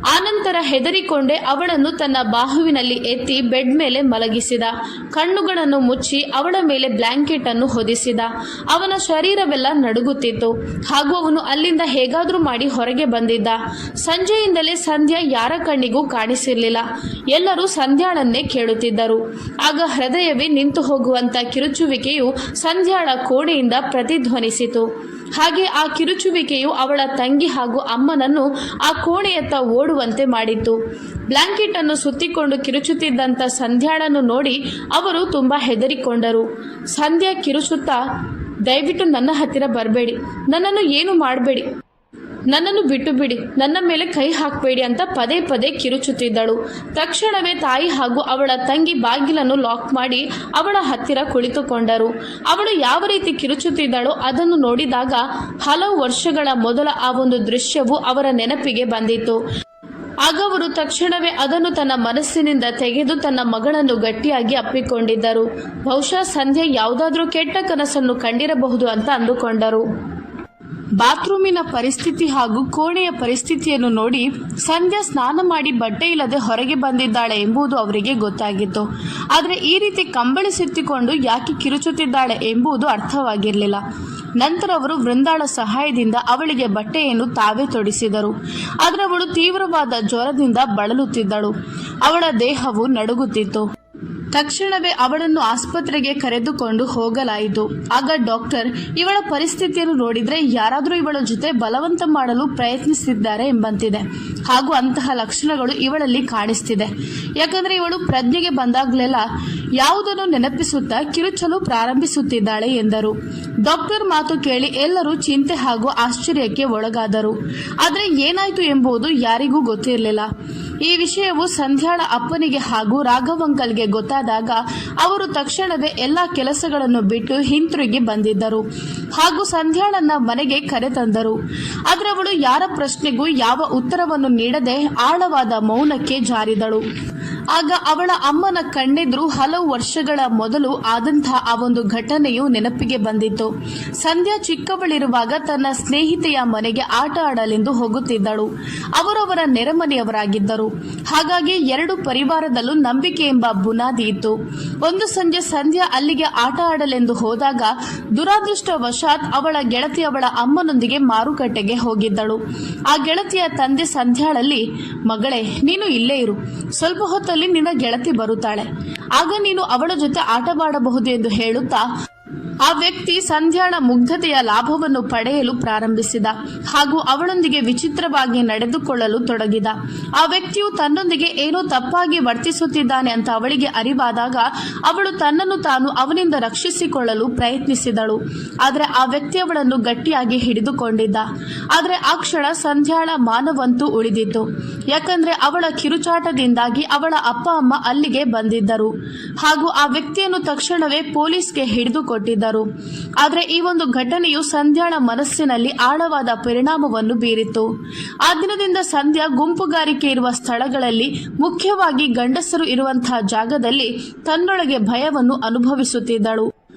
ಆನಂತರ ಹೆದರಿಕೊಂಡೇ ಅವಳನ್ನು ತನ್ನ ಬಾಹುವಿನಲ್ಲಿ ಎತ್ತಿ ಬೆಡ್ ಮೇಲೆ ಮಲಗಿಸಿದ. ಕಣ್ಣುಗಳನ್ನು ಮುಚ್ಚಿ ಅವಳ ಮೇಲೆ ಬ್ಲಾಂಕೆಟ್ ಅನ್ನು ಹೊದಿಸಿದ. ಅವನ ಶರೀರವೆಲ್ಲ ನಡುಗುತ್ತಿತ್ತು ಹಾಗೂ ಅವನು ಅಲ್ಲಿಂದ ಹೇಗಾದ್ರೂ ಮಾಡಿ ಹೊರಗೆ ಬಂದಿದ್ದ. ಸಂಜೆಯಿಂದಲೇ ಸಂಧ್ಯಾ ಯಾರ ಕಣ್ಣಿಗೂ ಕಾಣಿಸಿರಲಿಲ್ಲ. ಎಲ್ಲರೂ ಸಂಧ್ಯಾಳನ್ನೇ ಕೇಳುತ್ತಿದ್ದರು. ಆಗ ಹೃದಯವೇ ನಿಂತು ಹೋಗುವಂತ ಕಿರುಚುವಿಕೆಯು ಸಂಧ್ಯಾಳ ಕೋಣೆಯಿಂದ ಪ್ರತಿಧ್ವನಿಸಿತು. ಹಾಗೆ ಆ ಕಿರುಚುವಿಕೆಯು ಅವಳ ತಂಗಿ ಹಾಗೂ ಅಮ್ಮನನ್ನು ಆ ಕೋಣೆಯತ್ತ ಓಡುವಂತೆ ಮಾಡಿತ್ತು. ಬ್ಲಾಂಕೆಟ್ ಅನ್ನು ಸುತ್ತಿಕೊಂಡು ಕಿರುಚುತ್ತಿದ್ದಂಥ ಸಂಧ್ಯಾಳನ್ನು ನೋಡಿ ಅವರು ತುಂಬಾ ಹೆದರಿಕೊಂಡರು. ಸಂಧ್ಯಾ ಕಿರುಚುತ್ತಾ, ದಯವಿಟ್ಟು ನನ್ನ ಹತ್ತಿರ ಬರಬೇಡಿ, ನನ್ನನ್ನು ಏನು ಮಾಡಬೇಡಿ, ನನ್ನನ್ನು ಬಿಟ್ಟು ಬಿಡಿ, ನನ್ನ ಮೇಲೆ ಕೈ ಹಾಕಬೇಡಿ ಅಂತ ಪದೇ ಪದೇ ಕಿರುಚುತ್ತಿದ್ದಳು. ತಕ್ಷಣವೇ ತಾಯಿ ಹಾಗೂ ಅವಳ ತಂಗಿ ಬಾಗಿಲನ್ನು ಲಾಕ್ ಮಾಡಿ ಅವಳ ಹತ್ತಿರ ಕುಳಿತುಕೊಂಡರು. ಅವಳು ಯಾವ ರೀತಿ ಕಿರುಚುತ್ತಿದ್ದಳೋ ಅದನ್ನು ನೋಡಿದಾಗ ಹಲವು ವರ್ಷಗಳ ಮೊದಲ ಆ ಒಂದು ದೃಶ್ಯವು ಅವರ ನೆನಪಿಗೆ ಬಂದಿತ್ತು. ಆಗ ಅವರು ತಕ್ಷಣವೇ ಅದನ್ನು ತನ್ನ ಮನಸ್ಸಿನಿಂದ ತೆಗೆದು ತನ್ನ ಮಗಳನ್ನು ಗಟ್ಟಿಯಾಗಿ ಅಪ್ಪಿಕೊಂಡಿದ್ದರು. ಬಹುಶಃ ಸಂಧ್ಯಾ ಯಾವುದಾದ್ರೂ ಕೆಟ್ಟ ಕನಸನ್ನು ಕಂಡಿರಬಹುದು ಅಂತ ಅಂದುಕೊಂಡರು. ಬಾತ್ರೂಮಿನ ಪರಿಸ್ಥಿತಿ ಹಾಗೂ ಕೋಣೆಯ ಪರಿಸ್ಥಿತಿಯನ್ನು ನೋಡಿ ಸಂಧ್ಯಾ ಸ್ನಾನ ಮಾಡಿ ಬಟ್ಟೆ ಇಲ್ಲದೆ ಹೊರಗೆ ಬಂದಿದ್ದಾಳೆ ಎಂಬುದು ಅವರಿಗೆ ಗೊತ್ತಾಗಿತ್ತು. ಆದರೆ ಈ ರೀತಿ ಕಂಬಳಿ ಸುತ್ತಿಕೊಂಡು ಯಾಕೆ ಕಿರುಚುತ್ತಿದ್ದಾಳೆ ಎಂಬುದು ಅರ್ಥವಾಗಿರಲಿಲ್ಲ. ನಂತರ ಅವರು ವೃಂದಾಳ ಸಹಾಯದಿಂದ ಅವಳಿಗೆ ಬಟ್ಟೆಯನ್ನು ತಾವೇ ತೊಡಿಸಿದರು. ಆದರೆ ಅವಳು ತೀವ್ರವಾದ ಜ್ವರದಿಂದ ಬಳಲುತ್ತಿದ್ದಳು. ಅವಳ ದೇಹವು ನಡುಗುತ್ತಿತ್ತು. ತಕ್ಷಣವೇ ಅವಳನ್ನು ಆಸ್ಪತ್ರೆಗೆ ಕರೆದುಕೊಂಡು ಹೋಗಲಾಯಿತು. ಆಗ ಡಾಕ್ಟರ್ ಇವಳ ಪರಿಸ್ಥಿತಿಯನ್ನು ನೋಡಿದ್ರೆ ಯಾರಾದರೂ ಇವಳ ಜೊತೆ ಬಲವಂತ ಮಾಡಲು ಪ್ರಯತ್ನಿಸಿದ್ದಾರೆ ಎಂಬಂತಿದೆ ಹಾಗೂ ಅಂತಹ ಲಕ್ಷಣಗಳು ಇವಳಲ್ಲಿ ಕಾಣಿಸ್ತಿದೆ. ಯಾಕಂದ್ರೆ ಇವಳು ಪ್ರಜ್ಞೆಗೆ ಬಂದಾಗಲೆಲ್ಲ ಯಾವುದನ್ನು ನೆನಪಿಸುತ್ತಾ ಕಿರುಚಲು ಪ್ರಾರಂಭಿಸುತ್ತಿದ್ದಾಳೆ ಎಂದರು. ಡಾಕ್ಟರ್ ಮಾತು ಕೇಳಿ ಎಲ್ಲರೂ ಚಿಂತೆ ಹಾಗೂ ಆಶ್ಚರ್ಯಕ್ಕೆ ಒಳಗಾದರು. ಆದರೆ ಏನಾಯಿತು ಎಂಬುದು ಯಾರಿಗೂ ಗೊತ್ತಿರಲಿಲ್ಲ. ಈ ವಿಷಯವು ಸಂಧ್ಯಾಳ ಅಪ್ಪನಿಗೆ ಹಾಗೂ ರಾಘವಂಕಲ್ಗೆ ಗೊತ್ತಾದಾಗ ಅವರು ತಕ್ಷಣವೇ ಎಲ್ಲಾ ಕೆಲಸಗಳನ್ನು ಬಿಟ್ಟು ಹಿಂತಿರುಗಿ ಬಂದಿದ್ದರು ಹಾಗೂ ಸಂಧ್ಯಾಳನ್ನ ಮನೆಗೆ ಕರೆತಂದರು. ಆದರೆ ಅವಳು ಯಾರ ಪ್ರಶ್ನೆಗೂ ಯಾವ ಉತ್ತರವನ್ನು ನೀಡದೆ ಆಳವಾದ ಮೌನಕ್ಕೆ ಜಾರಿದಳು. ಆಗ ಅವಳ ಅಮ್ಮನ ಕಣ್ಣೆದುರು ಹಲವು ವರ್ಷಗಳ ಮೊದಲು ಆದಂತಹ ಆ ಒಂದು ಘಟನೆಯು ನೆನಪಿಗೆ ಬಂದಿತ್ತು. ಸಂಧ್ಯಾ ಚಿಕ್ಕವಳಿರುವಾಗ ತನ್ನ ಸ್ನೇಹಿತೆಯ ಮನೆಗೆ ಆಟ ಆಡಲೆಂದು ಹೋಗುತ್ತಿದ್ದಳು. ಅವರವರ ನೆರೆಮನೆಯವರಾಗಿದ್ದರು. ಹಾಗಾಗಿ ಎರಡು ಪರಿವಾರದಲ್ಲೂ ನಂಬಿಕೆ ಎಂಬ ಬುನಾದಿ ಇತ್ತು. ಒಂದು ಸಂಜೆ ಸಂಧ್ಯಾ ಅಲ್ಲಿಗೆ ಆಟ ಆಡಲೆಂದು ಹೋದಾಗ ದುರಾದೃಷ್ಟವಶಾತ್ ಅವಳ ಗೆಳತಿ ಅವಳ ಅಮ್ಮನೊಂದಿಗೆ ಮಾರುಕಟ್ಟೆಗೆ ಹೋಗಿದ್ದಳು. ಆ ಗೆಳತಿಯ ತಂದೆ ಸಂಧ್ಯಾಳಲ್ಲಿ, ಮಗಳೇ, ನೀನು ಇಲ್ಲೇ ಇರು, ಸ್ವಲ್ಪ ಹೊತ್ತಲ್ಲಿ ನಿನ್ನ ಗೆಳತಿ ಬರುತ್ತಾಳೆ, ಆಗ ನೀನು ಅವಳ ಜೊತೆ ಆಟವಾಡಬಹುದು ಎಂದು ಹೇಳುತ್ತಾ ಆ ವ್ಯಕ್ತಿ ಸಂಧ್ಯಾಳ ಮುಗ್ಧತೆಯ ಲಾಭವನ್ನು ಪಡೆಯಲು ಪ್ರಾರಂಭಿಸಿದ ಹಾಗೂ ಅವಳೊಂದಿಗೆ ವಿಚಿತ್ರವಾಗಿ ನಡೆದುಕೊಳ್ಳಲು ತೊಡಗಿದ. ಆ ವ್ಯಕ್ತಿಯು ತನ್ನೊಂದಿಗೆ ಏನೋ ತಪ್ಪಾಗಿ ವರ್ತಿಸುತ್ತಿದ್ದಾನೆ ಅಂತ ಅವಳಿಗೆ ಅರಿವಾದಾಗ ಅವಳು ತನ್ನನ್ನು ತಾನು ಅವನಿಂದ ರಕ್ಷಿಸಿಕೊಳ್ಳಲು ಪ್ರಯತ್ನಿಸಿದಳು. ಆದರೆ ಆ ವ್ಯಕ್ತಿ ಅವಳನ್ನು ಗಟ್ಟಿಯಾಗಿ ಹಿಡಿದುಕೊಂಡಿದ್ದ. ಆದರೆ ಆ ಕ್ಷಣ ಸಂಧ್ಯಾಳ ಮಾನವಂತೂ ಉಳಿದಿತ್ತು. ಯಾಕಂದ್ರೆ ಅವಳ ಕಿರುಚಾಟದಿಂದಾಗಿ ಅವಳ ಅಪ್ಪ ಅಮ್ಮ ಅಲ್ಲಿಗೆ ಬಂದಿದ್ದರು ಹಾಗೂ ಆ ವ್ಯಕ್ತಿಯನ್ನು ತಕ್ಷಣವೇ ಪೊಲೀಸ್ಗೆ ಹಿಡಿದುಕೊಟ್ಟಿದ್ದರು. ಆದರೆ ಈ ಒಂದು ಘಟನೆಯು ಸಂಧ್ಯಾಳ ಮನಸ್ಸಿನಲ್ಲಿ ಆಳವಾದ ಪರಿಣಾಮವನ್ನು ಬೀರಿತು. ಆ ದಿನದಿಂದ ಸಂಧ್ಯಾ ಗುಂಪುಗಾರಿಕೆ ಇರುವ ಸ್ಥಳಗಳಲ್ಲಿ, ಮುಖ್ಯವಾಗಿ ಗಂಡಸರು ಇರುವಂತಹ ಜಾಗದಲ್ಲಿ ತನ್ನೊಳಗೆ ಭಯವನ್ನು ಅನುಭವಿಸುತ್ತಿದ್ದಳು.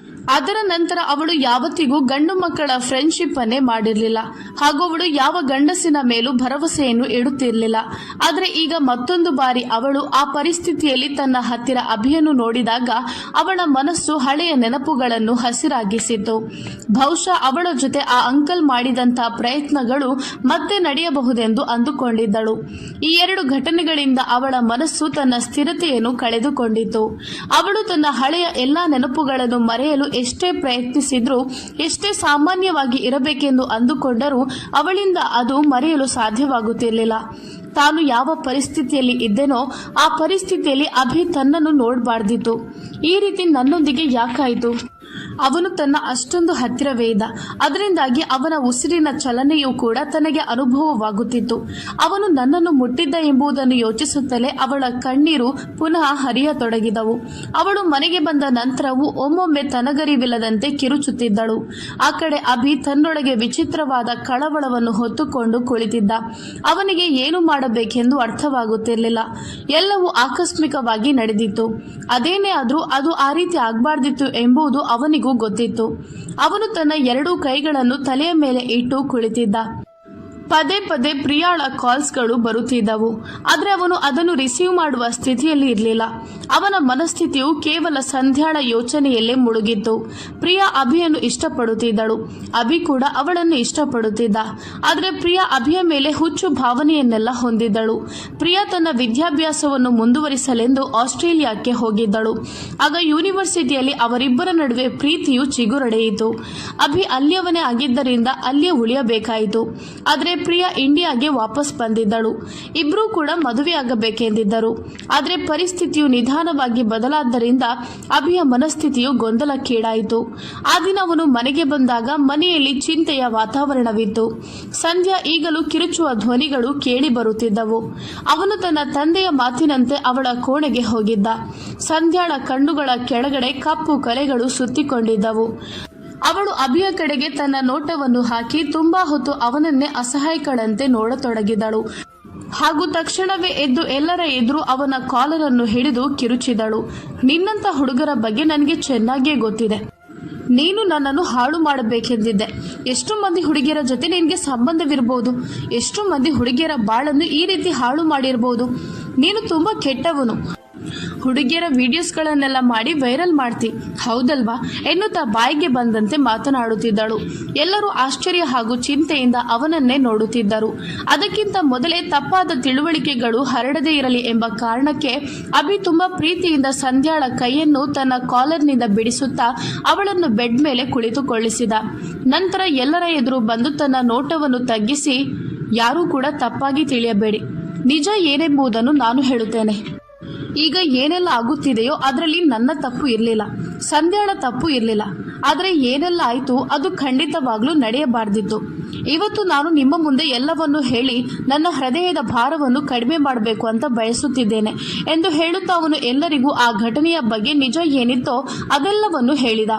ಅದರ ನಂತರ ಅವಳು ಯಾವತ್ತಿಗೂ ಗಂಡು ಮಕ್ಕಳ ಫ್ರೆಂಡ್ಶಿಪ್ ಅನ್ನೇ ಮಾಡಿರಲಿಲ್ಲ ಹಾಗೂ ಅವಳು ಯಾವ ಗಂಡಸಿನ ಮೇಲೂ ಭರವಸೆಯನ್ನು ಇಡುತ್ತಿರಲಿಲ್ಲ. ಆದರೆ ಈಗ ಮತ್ತೊಂದು ಬಾರಿ ಅವಳು ಆ ಪರಿಸ್ಥಿತಿಯಲ್ಲಿ ತನ್ನ ಹತ್ತಿರ ಅಭಿಯನ್ನು ನೋಡಿದಾಗ ಅವಳ ಮನಸ್ಸು ಹಳೆಯ ನೆನಪುಗಳನ್ನು ಹಸಿರಾಗಿಸಿತು. ಬಹುಶಃ ಅವಳ ಜೊತೆ ಆ ಅಂಕಲ್ ಮಾಡಿದಂತಹ ಪ್ರಯತ್ನಗಳು ಮತ್ತೆ ನಡೆಯಬಹುದೆಂದು ಅಂದುಕೊಂಡಿದ್ದಳು. ಈ ಎರಡು ಘಟನೆಗಳಿಂದ ಅವಳ ಮನಸ್ಸು ತನ್ನ ಸ್ಥಿರತೆಯನ್ನು ಕಳೆದುಕೊಂಡಿತು. ಅವಳು ತನ್ನ ಹಳೆಯ ಎಲ್ಲಾ ನೆನಪುಗಳನ್ನು ಮರೆಯಲು ಎಷ್ಟೇ ಪ್ರಯತ್ನಿಸಿದ್ರೂ, ಎಷ್ಟೇ ಸಾಮಾನ್ಯವಾಗಿ ಇರಬೇಕೆಂದು ಅಂದುಕೊಂಡರೂ ಅವಳಿಂದ ಅದು ಮರೆಯಲು ಸಾಧ್ಯವಾಗುತ್ತಿರಲಿಲ್ಲ. ತಾನು ಯಾವ ಪರಿಸ್ಥಿತಿಯಲ್ಲಿ ಇದ್ದೆನೋ ಆ ಪರಿಸ್ಥಿತಿಯಲ್ಲಿ ಅಭಿ ತನ್ನನ್ನು ನೋಡಬಾರ್ದಿತ್ತು. ಈ ರೀತಿ ನನ್ನೊಂದಿಗೆ ಯಾಕಾಯಿತು? ಅವನು ತನ್ನ ಅಷ್ಟೊಂದು ಹತ್ತಿರವೇ ಇದ್ದ. ಅದರಿಂದಾಗಿ ಅವನ ಉಸಿರಿನ ಚಲನೆಯೂ ಕೂಡ ತನಗೆ ಅನುಭವವಾಗುತ್ತಿತ್ತು. ಅವನು ನನ್ನನ್ನು ಮುಟ್ಟಿದ್ದ ಎಂಬುದನ್ನು ಯೋಚಿಸುತ್ತಲೇ ಅವಳ ಕಣ್ಣೀರು ಪುನಃ ಹರಿಯತೊಡಗಿದವು. ಅವಳು ಮನೆಗೆ ಬಂದ ನಂತರವೂ ಒಮ್ಮೊಮ್ಮೆ ತನಗರಿವಿಲ್ಲದಂತೆ ಕಿರುಚುತ್ತಿದ್ದಳು. ಆ ಕಡೆ ಅಭಿ ತನ್ನೊಳಗೆ ವಿಚಿತ್ರವಾದ ಕಳವಳವನ್ನು ಹೊತ್ತುಕೊಂಡು ಕುಳಿತಿದ್ದ. ಅವನಿಗೆ ಏನು ಮಾಡಬೇಕೆಂದು ಅರ್ಥವಾಗುತ್ತಿರಲಿಲ್ಲ. ಎಲ್ಲವೂ ಆಕಸ್ಮಿಕವಾಗಿ ನಡೆದಿತ್ತು. ಅದೇನೇ ಆದರೂ ಅದು ಆ ರೀತಿ ಆಗಬಾರ್ದಿತ್ತು ಎಂಬುದು ಅವನಿಗೂ ಗೊತ್ತಿತ್ತು. ಅವನು ತನ್ನ ಎರಡೂ ಕೈಗಳನ್ನು ತಲೆಯ ಮೇಲೆ ಇಟ್ಟು ಕುಳಿತಿದ್ದ. ಪದೇ ಪದೇ ಪ್ರಿಯಾಳ ಕಾಲ್ಸ್ಗಳು ಬರುತ್ತಿದ್ದವು. ಆದರೆ ಅವನು ಅದನ್ನು ರಿಸೀವ್ ಮಾಡುವ ಸ್ಥಿತಿಯಲ್ಲಿ ಇರಲಿಲ್ಲ. ಅವನ ಮನಸ್ಥಿತಿಯು ಕೇವಲ ಸಂಧ್ಯಾಳ ಯೋಚನೆಯಲ್ಲೇ ಮುಳುಗಿತ್ತು. ಪ್ರಿಯಾ ಅಭಿಯನ್ನು ಇಷ್ಟಪಡುತ್ತಿದ್ದಳು. ಅಭಿ ಕೂಡ ಅವಳನ್ನು ಇಷ್ಟಪಡುತ್ತಿದ್ದ. ಆದರೆ ಪ್ರಿಯಾ ಅಭಿಯ ಮೇಲೆ ಹುಚ್ಚು ಭಾವನೆಯನ್ನೆಲ್ಲ ಹೊಂದಿದ್ದಳು. ಪ್ರಿಯಾ ತನ್ನ ವಿದ್ಯಾಭ್ಯಾಸವನ್ನು ಮುಂದುವರಿಸಲೆಂದು ಆಸ್ಟ್ರೇಲಿಯಾಕ್ಕೆ ಹೋಗಿದ್ದಳು. ಆಗ ಯೂನಿವರ್ಸಿಟಿಯಲ್ಲಿ ಅವರಿಬ್ಬರ ನಡುವೆ ಪ್ರೀತಿಯು ಚಿಗುರೊಡೆಯಿತು. ಅಭಿ ಅಲ್ಲಿಯವನೇ ಆಗಿದ್ದರಿಂದ ಅಲ್ಲಿಯೇ ಉಳಿಯಬೇಕಾಯಿತು. ಆದರೆ ಪ್ರಿಯಾ ಇಂಡಿಯಾಗೆ ವಾಪಸ್ ಬಂದಿದ್ದಳು. ಇಬ್ಬರೂ ಕೂಡ ಮದುವೆಯಾಗಬೇಕೆಂದಿದ್ದರು. ಆದರೆ ಪರಿಸ್ಥಿತಿಯು ನಿಧಾನವಾಗಿ ಬದಲಾದ್ದರಿಂದ ಅಭಿಯ ಮನಸ್ಥಿತಿಯು ಗೊಂದಲಕ್ಕೀಡಾಯಿತು. ಆ ದಿನ ಅವನು ಮನೆಗೆ ಬಂದಾಗ ಮನೆಯಲ್ಲಿ ಚಿಂತೆಯ ವಾತಾವರಣವಿತ್ತು. ಸಂಧ್ಯಾ ಈಗಲೂ ಕಿರುಚುವ ಧ್ವನಿಗಳು ಕೇಳಿ ಬರುತ್ತಿದ್ದವು. ಅವನು ತನ್ನ ತಂದೆಯ ಮಾತಿನಂತೆ ಅವಳ ಕೋಣೆಗೆ ಹೋಗಿದ್ದ. ಸಂಧ್ಯಾಳ ಕಣ್ಣುಗಳ ಕೆಳಗಡೆ ಕಪ್ಪು ಕಲೆಗಳು ಸುತ್ತಿಕೊಂಡಿದ್ದವು. ಅವಳು ಅಭಿಯ ಕಡೆಗೆ ತನ್ನ ನೋಟವನ್ನು ಹಾಕಿ ತುಂಬಾ ಹೊತ್ತು ಅವನನ್ನೇ ಅಸಹಾಯಕಳಂತೆ ನೋಡತೊಡಗಿದಳು ಹಾಗೂ ತಕ್ಷಣವೇ ಎದ್ದು ಎಲ್ಲರ ಎದುರು ಅವನ ಕಾಲರನ್ನು ಹಿಡಿದು ಕಿರುಚಿದಳು. ನಿನ್ನಂತ ಹುಡುಗರ ಬಗ್ಗೆ ನನಗೆ ಚೆನ್ನಾಗಿಯೇ ಗೊತ್ತಿದೆ. ನೀನು ನನ್ನನ್ನು ಹಾಳು ಮಾಡಬೇಕೆಂದಿದ್ದೆ. ಎಷ್ಟು ಮಂದಿ ಹುಡುಗಿಯರ ಜೊತೆ ನಿನಗೆ ಸಂಬಂಧವಿರಬಹುದು, ಎಷ್ಟು ಮಂದಿ ಹುಡುಗಿಯರ ಬಾಳನ್ನು ಈ ರೀತಿ ಹಾಳು ಮಾಡಿರಬಹುದು. ನೀನು ತುಂಬಾ ಕೆಟ್ಟವನು. ಹುಡುಗಿಯರ ವಿಡಿಯೋಸ್ಗಳನ್ನೆಲ್ಲ ಮಾಡಿ ವೈರಲ್ ಮಾಡ್ತಿ, ಹೌದಲ್ವಾ ಎನ್ನುತ್ತಾ ಬಾಯಿಗೆ ಬಂದಂತೆ ಮಾತನಾಡುತ್ತಿದ್ದಳು. ಎಲ್ಲರೂ ಆಶ್ಚರ್ಯ ಹಾಗೂ ಚಿಂತೆಯಿಂದ ಅವನನ್ನೇ ನೋಡುತ್ತಿದ್ದರು. ಅದಕ್ಕಿಂತ ಮೊದಲೇ ತಪ್ಪಾದ ತಿಳುವಳಿಕೆಗಳು ಹರಡದೇ ಇರಲಿ ಎಂಬ ಕಾರಣಕ್ಕೆ ಅಭಿ ತುಂಬಾ ಪ್ರೀತಿಯಿಂದ ಸಂಧ್ಯಾಳ ಕೈಯನ್ನು ತನ್ನ ಕಾಲರ್ನಿಂದ ಬಿಡಿಸುತ್ತಾ ಅವಳನ್ನು ಬೆಡ್ ಮೇಲೆ ಕುಳಿತುಕೊಳ್ಳಿಸಿದ. ನಂತರ ಎಲ್ಲರ ಎದುರು ಬಂದು ತನ್ನ ನೋಟವನ್ನು ತಗ್ಗಿಸಿ, ಯಾರೂ ಕೂಡ ತಪ್ಪಾಗಿ ತಿಳಿಯಬೇಡಿ, ನಿಜ ಏನೆಂಬುದನ್ನು ನಾನು ಹೇಳುತ್ತೇನೆ. ಈಗ ಏನೆಲ್ಲ ಆಗುತ್ತಿದೆಯೋ ಅದರಲ್ಲಿ ನನ್ನ ತಪ್ಪು ಇರಲಿಲ್ಲ, ಸಂಧ್ಯಾಳ ತಪ್ಪು ಇರಲಿಲ್ಲ. ಆದರೆ ಏನೆಲ್ಲ ಆಯಿತು ಅದು ಖಂಡಿತವಾಗ್ಲೂ ನಡೆಯಬಾರ್ದಿತ್ತು. ಇವತ್ತು ನಾನು ನಿಮ್ಮ ಮುಂದೆ ಎಲ್ಲವನ್ನೂ ಹೇಳಿ ನನ್ನ ಹೃದಯದ ಭಾರವನ್ನು ಕಡಿಮೆ ಮಾಡಬೇಕು ಅಂತ ಬಯಸುತ್ತಿದ್ದೇನೆ ಎಂದು ಹೇಳುತ್ತಾ ಅವನು ಎಲ್ಲರಿಗೂ ಆ ಘಟನೆಯ ಬಗ್ಗೆ ನಿಜ ಏನಿತ್ತೋ ಅದೆಲ್ಲವನ್ನು ಹೇಳಿದ.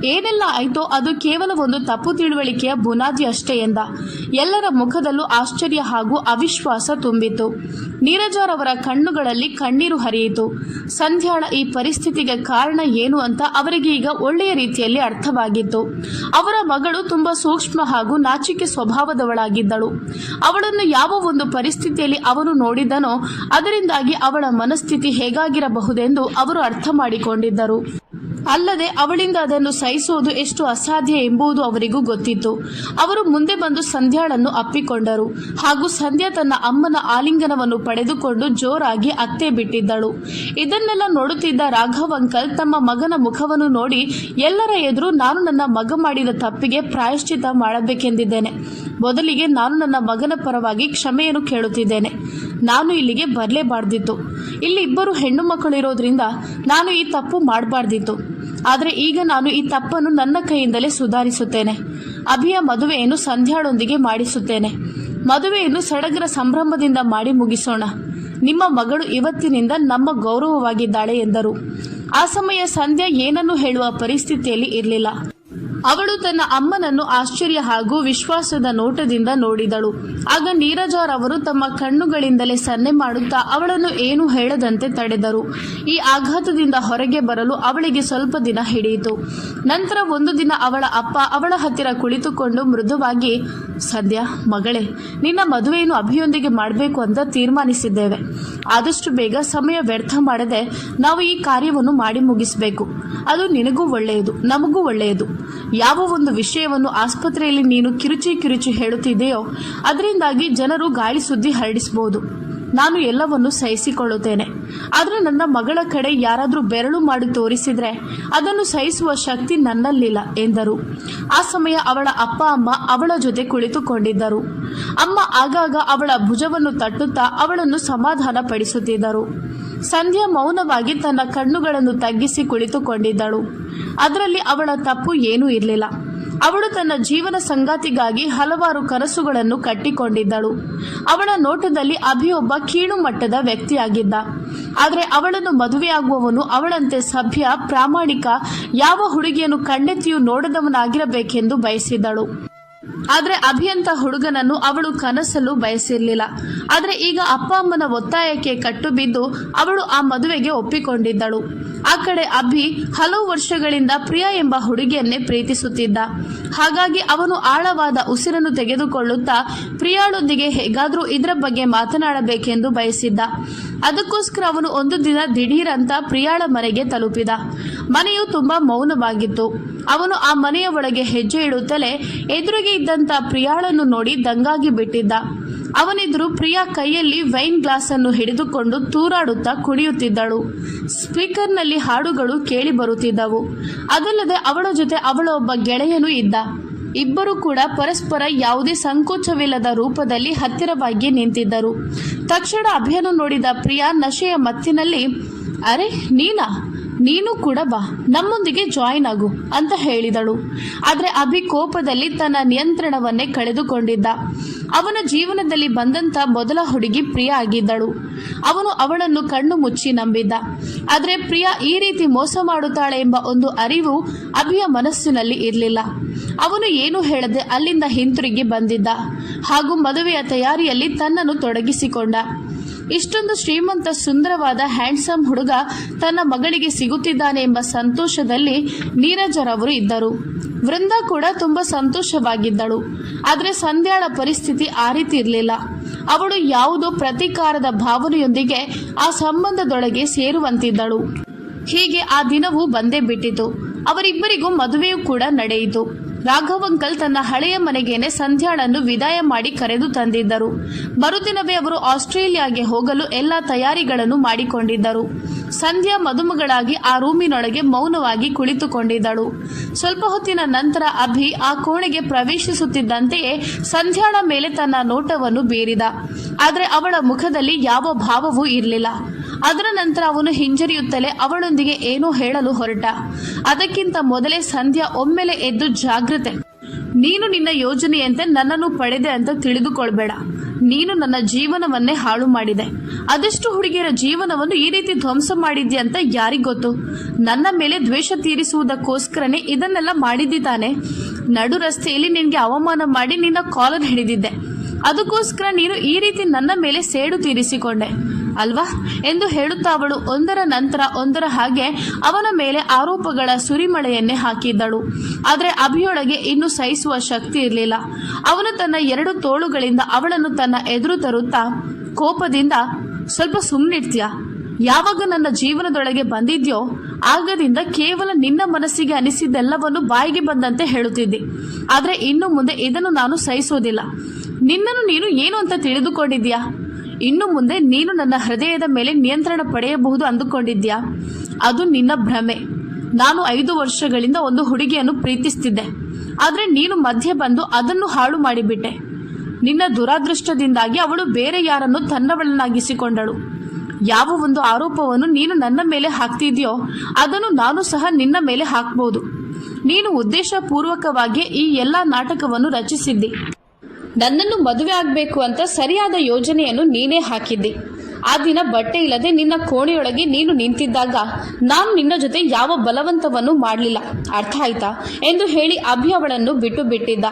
ಏನೆಲ್ಲ ಆಯಿತೋ ಅದು ಕೇವಲ ಒಂದು ತಪ್ಪು ತಿಳುವಳಿಕೆಯ ಬುನಾದಿ ಅಷ್ಟೇ ಎಂದ. ಎಲ್ಲರ ಮುಖದಲ್ಲೂ ಆಶ್ಚರ್ಯ ಹಾಗೂ ಅವಿಶ್ವಾಸ ತುಂಬಿತು. ನೀರಜರವರ ಕಣ್ಣುಗಳಲ್ಲಿ ಕಣ್ಣೀರು ಹರಿಯಿತು. ಸಂಧ್ಯಾಳ ಈ ಪರಿಸ್ಥಿತಿಗೆ ಕಾರಣ ಏನು ಅಂತ ಅವರಿಗೆ ಈಗ ಒಳ್ಳೆಯ ರೀತಿಯಲ್ಲಿ ಅರ್ಥವಾಗಿತ್ತು. ಅವರ ಮಗಳು ತುಂಬಾ ಸೂಕ್ಷ್ಮ ಹಾಗೂ ನಾಚಿಕೆ ಸ್ವಭಾವದವಳಾಗಿದ್ದಳು. ಅವಳನ್ನು ಯಾವ ಒಂದು ಪರಿಸ್ಥಿತಿಯಲ್ಲಿ ಅವನು ನೋಡಿದನೋ ಅದರಿಂದಾಗಿ ಅವಳ ಮನಸ್ಥಿತಿ ಹೇಗಾಗಿರಬಹುದೆಂದು ಅವರು ಅರ್ಥ ಮಾಡಿಕೊಂಡಿದ್ದರು. ಅಲ್ಲದೆ ಅವಳಿಂದ ಅದನ್ನು ಸಹಿಸುವುದು ಎಷ್ಟು ಅಸಾಧ್ಯ ಎಂಬುದು ಅವರಿಗೂ ಗೊತ್ತಿತ್ತು. ಅವರು ಮುಂದೆ ಬಂದು ಸಂಧ್ಯಾಳನ್ನು ಅಪ್ಪಿಕೊಂಡರು ಹಾಗೂ ಸಂಧ್ಯಾ ತನ್ನ ಅಮ್ಮನ ಆಲಿಂಗನವನ್ನು ಪಡೆದುಕೊಂಡು ಜೋರಾಗಿ ಅತ್ತೇ ಬಿಟ್ಟಿದ್ದಳು. ಇದನ್ನೆಲ್ಲ ನೋಡುತ್ತಿದ್ದ ರಾಘವ್ ಅಂಕಲ್ ತಮ್ಮ ಮಗನ ಮುಖವನ್ನು ನೋಡಿ, ಎಲ್ಲರ ಎದುರು ನಾನು ನನ್ನ ಮಗ ಮಾಡಿದ ತಪ್ಪಿಗೆ ಪ್ರಾಯಶ್ಚಿತ್ತ ಮಾಡಬೇಕೆಂದಿದ್ದೇನೆ. ಮೊದಲಿಗೆ ನಾನು ನನ್ನ ಮಗನ ಪರವಾಗಿ ಕ್ಷಮೆಯನ್ನು ಕೇಳುತ್ತಿದ್ದೇನೆ. ನಾನು ಇಲ್ಲಿಗೆ ಬರಲೇಬಾರ್ದಿತ್ತು. ಇಲ್ಲಿ ಇಬ್ಬರು ಹೆಣ್ಣು ಮಕ್ಕಳಿರೋದ್ರಿಂದ ನಾನು ಈ ತಪ್ಪು ಮಾಡಬಾರ್ದಿತ್ತು. ಆದರೆ ಈಗ ನಾನು ಈ ತಪ್ಪನ್ನು ನನ್ನ ಕೈಯಿಂದಲೇ ಸುಧಾರಿಸುತ್ತೇನೆ. ಅಭಿಯ ಮದುವೆಯನ್ನು ಸಂಧ್ಯಾಳೊಂದಿಗೆ ಮಾಡಿಸುತ್ತೇನೆ. ಮದುವೆಯನ್ನು ಸಡಗರ ಸಂಭ್ರಮದಿಂದ ಮಾಡಿ ಮುಗಿಸೋಣ. ನಿಮ್ಮ ಮಗಳು ಇವತ್ತಿನಿಂದ ನಮ್ಮ ಗೌರವವಾಗಿದ್ದಾಳೆ ಎಂದರು. ಆ ಸಮಯ ಸಂಧ್ಯಾ ಏನನ್ನೂ ಹೇಳುವ ಪರಿಸ್ಥಿತಿಯಲ್ಲಿ ಇರಲಿಲ್ಲ. ಅವಳು ತನ್ನ ಅಮ್ಮನನ್ನು ಆಶ್ಚರ್ಯ ಹಾಗೂ ವಿಶ್ವಾಸದ ನೋಟದಿಂದ ನೋಡಿದಳು. ಆಗ ನೀರಜರವರು ತಮ್ಮ ಕಣ್ಣುಗಳಿಂದಲೇ ಸನ್ನೆ ಮಾಡುತ್ತಾ ಅವಳನ್ನು ಏನೂ ಹೇಳದಂತೆ ತಡೆದರು. ಈ ಆಘಾತದಿಂದ ಹೊರಗೆ ಬರಲು ಅವಳಿಗೆ ಸ್ವಲ್ಪ ದಿನ ಹಿಡಿಯಿತು. ನಂತರ ಒಂದು ದಿನ ಅವಳ ಅಪ್ಪ ಅವಳ ಹತ್ತಿರ ಕುಳಿತುಕೊಂಡು ಮೃದುವಾಗಿ, ಸಂಧ್ಯಾ ಮಗಳೇ, ನಿನ್ನ ಮದುವೆಯನ್ನು ಅಭಿಯೊಂದಿಗೆ ಮಾಡಬೇಕು ಅಂತ ತೀರ್ಮಾನಿಸಿದ್ದೇವೆ. ಆದಷ್ಟು ಬೇಗ ಸಮಯ ವ್ಯರ್ಥ ಮಾಡದೆ ನಾವು ಈ ಕಾರ್ಯವನ್ನು ಮಾಡಿ ಮುಗಿಸಬೇಕು. ಅದು ನಿನಗೂ ಒಳ್ಳೆಯದು, ನಮಗೂ ಒಳ್ಳೆಯದು. ಯಾವ ಒಂದು ವಿಷಯವನ್ನು ಆಸ್ಪತ್ರೆಯಲ್ಲಿ ನೀನು ಕಿರುಚಿ ಹೇಳುತ್ತಿದೆಯೋ ಅದರಿಂದಾಗಿ ಜನರು ಗಾಳಿ ಸುದ್ದಿ ಹರಡಿಸಬಹುದು. ನಾನು ಎಲ್ಲವನ್ನು ಸಹಿಸಿಕೊಳ್ಳುತ್ತೇನೆ. ಆದರೆ ನನ್ನ ಮಗಳ ಕಡೆ ಯಾರಾದರೂ ಬೆರಳು ಮಾಡಿ ತೋರಿಸಿದ್ರೆ ಅದನ್ನು ಸಹಿಸುವ ಶಕ್ತಿ ನನ್ನಲ್ಲಿಲ್ಲ ಎಂದರು. ಆ ಸಮಯ ಅವಳ ಅಪ್ಪ ಅಮ್ಮ ಅವಳ ಜೊತೆ ಕುಳಿತುಕೊಂಡಿದ್ದರು. ಅಮ್ಮ ಆಗಾಗ ಅವಳ ಭುಜವನ್ನು ತಟ್ಟುತ್ತಾ ಅವಳನ್ನು ಸಮಾಧಾನ ಪಡಿಸುತ್ತಿದ್ದರು. ಸಂಧ್ಯಾ ಮೌನವಾಗಿ ತನ್ನ ಕಣ್ಣುಗಳನ್ನು ತಗ್ಗಿಸಿ ಕುಳಿತುಕೊಂಡಿದ್ದಳು. ಅದರಲ್ಲಿ ಅವಳ ತಪ್ಪು ಏನೂ ಇರಲಿಲ್ಲ. ಅವಳು ತನ್ನ ಜೀವನ ಸಂಗಾತಿಗಾಗಿ ಹಲವಾರು ಕನಸುಗಳನ್ನು ಕಟ್ಟಿಕೊಂಡಿದ್ದಳು. ಅವಳ ನೋಟದಲ್ಲಿ ಅಭಿಯೊಬ್ಬ ಕೀಳು ಮಟ್ಟದ ವ್ಯಕ್ತಿಯಾಗಿದ್ದ. ಆದರೆ ಅವಳನ್ನು ಮದುವೆಯಾಗುವವನು ಅವಳಂತೆ ಸಭ್ಯ, ಪ್ರಾಮಾಣಿಕ, ಯಾವ ಹುಡುಗಿಯನ್ನು ಕಣ್ಣೆತ್ತಿಯೂ ನೋಡದವನಾಗಿರಬೇಕೆಂದು ಬಯಸಿದ್ದಳು. ಆದರೆ ಅಭಿಯಂತ ಹುಡುಗನನ್ನು ಅವಳು ಕನಸಲ್ಲೂ ಬಯಸಿರಲಿಲ್ಲ. ಆದರೆ ಈಗ ಅಪ್ಪ ಅಮ್ಮನ ಒತ್ತಾಯಕ್ಕೆ ಕಟ್ಟುಬಿದ್ದು ಅವಳು ಆ ಮದುವೆಗೆ ಒಪ್ಪಿಕೊಂಡಿದ್ದಳು. ಆ ಕಡೆ ಅಭಿ ಹಲವು ವರ್ಷಗಳಿಂದ ಪ್ರಿಯಾ ಎಂಬ ಹುಡುಗಿಯನ್ನೇ ಪ್ರೀತಿಸುತ್ತಿದ್ದ. ಹಾಗಾಗಿ ಅವನು ಆಳವಾದ ಉಸಿರನ್ನು ತೆಗೆದುಕೊಳ್ಳುತ್ತಾ ಪ್ರಿಯಾಳೊಂದಿಗೆ ಹೇಗಾದರೂ ಇದರ ಬಗ್ಗೆ ಮಾತನಾಡಬೇಕೆಂದು ಬಯಸಿದ್ದ. ಅದಕ್ಕೋಸ್ಕರ ಅವನು ಒಂದು ದಿನ ದಿಢೀರಂತ ಪ್ರಿಯಾಳ ಮನೆಗೆ ತಲುಪಿದ. ಮನೆಯು ತುಂಬಾ ಮೌನವಾಗಿತ್ತು. ಅವನು ಆ ಮನೆಯ ಒಳಗೆ ಹೆಜ್ಜೆ ಇಡುತ್ತಲೇ ಎದುರಿಗೆ ಇದ್ದಂತ ಪ್ರಿಯಾಳನ್ನು ನೋಡಿ ದಂಗಾಗಿ ಬಿಟ್ಟಿದ್ದ. ಅವನೆದುರು ಪ್ರಿಯಾ ಕೈಯಲ್ಲಿ ವೈನ್ ಗ್ಲಾಸ್ ಅನ್ನು ಹಿಡಿದುಕೊಂಡು ತೂರಾಡುತ್ತಾ ಕುಣಿಯುತ್ತಿದ್ದಳು. ಸ್ಪೀಕರ್ನಲ್ಲಿ ಹಾಡುಗಳು ಕೇಳಿ ಬರುತ್ತಿದ್ದವು. ಅದಲ್ಲದೆ ಅವಳ ಜೊತೆ ಅವಳ ಒಬ್ಬ ಗೆಳೆಯನೂ ಇದ್ದ. ಇಬ್ಬರು ಕೂಡ ಪರಸ್ಪರ ಯಾವುದೇ ಸಂಕೋಚವಿಲ್ಲದ ರೂಪದಲ್ಲಿ ಹತ್ತಿರವಾಗಿ ನಿಂತಿದ್ದರು. ತಕ್ಷಣ ಅಭಿಯನ್ನು ನೋಡಿದ ಪ್ರಿಯಾ ನಶೆಯ ಮತ್ತಿನಲ್ಲಿ, ಅರೆ ನೀನು ಕೂಡ ಬಾ, ನಮ್ಮೊಂದಿಗೆ ಜಾಯಿನ್ ಆಗು ಅಂತ ಹೇಳಿದಳು. ಆದರೆ ಅಭಿ ಕೋಪದಲ್ಲಿ ತನ್ನ ನಿಯಂತ್ರಣವನ್ನೇ ಕಳೆದುಕೊಂಡಿದ್ದ. ಅವನ ಜೀವನದಲ್ಲಿ ಬಂದಂತ ಮೊದಲ ಹುಡುಗಿ ಪ್ರಿಯಾ ಆಗಿದ್ದಳು. ಅವನು ಅವಳನ್ನು ಕಣ್ಣು ಮುಚ್ಚಿ ನಂಬಿದ್ದ. ಆದರೆ ಪ್ರಿಯಾ ಈ ರೀತಿ ಮೋಸ ಮಾಡುತ್ತಾಳೆ ಎಂಬ ಒಂದು ಅರಿವು ಅಭಿಯ ಮನಸ್ಸಿನಲ್ಲಿ ಇರಲಿಲ್ಲ. ಅವನು ಏನು ಹೇಳದೆ ಅಲ್ಲಿಂದ ಹಿಂತಿರುಗಿ ಬಂದಿದ್ದ ಹಾಗೂ ಮದುವೆಯ ತಯಾರಿಯಲ್ಲಿ ತನ್ನನ್ನು ತೊಡಗಿಸಿಕೊಂಡ. ಇಷ್ಟೊಂದು ಶ್ರೀಮಂತ, ಸುಂದರವಾದ, ಹ್ಯಾಂಡ್ಸಮ್ ಹುಡುಗ ತನ್ನ ಮಗಳಿಗೆ ಸಿಗುತ್ತಿದ್ದಾನೆ ಎಂಬ ಸಂತೋಷದಲ್ಲಿ ನೀರಜರವರು ಇದ್ದರು. ವೃಂದಾ ಕೂಡ ತುಂಬಾ ಸಂತೋಷವಾಗಿದ್ದಳು. ಆದರೆ ಸಂಧ್ಯಾಳ ಪರಿಸ್ಥಿತಿ ಆ ರೀತಿ ಇರಲಿಲ್ಲ. ಅವಳು ಯಾವುದೋ ಪ್ರತೀಕಾರದ ಭಾವನೆಯೊಂದಿಗೆ ಆ ಸಂಬಂಧದೊಳಗೆ ಸೇರುವಂತಿದ್ದಳು. ಹೀಗೆ ಆ ದಿನವೂ ಬಂದೇ ಬಿಟ್ಟಿತು. ಅವರಿಬ್ಬರಿಗೂ ಮದುವೆಯೂ ಕೂಡ ನಡೆಯಿತು. ರಾಘವ್ ಅಂಕಲ್ ತನ್ನ ಹಳೆಯ ಮನೆಗೇನೆ ಸಂಧ್ಯಾಳನ್ನು ವಿದಾಯ ಮಾಡಿ ಕರೆದು ತಂದಿದ್ದರು. ಮರುದಿನವೇ ಅವರು ಆಸ್ಟ್ರೇಲಿಯಾಗೆ ಹೋಗಲು ಎಲ್ಲ ತಯಾರಿಗಳನ್ನು ಮಾಡಿಕೊಂಡಿದ್ದರು. ಸಂಧ್ಯಾ ಮದುಮಗಳಾಗಿ ಆ ರೂಮಿನೊಳಗೆ ಮೌನವಾಗಿ ಕುಳಿತುಕೊಂಡಿದ್ದಳು. ಸ್ವಲ್ಪ ಹೊತ್ತಿನ ನಂತರ ಅಭಿ ಆ ಕೋಣೆಗೆ ಪ್ರವೇಶಿಸುತ್ತಿದ್ದಂತೆಯೇ ಸಂಧ್ಯಾಳ ಮೇಲೆ ತನ್ನ ನೋಟವನ್ನು ಬೀರಿದ. ಆದರೆ ಅವಳ ಮುಖದಲ್ಲಿ ಯಾವ ಭಾವವೂ ಇರಲಿಲ್ಲ. ಅದರ ನಂತರ ಅವನು ಹಿಂಜರಿಯುತ್ತಲೇ ಅವಳೊಂದಿಗೆ ಏನೋ ಹೇಳಲು ಹೊರಟ. ಅದಕ್ಕಿಂತ ಮೊದಲೇ ಸಂಧ್ಯಾ ಒಮ್ಮೆಲೆ ಎದ್ದು, ಜಾಗ್ರತೆ, ನೀನು ನಿನ್ನ ಯೋಜನೆಯಂತೆ ನನ್ನನ್ನು ಪಡೆದೆ ಅಂತ ತಿಳಿದುಕೊಳ್ಬೇಡ. ನೀನು ನನ್ನ ಜೀವನವನ್ನೇ ಹಾಳು ಮಾಡಿದೆ. ಅದೆಷ್ಟು ಹುಡುಗಿಯರ ಜೀವನವನ್ನು ಈ ರೀತಿ ಧ್ವಂಸ ಮಾಡಿದ್ಯಾ ಅಂತ ಯಾರಿಗೊತ್ತು? ನನ್ನ ಮೇಲೆ ದ್ವೇಷ ತೀರಿಸುವುದಕ್ಕೋಸ್ಕರನೇ ಇದನ್ನೆಲ್ಲ ಮಾಡಿದ್ದಾನೆ. ನಡು ರಸ್ತೆಯಲ್ಲಿ ನಿನಗೆ ಅವಮಾನ ಮಾಡಿ ನಿನ್ನ ಕಾಲರ್ ಹಿಡಿದಿದ್ದೆ. ಅದಕ್ಕೋಸ್ಕರ ನೀನು ಈ ರೀತಿ ನನ್ನ ಮೇಲೆ ಸೇಡು ತೀರಿಸಿಕೊಂಡೆ ಅಲ್ವಾ ಎಂದು ಹೇಳುತ್ತಾ ಅವಳು ಒಂದರ ನಂತರ ಒಂದರ ಹಾಗೆ ಅವನ ಮೇಲೆ ಆರೋಪಗಳ ಸುರಿಮಳೆಯನ್ನೇ ಹಾಕಿದ್ದಳು. ಆದರೆ ಅಭಿಯೊಳಗೆ ಇನ್ನೂ ಸಹಿಸುವ ಶಕ್ತಿ ಇರಲಿಲ್ಲ. ಅವನು ತನ್ನ 2 ತೋಳುಗಳಿಂದ ಅವಳನ್ನು ತನ್ನ ಎದುರು ತರುತ್ತಾ ಕೋಪದಿಂದ, ಸ್ವಲ್ಪ ಸುಮ್ಮನಿರ್ತೀಯಾ? ಯಾವಾಗ ನನ್ನ ಜೀವನದೊಳಗೆ ಬಂದಿದ್ಯೋ ಆಗದಿಂದ ಕೇವಲ ನಿನ್ನ ಮನಸ್ಸಿಗೆ ಅನಿಸಿದ್ದೆಲ್ಲವನ್ನು ಬಾಯಿಗೆ ಬಂದಂತೆ ಹೇಳುತ್ತಿದ್ದಿ. ಆದರೆ ಇನ್ನು ಮುಂದೆ ಇದನ್ನು ನಾನು ಸಹಿಸೋದಿಲ್ಲ. ನಿನ್ನನ್ನು ನೀನು ಏನು ಅಂತ ತಿಳಿದುಕೊಂಡಿದ್ಯಾ? ಇನ್ನು ಮುಂದೆ ನೀನು ನನ್ನ ಹೃದಯದ ಮೇಲೆ ನಿಯಂತ್ರಣ ಪಡೆಯಬಹುದು ಅಂದುಕೊಂಡಿದ್ಯಾ? ಅದು ನಿನ್ನ ಭ್ರಮೆ. ನಾನು 5 ವರ್ಷಗಳಿಂದ ಒಂದು ಹುಡುಗಿಯನ್ನು ಪ್ರೀತಿಸ್ತಿದ್ದೆ. ಆದರೆ ನೀನು ಮಧ್ಯೆ ಬಂದು ಅದನ್ನು ಹಾಳು ಮಾಡಿಬಿಟ್ಟೆ. ನಿನ್ನ ದುರಾದೃಷ್ಟದಿಂದಾಗಿ ಅವಳು ಬೇರೆ ಯಾರನ್ನು ತನ್ನವಳನ್ನಾಗಿಸಿಕೊಂಡಳು. ಯಾವ ಒಂದು ಆರೋಪವನ್ನು ನೀನು ನನ್ನ ಮೇಲೆ ಹಾಕ್ತಿದ್ಯೋ ಅದನ್ನು ನಾನು ಸಹ ನಿನ್ನ ಮೇಲೆ ಹಾಕಬಹುದು. ನೀನು ಉದ್ದೇಶಪೂರ್ವಕವಾಗಿ ಈ ಎಲ್ಲ ನಾಟಕವನ್ನು ರಚಿಸಿದ್ದಿ. ನನ್ನನ್ನು ಮದುವೆ ಆಗಬೇಕು ಅಂತ ಸರಿಯಾದ ಯೋಜನೆಯನ್ನು ನೀನೇ ಹಾಕಿದ್ದಿ. ಆ ದಿನ ಬಟ್ಟೆ ಇಲ್ಲದೆ ನಿನ್ನ ಕೋಣೆಯೊಳಗೆ ನೀನು ನಿಂತಿದ್ದಾಗ ನಾನು ನಿನ್ನ ಜೊತೆ ಯಾವ ಬಲವಂತವನ್ನು ಮಾಡಲಿಲ್ಲ, ಅರ್ಥ ಆಯ್ತಾ ಎಂದು ಹೇಳಿ ಅಭಿ ಅವಳನ್ನು ಬಿಟ್ಟು ಬಿಟ್ಟಿದ್ದ.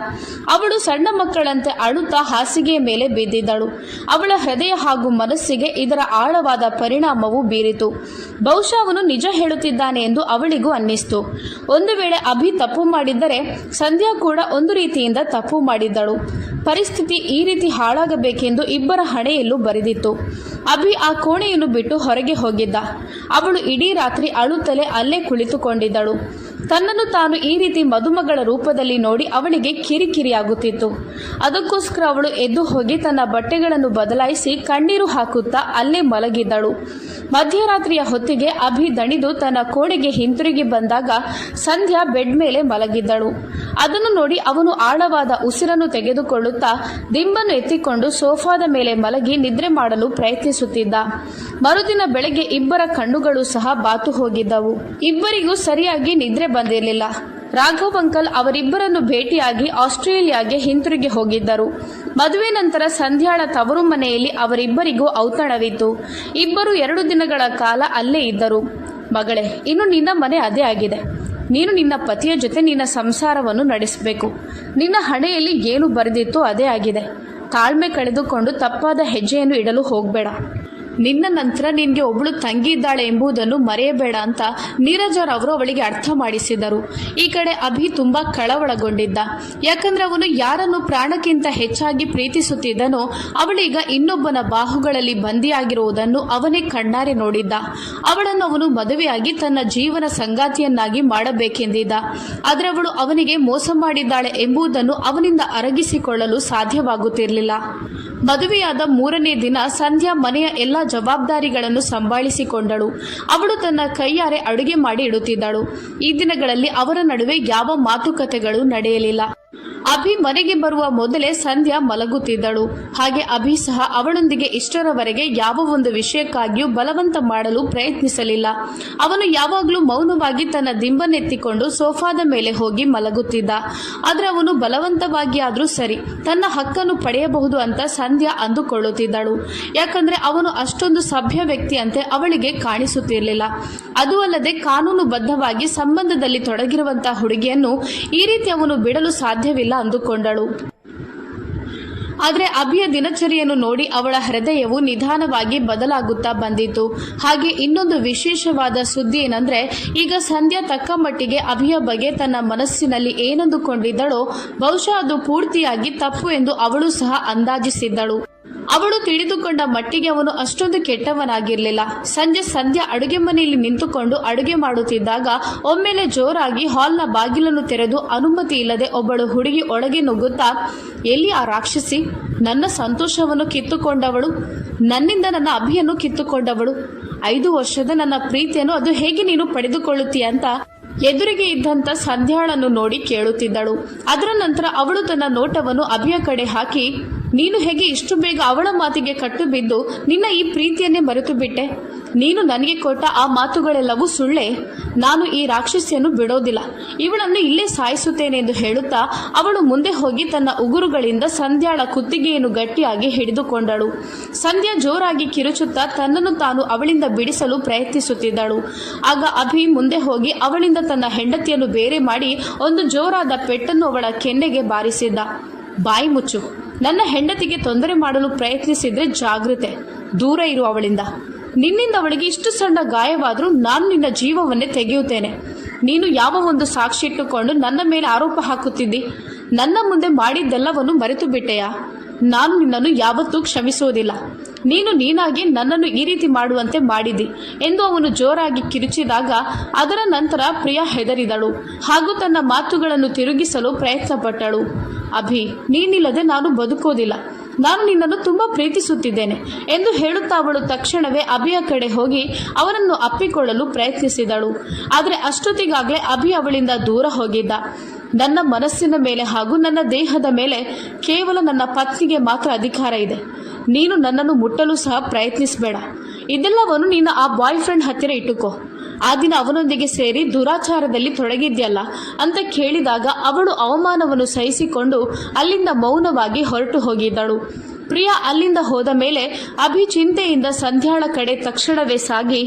ಅವಳು ಸಣ್ಣ ಮಕ್ಕಳಂತೆ ಅಳುತ್ತಾ ಹಾಸಿಗೆಯ ಮೇಲೆ ಬಿದ್ದಿದ್ದಳು. ಅವಳ ಹೃದಯ ಹಾಗೂ ಮನಸ್ಸಿಗೆ ಇದರ ಆಳವಾದ ಪರಿಣಾಮವು ಬೀರಿತು. ಬಹುಶಃ ಅವನು ನಿಜ ಹೇಳುತ್ತಿದ್ದಾನೆ ಎಂದು ಅವಳಿಗೂ ಅನ್ನಿಸ್ತು. ಒಂದು ವೇಳೆ ಅಭಿ ತಪ್ಪು ಮಾಡಿದ್ದರೆ ಸಂಧ್ಯಾ ಕೂಡ ಒಂದು ರೀತಿಯಿಂದ ತಪ್ಪು ಮಾಡಿದ್ದಳು. ಪರಿಸ್ಥಿತಿ ಈ ರೀತಿ ಹಾಳಾಗಬೇಕೆಂದು ಇಬ್ಬರ ಹಣೆಯಲ್ಲೂ ಬರೆದಿತ್ತು. ಅಭಿ ಆ ಕೋಣೆಯನ್ನು ಬಿಟ್ಟು ಹೊರಗೆ ಹೋಗಿದ್ದ. ಅವಳು ಇಡೀ ರಾತ್ರಿ ಅಳುತ್ತಲೇ ಅಲ್ಲೇ ಕುಳಿತುಕೊಂಡಿದ್ದಳು. ತನ್ನನ್ನು ತಾನು ಈ ರೀತಿ ಮದುಮಗಳ ರೂಪದಲ್ಲಿ ನೋಡಿ ಅವಳಿಗೆ ಕಿರಿಕಿರಿಯಾಗುತ್ತಿತ್ತು. ಅದಕ್ಕೋಸ್ಕರ ಅವಳು ಎದ್ದು ಹೋಗಿ ತನ್ನ ಬಟ್ಟೆಗಳನ್ನು ಬದಲಾಯಿಸಿ ಕಣ್ಣೀರು ಹಾಕುತ್ತಾ ಅಲ್ಲೇ ಮಲಗಿದ್ದಳು. ಮಧ್ಯರಾತ್ರಿಯ ಹೊತ್ತಿಗೆ ಅಭಿ ದಣಿದು ತನ್ನ ಕೋಣೆಗೆ ಹಿಂತಿರುಗಿ ಬಂದಾಗ ಸಂಧ್ಯಾ ಬೆಡ್ ಮೇಲೆ ಮಲಗಿದ್ದಳು. ಅದನ್ನು ನೋಡಿ ಅವನು ಆಳವಾದ ಉಸಿರನ್ನು ತೆಗೆದುಕೊಳ್ಳುತ್ತಾ ದಿಂಬನ್ನು ಎತ್ತಿಕೊಂಡು ಸೋಫಾದ ಮೇಲೆ ಮಲಗಿ ನಿದ್ರೆ ಮಾಡಲು ಪ್ರಯತ್ನಿಸುತ್ತಿದ್ದ. ಮರುದಿನ ಬೆಳಗ್ಗೆ ಇಬ್ಬರ ಕಣ್ಣುಗಳು ಸಹ ಬಾತು ಹೋಗಿದ್ದವು. ಇಬ್ಬರಿಗೂ ಸರಿಯಾಗಿ ನಿದ್ರೆ ಬಂದಿರಲಿಲ್ಲ. ರಾಘವ್ ಅಂಕಲ್ ಅವರಿಬ್ಬರನ್ನು ಭೇಟಿಯಾಗಿ ಆಸ್ಟ್ರೇಲಿಯಾಗೆ ಹಿಂತಿರುಗಿ ಹೋಗಿದ್ದರು. ಮದುವೆ ನಂತರ ಸಂಧ್ಯಾಳ ತವರು ಮನೆಯಲ್ಲಿ ಅವರಿಬ್ಬರಿಗೂ ಔತಣವಿತ್ತು. ಇಬ್ಬರು 2 ದಿನಗಳ ಕಾಲ ಅಲ್ಲೇ ಇದ್ದರು. ಮಗಳೇ, ಇನ್ನು ನಿನ್ನ ಮನೆ ಅದೇ ಆಗಿದೆ. ನೀನು ನಿನ್ನ ಪತಿಯ ಜೊತೆ ನಿನ್ನ ಸಂಸಾರವನ್ನು ನಡೆಸಬೇಕು. ನಿನ್ನ ಹಣೆಯಲ್ಲಿ ಏನು ಬರೆದಿತ್ತು ಅದೇ ಆಗಿದೆ. ತಾಳ್ಮೆ ಕಳೆದುಕೊಂಡು ತಪ್ಪಾದ ಹೆಜ್ಜೆಯನ್ನು ಇಡಲು ಹೋಗಬೇಡ. ನಿನ್ನ ನಂತರ ನಿನಗೆ ಒಬ್ಬಳು ತಂಗಿ ಇದ್ದಾಳೆ ಎಂಬುದನ್ನು ಮರೆಯಬೇಡ ಅಂತ ನೀರಜರವರು ಅವಳಿಗೆ ಅರ್ಥ ಮಾಡಿಸಿದರು. ಈ ಕಡೆ ಅಭಿ ತುಂಬಾ ಕಳವಳಗೊಂಡಿದ್ದ. ಯಾಕಂದ್ರೆ ಅವನು ಯಾರನ್ನು ಪ್ರಾಣಕ್ಕಿಂತ ಹೆಚ್ಚಾಗಿ ಪ್ರೀತಿಸುತ್ತಿದ್ದನೋ ಅವಳೀಗ ಇನ್ನೊಬ್ಬನ ಬಾಹುಗಳಲ್ಲಿ ಬಂದಿಯಾಗಿರುವುದನ್ನು ಅವನೇ ಕಣ್ಣಾರೆ ನೋಡಿದ್ದ. ಅವಳನ್ನು ಅವನು ಮದುವೆಯಾಗಿ ತನ್ನ ಜೀವನ ಸಂಗಾತಿಯನ್ನಾಗಿ ಮಾಡಬೇಕೆಂದಿದ್ದ. ಆದರೆ ಅವಳು ಅವನಿಗೆ ಮೋಸ ಮಾಡಿದ್ದಾಳೆ ಎಂಬುದನ್ನು ಅವನಿಂದ ಅರಗಿಸಿಕೊಳ್ಳಲು ಸಾಧ್ಯವಾಗುತ್ತಿರಲಿಲ್ಲ. ಮದುವೆಯಾದ 3ನೇ ದಿನ ಸಂಧ್ಯಾ ಮನೆಯ ಎಲ್ಲ ಜವಾಬ್ದಾರಿಗಳನ್ನು ಸಂಭಾಳಿಸಿಕೊಂಡಳು. ಅವಳು ತನ್ನ ಕೈಯಾರೆ ಅಡುಗೆ ಮಾಡಿ ಇಡುತ್ತಿದ್ದಳು. ಈ ದಿನಗಳಲ್ಲಿ ಅವರ ನಡುವೆ ಯಾವ ಮಾತುಕತೆಗಳು ನಡೆಯಲಿಲ್ಲ. ಅಭಿ ಮನೆಗೆ ಬರುವ ಮೊದಲೇ ಸಂಧ್ಯಾ ಮಲಗುತ್ತಿದ್ದಳು. ಹಾಗೆ ಅಭಿ ಸಹ ಅವಳೊಂದಿಗೆ ಇಷ್ಟರವರೆಗೆ ಯಾವ ಒಂದು ವಿಷಯಕ್ಕಾಗಿಯೂ ಬಲವಂತ ಮಾಡಲು ಪ್ರಯತ್ನಿಸಲಿಲ್ಲ. ಅವನು ಯಾವಾಗಲೂ ಮೌನವಾಗಿ ತನ್ನ ದಿಂಬನ್ನೆತ್ತಿಕೊಂಡು ಸೋಫಾದ ಮೇಲೆ ಹೋಗಿ ಮಲಗುತ್ತಿದ್ದ. ಆದರೆ ಅವನು ಬಲವಂತವಾಗಿ ಆದರೂ ಸರಿ ತನ್ನ ಹಕ್ಕನ್ನು ಪಡೆಯಬಹುದು ಅಂತ ಸಂಧ್ಯಾ ಅಂದುಕೊಳ್ಳುತ್ತಿದ್ದಳು. ಯಾಕಂದ್ರೆ ಅವನು ಅಷ್ಟೊಂದು ಸಭ್ಯ ವ್ಯಕ್ತಿಯಂತೆ ಅವಳಿಗೆ ಕಾಣಿಸುತ್ತಿರಲಿಲ್ಲ. ಅದು ಅಲ್ಲದೆ ಕಾನೂನುಬದ್ಧವಾಗಿ ಸಂಬಂಧದಲ್ಲಿ ತೊಡಗಿರುವಂತಹ ಹುಡುಗಿಯನ್ನು ಈ ರೀತಿ ಅವನು ಬಿಡಲು ಸಾಧ್ಯವಿಲ್ಲ ಅಂದುಕೊಂಡಳು. ಆದರೆ ಅಭಿಯ ದಿನಚರಿಯನ್ನು ನೋಡಿ ಅವಳ ಹೃದಯವು ನಿಧಾನವಾಗಿ ಬದಲಾಗುತ್ತಾ ಬಂದಿತ್ತು. ಹಾಗೆ ಇನ್ನೊಂದು ವಿಶೇಷವಾದ ಸುದ್ದಿ ಏನಂದ್ರೆ, ಈಗ ಸಂಧ್ಯಾ ತಕ್ಕ ಮಟ್ಟಿಗೆ ಅಭಿಯ ಬಗ್ಗೆ ತನ್ನ ಮನಸ್ಸಿನಲ್ಲಿ ಏನಂದುಕೊಂಡಿದ್ದಳೋ ಬಹುಶಃ ಅದು ಪೂರ್ತಿಯಾಗಿ ತಪ್ಪು ಎಂದು ಅವಳು ಸಹ ಅಂದಾಜಿಸಿದ್ದಳು. ಅವಳು ತಿಳಿದುಕೊಂಡ ಮಟ್ಟಿಗೆ ಅವನು ಅಷ್ಟೊಂದು ಕೆಟ್ಟವನಾಗಿರಲಿಲ್ಲ. ಸಂಜೆ ಸಂಧ್ಯಾ ಅಡುಗೆ ಮನೆಯಲ್ಲಿ ನಿಂತುಕೊಂಡು ಅಡುಗೆ ಮಾಡುತ್ತಿದ್ದಾಗ ಒಮ್ಮೆಲೆ ಜೋರಾಗಿ ಹಾಲ್ನ ಬಾಗಿಲನ್ನು ತೆರೆದು ಅನುಮತಿ ಇಲ್ಲದೆ ಒಬ್ಬಳು ಹುಡುಗಿ ಒಳಗೆ ನುಗ್ಗುತ್ತಾ, ಎಲ್ಲಿ ಆ ರಾಕ್ಷಸಿ? ನನ್ನ ಸಂತೋಷವನ್ನು ಕಿತ್ತುಕೊಂಡವಳು, ನನ್ನಿಂದ ನನ್ನ ಅಭಿಯನ್ನು ಕಿತ್ತುಕೊಂಡವಳು, 5 ವರ್ಷದ ನನ್ನ ಪ್ರೀತಿಯನ್ನು ಅದು ಹೇಗೆ ನೀನು ಪಡೆದುಕೊಳ್ಳುತ್ತೀಯ ಅಂತ ಎದುರಿಗೆ ಇದ್ದಂತ ಸಂಧ್ಯಾಳನ್ನು ನೋಡಿ ಕೇಳುತ್ತಿದ್ದಳು. ಅದರ ನಂತರ ಅವಳು ತನ್ನ ನೋಟವನ್ನು ಅಭಿಯ ಕಡೆ ಹಾಕಿ, ನೀನು ಹೇಗೆ ಇಷ್ಟು ಬೇಗ ಅವಳ ಮಾತಿಗೆ ಕಟ್ಟು ಬಿದ್ದು ನಿನ್ನ ಈ ಪ್ರೀತಿಯನ್ನೇ ಮರೆತು ಬಿಟ್ಟೆ? ನೀನು ನನಗೆ ಕೊಟ್ಟ ಆ ಮಾತುಗಳೆಲ್ಲವೂ ಸುಳ್ಳೇ. ನಾನು ಈ ರಾಕ್ಷಸಿಯನ್ನು ಬಿಡೋದಿಲ್ಲ, ಇವಳನ್ನು ಇಲ್ಲೇ ಸಾಯಿಸುತ್ತೇನೆ ಎಂದು ಹೇಳುತ್ತಾ ಅವಳು ಮುಂದೆ ಹೋಗಿ ತನ್ನ ಉಗುರುಗಳಿಂದ ಸಂಧ್ಯಾಳ ಕುತ್ತಿಗೆಯನ್ನು ಗಟ್ಟಿಯಾಗಿ ಹಿಡಿದುಕೊಂಡಳು. ಸಂಧ್ಯಾ ಜೋರಾಗಿ ಕಿರುಚುತ್ತಾ ತನ್ನನ್ನು ತಾನು ಅವಳಿಂದ ಬಿಡಿಸಲು ಪ್ರಯತ್ನಿಸುತ್ತಿದ್ದಳು. ಆಗ ಅಭಿ ಮುಂದೆ ಹೋಗಿ ಅವಳಿಂದ ತನ್ನ ಹೆಂಡತಿಯನ್ನು ಬೇರೆ ಮಾಡಿ ಒಂದು ಜೋರಾದ ಪೆಟ್ಟನ್ನು ಅವಳ ಕೆನ್ನೆಗೆ ಬಾರಿಸಿದ್ದ. ಬಾಯಿ ಮುಚ್ಚು, ನನ್ನ ಹೆಂಡತಿಗೆ ತೊಂದರೆ ಮಾಡಲು ಪ್ರಯತ್ನಿಸಿದ್ರೆ ಜಾಗೃತೆ, ದೂರ ಇರು ಅವಳಿಂದ. ನಿನ್ನಿಂದ ಅವಳಿಗೆ ಇಷ್ಟು ಸಣ್ಣ ಗಾಯವಾದರೂ ನಾನು ನಿನ್ನ ಜೀವವನ್ನೇ ತೆಗೆಯುತ್ತೇನೆ. ನೀನು ಯಾವ ಒಂದು ಸಾಕ್ಷಿ ಇಟ್ಟುಕೊಂಡು ನನ್ನ ಮೇಲೆ ಆರೋಪ ಹಾಕುತ್ತಿದ್ದಿ? ನನ್ನ ಮುಂದೆ ಮಾಡಿದ್ದೆಲ್ಲವನ್ನು ಮರೆತು ಬಿಟ್ಟೆಯಾ? ನಾನು ನಿನ್ನನ್ನು ಯಾವತ್ತೂ ಕ್ಷಮಿಸುವುದಿಲ್ಲ. ನೀನಾಗಿ ನನ್ನನ್ನು ಈ ರೀತಿ ಮಾಡುವಂತೆ ಮಾಡಿದ್ದಿ ಎಂದು ಅವನು ಜೋರಾಗಿ ಕಿರುಚಿದಾಗ ಅದರ ನಂತರ ಪ್ರಿಯಾ ಹೆದರಿದಳು ಹಾಗೂ ತನ್ನ ಮಾತುಗಳನ್ನು ತಿರುಗಿಸಲು ಪ್ರಯತ್ನಪಟ್ಟಳು. ಅಭಿ, ನೀನಿಲ್ಲದೆ ನಾನು ಬದುಕೋದಿಲ್ಲ. ನಾನು ನಿನ್ನನ್ನು ತುಂಬಾ ಪ್ರೀತಿಸುತ್ತಿದ್ದೇನೆ ಎಂದು ಹೇಳುತ್ತಾ ಅವಳು ತಕ್ಷಣವೇ ಅಭಿಯ ಕಡೆ ಹೋಗಿ ಅವನನ್ನು ಅಪ್ಪಿಕೊಳ್ಳಲು ಪ್ರಯತ್ನಿಸಿದಳು. ಆದರೆ ಅಷ್ಟೊತ್ತಿಗಾಗಲೇ ಅಭಿ ಅವಳಿಂದ ದೂರ ಹೋಗಿದ್ದ. ನನ್ನ ಮನಸ್ಸಿನ ಮೇಲೆ ಹಾಗೂ ನನ್ನ ದೇಹದ ಮೇಲೆ ಕೇವಲ ನನ್ನ ಪತ್ನಿಗೆ ಮಾತ್ರ ಅಧಿಕಾರ ಇದೆ. ನೀನು ನನ್ನನ್ನು ಮುಟ್ಟಲು ಸಹ ಪ್ರಯತ್ನಿಸಬೇಡ. ಇದೆಲ್ಲವನ್ನು ನೀನು ಆ ಬಾಯ್ ಫ್ರೆಂಡ್ ಹತ್ತಿರ ಇಟ್ಟುಕೋ. ಆ ದಿನ ಅವನೊಂದಿಗೆ ಸೇರಿ ದುರಾಚಾರದಲ್ಲಿ ತೊಡಗಿದ್ಯಲ್ಲ ಅಂತ ಕೇಳಿದಾಗ ಅವಳು ಅವಮಾನವನ್ನು ಸಹಿಸಿಕೊಂಡು ಅಲ್ಲಿಂದ ಮೌನವಾಗಿ ಹೊರಟು ಹೋಗಿದ್ದಳು. ಪ್ರಿಯಾ ಅಲ್ಲಿಂದ ಹೋದ ಮೇಲೆ ಅಭಿ ಚಿಂತೆಯಿಂದ ಸಂಧ್ಯಾಳ ಕಡೆ ತಕ್ಷಣವೇ ಸಾಗಿ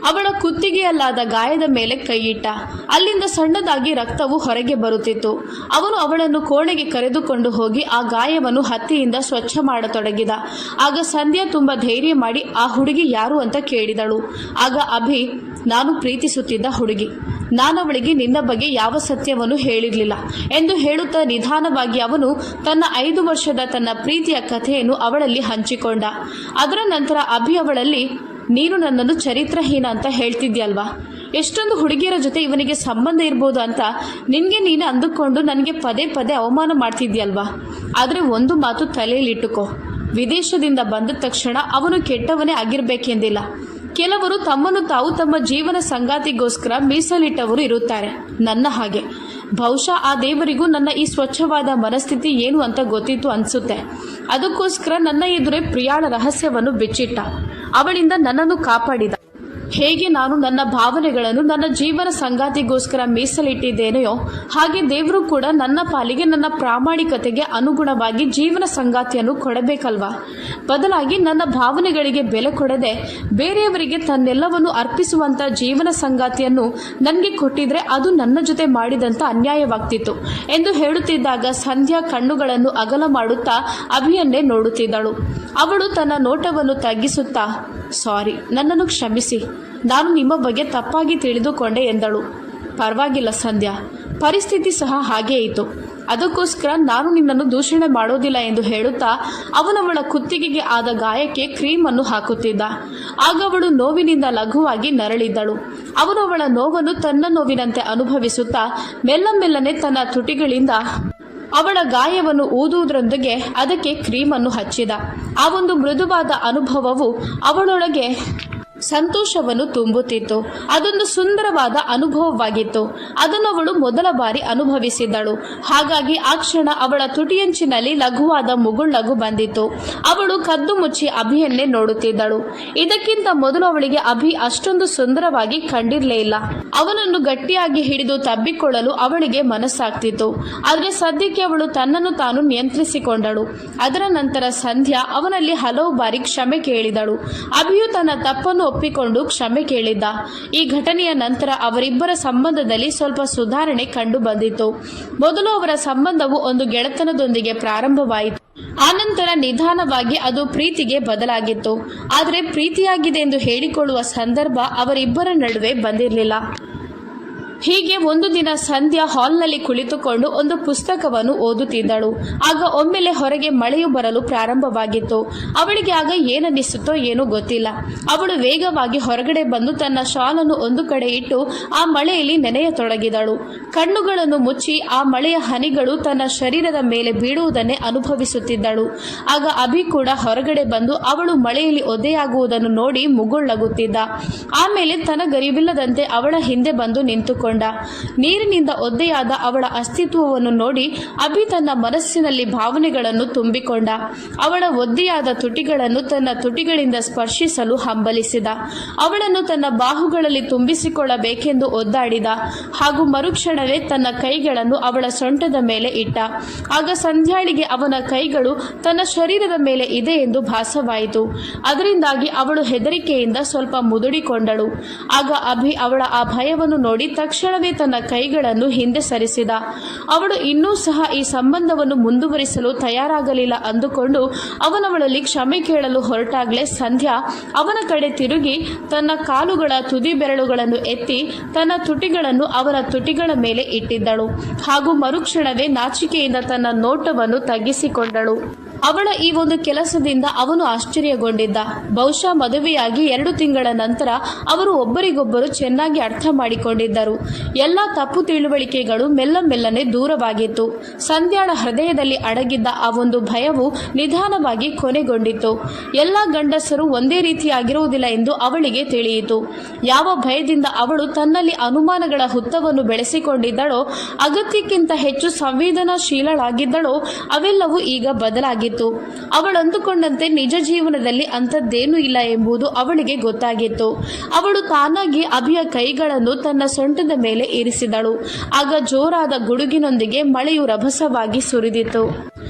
ಅವಳ ಕುತ್ತಿಗೆಯಲ್ಲಾದ ಗಾಯದ ಮೇಲೆ ಕೈಯಿಟ್ಟ. ಅಲ್ಲಿಂದ ಸಣ್ಣದಾಗಿ ರಕ್ತವು ಹೊರಗೆ ಬರುತ್ತಿತ್ತು. ಅವನು ಅವಳನ್ನು ಕೋಣೆಗೆ ಕರೆದುಕೊಂಡು ಹೋಗಿ ಆ ಗಾಯವನ್ನು ಹತ್ತಿಯಿಂದ ಸ್ವಚ್ಛ ಮಾಡತೊಡಗಿದ. ಆಗ ಸಂಧ್ಯಾ ತುಂಬ ಧೈರ್ಯ ಮಾಡಿ ಆ ಹುಡುಗಿ ಯಾರು ಅಂತ ಕೇಳಿದಳು. ಆಗ ಅಭಿ, ನಾನು ಪ್ರೀತಿಸುತ್ತಿದ್ದ ಹುಡುಗಿ, ನಾನವಳಿಗೆ ನಿನ್ನ ಬಗ್ಗೆ ಯಾವ ಸತ್ಯವನ್ನು ಹೇಳಿರಲಿಲ್ಲ ಎಂದು ಹೇಳುತ್ತಾ ನಿಧಾನವಾಗಿ ಅವನು ತನ್ನ 5 ವರ್ಷದ ತನ್ನ ಪ್ರೀತಿಯ ಕಥೆಯನ್ನು ಅವಳಲ್ಲಿ ಹಂಚಿಕೊಂಡ. ಅದರ ನಂತರ ಅಭಿ ಅವಳಲ್ಲಿ, ನೀನು ನನ್ನನ್ನು ಚರಿತ್ರಹೀನ ಅಂತ ಹೇಳ್ತಿದ್ಯಲ್ವಾ? ಎಷ್ಟೊಂದು ಹುಡುಗಿಯರ ಜೊತೆ ಇವನಿಗೆ ಸಂಬಂಧ ಇರ್ಬೋದು ಅಂತ ನಿನಗೆ ನೀನು ಅಂದುಕೊಂಡು ನನಗೆ ಪದೇ ಪದೇ ಅವಮಾನ ಮಾಡ್ತಿದ್ಯಲ್ವಾ? ಆದರೆ ಒಂದು ಮಾತು ತಲೆಯಲ್ಲಿಟ್ಟುಕೋ, ವಿದೇಶದಿಂದ ಬಂದ ತಕ್ಷಣ ಅವನು ಕೆಟ್ಟವನೇ ಆಗಿರಬೇಕೆಂದಿಲ್ಲ. ಕೆಲವರು ತಮ್ಮನ್ನು ತಾವು ತಮ್ಮ ಜೀವನ ಸಂಗಾತಿಗೋಸ್ಕರ ಮೀಸಲಿಟ್ಟವರು ಇರುತ್ತಾರೆ, ನನ್ನ ಹಾಗೆ. ಬಹುಶಃ ಆ ದೇವರಿಗೂ ನನ್ನ ಈ ಸ್ವಚ್ಛವಾದ ಮನಸ್ಥಿತಿ ಏನು ಅಂತ ಗೊತ್ತಿತ್ತು ಅನಿಸುತ್ತೆ. ಅದಕ್ಕೋಸ್ಕರ ನನ್ನ ಎದುರೇ ಪ್ರಿಯಾಳ ರಹಸ್ಯವನ್ನು ಬಿಚ್ಚಿಟ್ಟ. ಅವಳಿಂದ ನನ್ನನ್ನು ಕಾಪಾಡಿದ. ಹೇಗೆ ನಾನು ನನ್ನ ಭಾವನೆಗಳನ್ನು ನನ್ನ ಜೀವನ ಸಂಗಾತಿಗೋಸ್ಕರ ಮೀಸಲಿಟ್ಟಿದ್ದೇನೆಯೋ ಹಾಗೆ ದೇವರು ಕೂಡ ನನ್ನ ಪಾಲಿಗೆ ನನ್ನ ಪ್ರಾಮಾಣಿಕತೆಗೆ ಅನುಗುಣವಾಗಿ ಜೀವನ ಸಂಗಾತಿಯನ್ನು ಕೊಡಬೇಕಲ್ವಾ? ಬದಲಾಗಿ ನನ್ನ ಭಾವನೆಗಳಿಗೆ ಬೆಲೆ ಕೊಡದೆ ಬೇರೆಯವರಿಗೆ ತನ್ನೆಲ್ಲವನ್ನು ಅರ್ಪಿಸುವಂಥ ಜೀವನ ಸಂಗಾತಿಯನ್ನು ನನಗೆ ಕೊಟ್ಟಿದ್ರೆ ಅದು ನನ್ನ ಜೊತೆ ಮಾಡಿದಂಥ ಅನ್ಯಾಯವಾಗ್ತಿತ್ತು ಎಂದು ಹೇಳುತ್ತಿದ್ದಾಗ ಸಂಧ್ಯಾ ಕಣ್ಣುಗಳನ್ನು ಅಗಲ ಮಾಡುತ್ತಾ ಅಭಿಯನ್ನೇ ನೋಡುತ್ತಿದ್ದಳು. ಅವಳು ತನ್ನ ನೋಟವನ್ನು ತಗ್ಗಿಸುತ್ತಾ, ಸಾರಿ, ನನ್ನನ್ನು ಕ್ಷಮಿಸಿ, ನಾನು ನಿಮ್ಮ ಬಗ್ಗೆ ತಪ್ಪಾಗಿ ತಿಳಿದುಕೊಂಡೆ ಎಂದಳು. ಪರವಾಗಿಲ್ಲ ಸಂಧ್ಯಾ, ಪರಿಸ್ಥಿತಿ ಸಹ ಹಾಗೇ ಇತ್ತು. ಅದಕ್ಕೋಸ್ಕರ ನಾನು ನಿನ್ನನ್ನು ದೂಷಣೆ ಮಾಡೋದಿಲ್ಲ ಎಂದು ಹೇಳುತ್ತಾ ಅವನವಳ ಕುತ್ತಿಗೆಗೆ ಆದ ಗಾಯಕ್ಕೆ ಕ್ರೀಮನ್ನು ಹಾಕುತ್ತಿದ್ದ. ಆಗ ಅವಳು ನೋವಿನಿಂದ ಲಘುವಾಗಿ ನರಳಿದ್ದಳು. ಅವನು ಅವಳ ನೋವನ್ನು ತನ್ನ ನೋವಿನಂತೆ ಅನುಭವಿಸುತ್ತಾ ಮೆಲ್ಲನೆ ತನ್ನ ತುಟಿಗಳಿಂದ ಅವಳ ಗಾಯವನ್ನು ಊದುವುದರೊಂದಿಗೆ ಅದಕ್ಕೆ ಕ್ರೀಮನ್ನು ಹಚ್ಚಿದ. ಆ ಒಂದು ಮೃದುವಾದ ಅನುಭವವು ಅವಳೊಳಗೆ ಸಂತೋಷವನ್ನು ತುಂಬುತ್ತಿತ್ತು. ಅದೊಂದು ಸುಂದರವಾದ ಅನುಭವವಾಗಿತ್ತು. ಅದನ್ನು ಅವಳು ಮೊದಲ ಬಾರಿ ಅನುಭವಿಸಿದ್ದಳು. ಹಾಗಾಗಿ ಆ ಕ್ಷಣ ಅವಳ ತುಟಿಯಂಚಿನಲ್ಲಿ ಲಘುವಾದ ಮುಗುಳ್ನಗು ಬಂದಿತ್ತು. ಅವಳು ಕದ್ದು ಮುಚ್ಚಿ ಅಭಿಯನ್ನೇ ನೋಡುತ್ತಿದ್ದಳು. ಇದಕ್ಕಿಂತ ಮೊದಲು ಅವಳಿಗೆ ಅಭಿ ಅಷ್ಟೊಂದು ಸುಂದರವಾಗಿ ಕಂಡಿರಲೇ ಇಲ್ಲ. ಅವನನ್ನು ಗಟ್ಟಿಯಾಗಿ ಹಿಡಿದು ತಬ್ಬಿಕೊಳ್ಳಲು ಅವಳಿಗೆ ಮನಸ್ಸಾಗ್ತಿತ್ತು. ಆದರೆ ಸದ್ಯಕ್ಕೆ ಅವಳು ತನ್ನನ್ನು ತಾನು ನಿಯಂತ್ರಿಸಿಕೊಂಡಳು. ಅದರ ನಂತರ ಸಂಧ್ಯಾ ಅವನಲ್ಲಿ ಹಲವು ಬಾರಿ ಕ್ಷಮೆ ಕೇಳಿದಳು. ಅಭಿಯು ತನ್ನ ತಪ್ಪನ್ನು ಒಪ್ಪಿಕೊಂಡು ಕ್ಷಮೆ ಕೇಳಿದ್ದ. ಈ ಘಟನೆಯ ನಂತರ ಅವರಿಬ್ಬರ ಸಂಬಂಧದಲ್ಲಿ ಸ್ವಲ್ಪ ಸುಧಾರಣೆ ಕಂಡು ಬಂದಿತ್ತು. ಮೊದಲು ಅವರ ಸಂಬಂಧವು ಒಂದು ಗೆಳೆತನದೊಂದಿಗೆ ಪ್ರಾರಂಭವಾಯಿತು. ಆನಂತರ ನಿಧಾನವಾಗಿ ಅದು ಪ್ರೀತಿಗೆ ಬದಲಾಗಿತ್ತು. ಆದರೆ ಪ್ರೀತಿಯಾಗಿದೆ ಎಂದು ಹೇಳಿಕೊಳ್ಳುವ ಸಂದರ್ಭ ಅವರಿಬ್ಬರ ನಡುವೆ ಬಂದಿರಲಿಲ್ಲ. ಹೀಗೆ ಒಂದು ದಿನ ಸಂಧ್ಯಾ ಹಾಲ್ನಲ್ಲಿ ಕುಳಿತುಕೊಂಡು ಒಂದು ಪುಸ್ತಕವನ್ನು ಓದುತ್ತಿದ್ದಳು. ಆಗ ಒಮ್ಮೆಲೆ ಹೊರಗೆ ಮಳೆಯು ಬರಲು ಪ್ರಾರಂಭವಾಗಿತ್ತು. ಅವಳಿಗೆ ಆಗ ಏನನ್ನಿಸುತ್ತೋ ಏನೋ ಗೊತ್ತಿಲ್ಲ. ಅವಳು ವೇಗವಾಗಿ ಹೊರಗಡೆ ಬಂದು ತನ್ನ ಶಾಲನ್ನು ಒಂದು ಕಡೆ ಇಟ್ಟು ಆ ಮಳೆಯಲ್ಲಿ ನೆನೆಯತೊಡಗಿದಳು. ಕಣ್ಣುಗಳನ್ನು ಮುಚ್ಚಿ ಆ ಮಳೆಯ ಹನಿಗಳು ತನ್ನ ಶರೀರದ ಮೇಲೆ ಬೀಳುವುದನ್ನೇ ಅನುಭವಿಸುತ್ತಿದ್ದಳು. ಆಗ ಅಭಿ ಕೂಡ ಹೊರಗಡೆ ಬಂದು ಅವಳು ಮಳೆಯಲ್ಲಿ ಒದ್ದೆಯಾಗುವುದನ್ನು ನೋಡಿ ಮುಗುಳ್ನಗುತ್ತಿದ್ದ. ಆಮೇಲೆ ತನಗರಿವಿಲ್ಲದಂತೆ ಅವಳ ಹಿಂದೆ ಬಂದು ನಿಂತುಕೊಂಡ. ತುಂಬಿಕೊಂಡ. ನೀರಿನಿಂದ ಒದ್ದೆಯಾದ ಅವಳ ಅಸ್ತಿತ್ವವನ್ನು ನೋಡಿ ಅಭಿ ತನ್ನ ಮನಸ್ಸಿನಲ್ಲಿ ಭಾವನೆಗಳನ್ನು ತುಂಬಿಕೊಂಡ. ಅವಳ ಒದ್ದೆಯಾದ ತುಟಿಗಳನ್ನು ತನ್ನ ತುಟಿಗಳಿಂದ ಸ್ಪರ್ಶಿಸಲು ಹಂಬಲಿಸಿದ. ಅವಳನ್ನು ತನ್ನ ಬಾಹುಗಳಲ್ಲಿ ತುಂಬಿಸಿಕೊಳ್ಳಬೇಕೆಂದು ಒದ್ದಾಡಿದ. ಹಾಗೂ ಮರುಕ್ಷಣವೇ ತನ್ನ ಕೈಗಳನ್ನು ಅವಳ ಸೊಂಟದ ಮೇಲೆ ಇಟ್ಟ. ಆಗ ಸಂಧ್ಯಾಳಿಗೆ ಅವನ ಕೈಗಳು ತನ್ನ ಶರೀರದ ಮೇಲೆ ಇದೆ ಎಂದು ಭಾಸವಾಯಿತು. ಅದರಿಂದಾಗಿ ಅವಳು ಹೆದರಿಕೆಯಿಂದ ಸ್ವಲ್ಪ ಮುದುಡಿಕೊಂಡಳು. ಆಗ ಅಭಿ ಅವಳ ಆ ಭಯವನ್ನು ನೋಡಿ ತಕ್ಷಣವೇ ತನ್ನ ಕೈಗಳನ್ನು ಹಿಂದೆ ಸರಿಸಿದ. ಅವಳು ಇನ್ನೂ ಸಹ ಈ ಸಂಬಂಧವನ್ನು ಮುಂದುವರಿಸಲು ತಯಾರಾಗಲಿಲ್ಲ ಅಂದುಕೊಂಡು ಅವನವಳಲ್ಲಿ ಕ್ಷಮೆ ಕೇಳಲು ಹೊರಟಾಗಲೇ ಸಂಧ್ಯಾ ಅವನ ಕಡೆ ತಿರುಗಿ ತನ್ನ ಕಾಲುಗಳ ತುದಿ ಬೆರಳುಗಳನ್ನು ಎತ್ತಿ ತನ್ನ ತುಟಿಗಳನ್ನು ಅವನ ತುಟಿಗಳ ಮೇಲೆ ಇಟ್ಟಿದ್ದಳು. ಹಾಗೂ ಮರುಕ್ಷಣವೇ ನಾಚಿಕೆಯಿಂದ ತನ್ನ ನೋಟವನ್ನು ತಗ್ಗಿಸಿಕೊಂಡಳು. ಅವಳ ಈ ಒಂದು ಕೆಲಸದಿಂದ ಅವನು ಆಶ್ಚರ್ಯಗೊಂಡಿದ್ದ. ಬಹುಶಃ ಮದುವೆಯಾಗಿ 2 ತಿಂಗಳ ನಂತರ ಅವರು ಒಬ್ಬರಿಗೊಬ್ಬರು ಚೆನ್ನಾಗಿ ಅರ್ಥ ಮಾಡಿಕೊಂಡಿದ್ದರು. ಎಲ್ಲ ತಪ್ಪು ತಿಳುವಳಿಕೆಗಳು ಮೆಲ್ಲನೆ ದೂರವಾಗಿತ್ತು. ಸಂಧ್ಯಾಳ ಹೃದಯದಲ್ಲಿ ಅಡಗಿದ್ದ ಆ ಒಂದು ಭಯವು ನಿಧಾನವಾಗಿ ಕೊನೆಗೊಂಡಿತು. ಎಲ್ಲ ಗಂಡಸರು ಒಂದೇ ರೀತಿಯಾಗಿರುವುದಿಲ್ಲ ಎಂದು ಅವಳಿಗೆ ತಿಳಿಯಿತು. ಯಾವ ಭಯದಿಂದ ಅವಳು ತನ್ನಲ್ಲಿ ಅನುಮಾನಗಳ ಹುತ್ತವನ್ನು ಬೆಳೆಸಿಕೊಂಡಿದ್ದಳೋ, ಅಗತ್ಯಕ್ಕಿಂತ ಹೆಚ್ಚು ಸಂವೇದನಾಶೀಲಳಾಗಿದ್ದಳೋ, ಅವೆಲ್ಲವೂ ಈಗ ಬದಲಾಗಿತ್ತು. ಅವಳು ಅಂದುಕೊಂಡಂತೆ ನಿಜ ಜೀವನದಲ್ಲಿ ಅಂಥದ್ದೇನೂ ಇಲ್ಲ ಎಂಬುದು ಅವಳಿಗೆ ಗೊತ್ತಾಗಿತ್ತು. ಅವಳು ತಾನಾಗಿ ಅಭಿಯ ಕೈಗಳನ್ನು ತನ್ನ ಸೊಂಟದ ಮೇಲೆ ಇರಿಸಿದಳು. ಆಗ ಜೋರಾದ ಗುಡುಗಿನೊಂದಿಗೆ ಮಳೆಯು ರಭಸವಾಗಿ ಸುರಿದಿತು.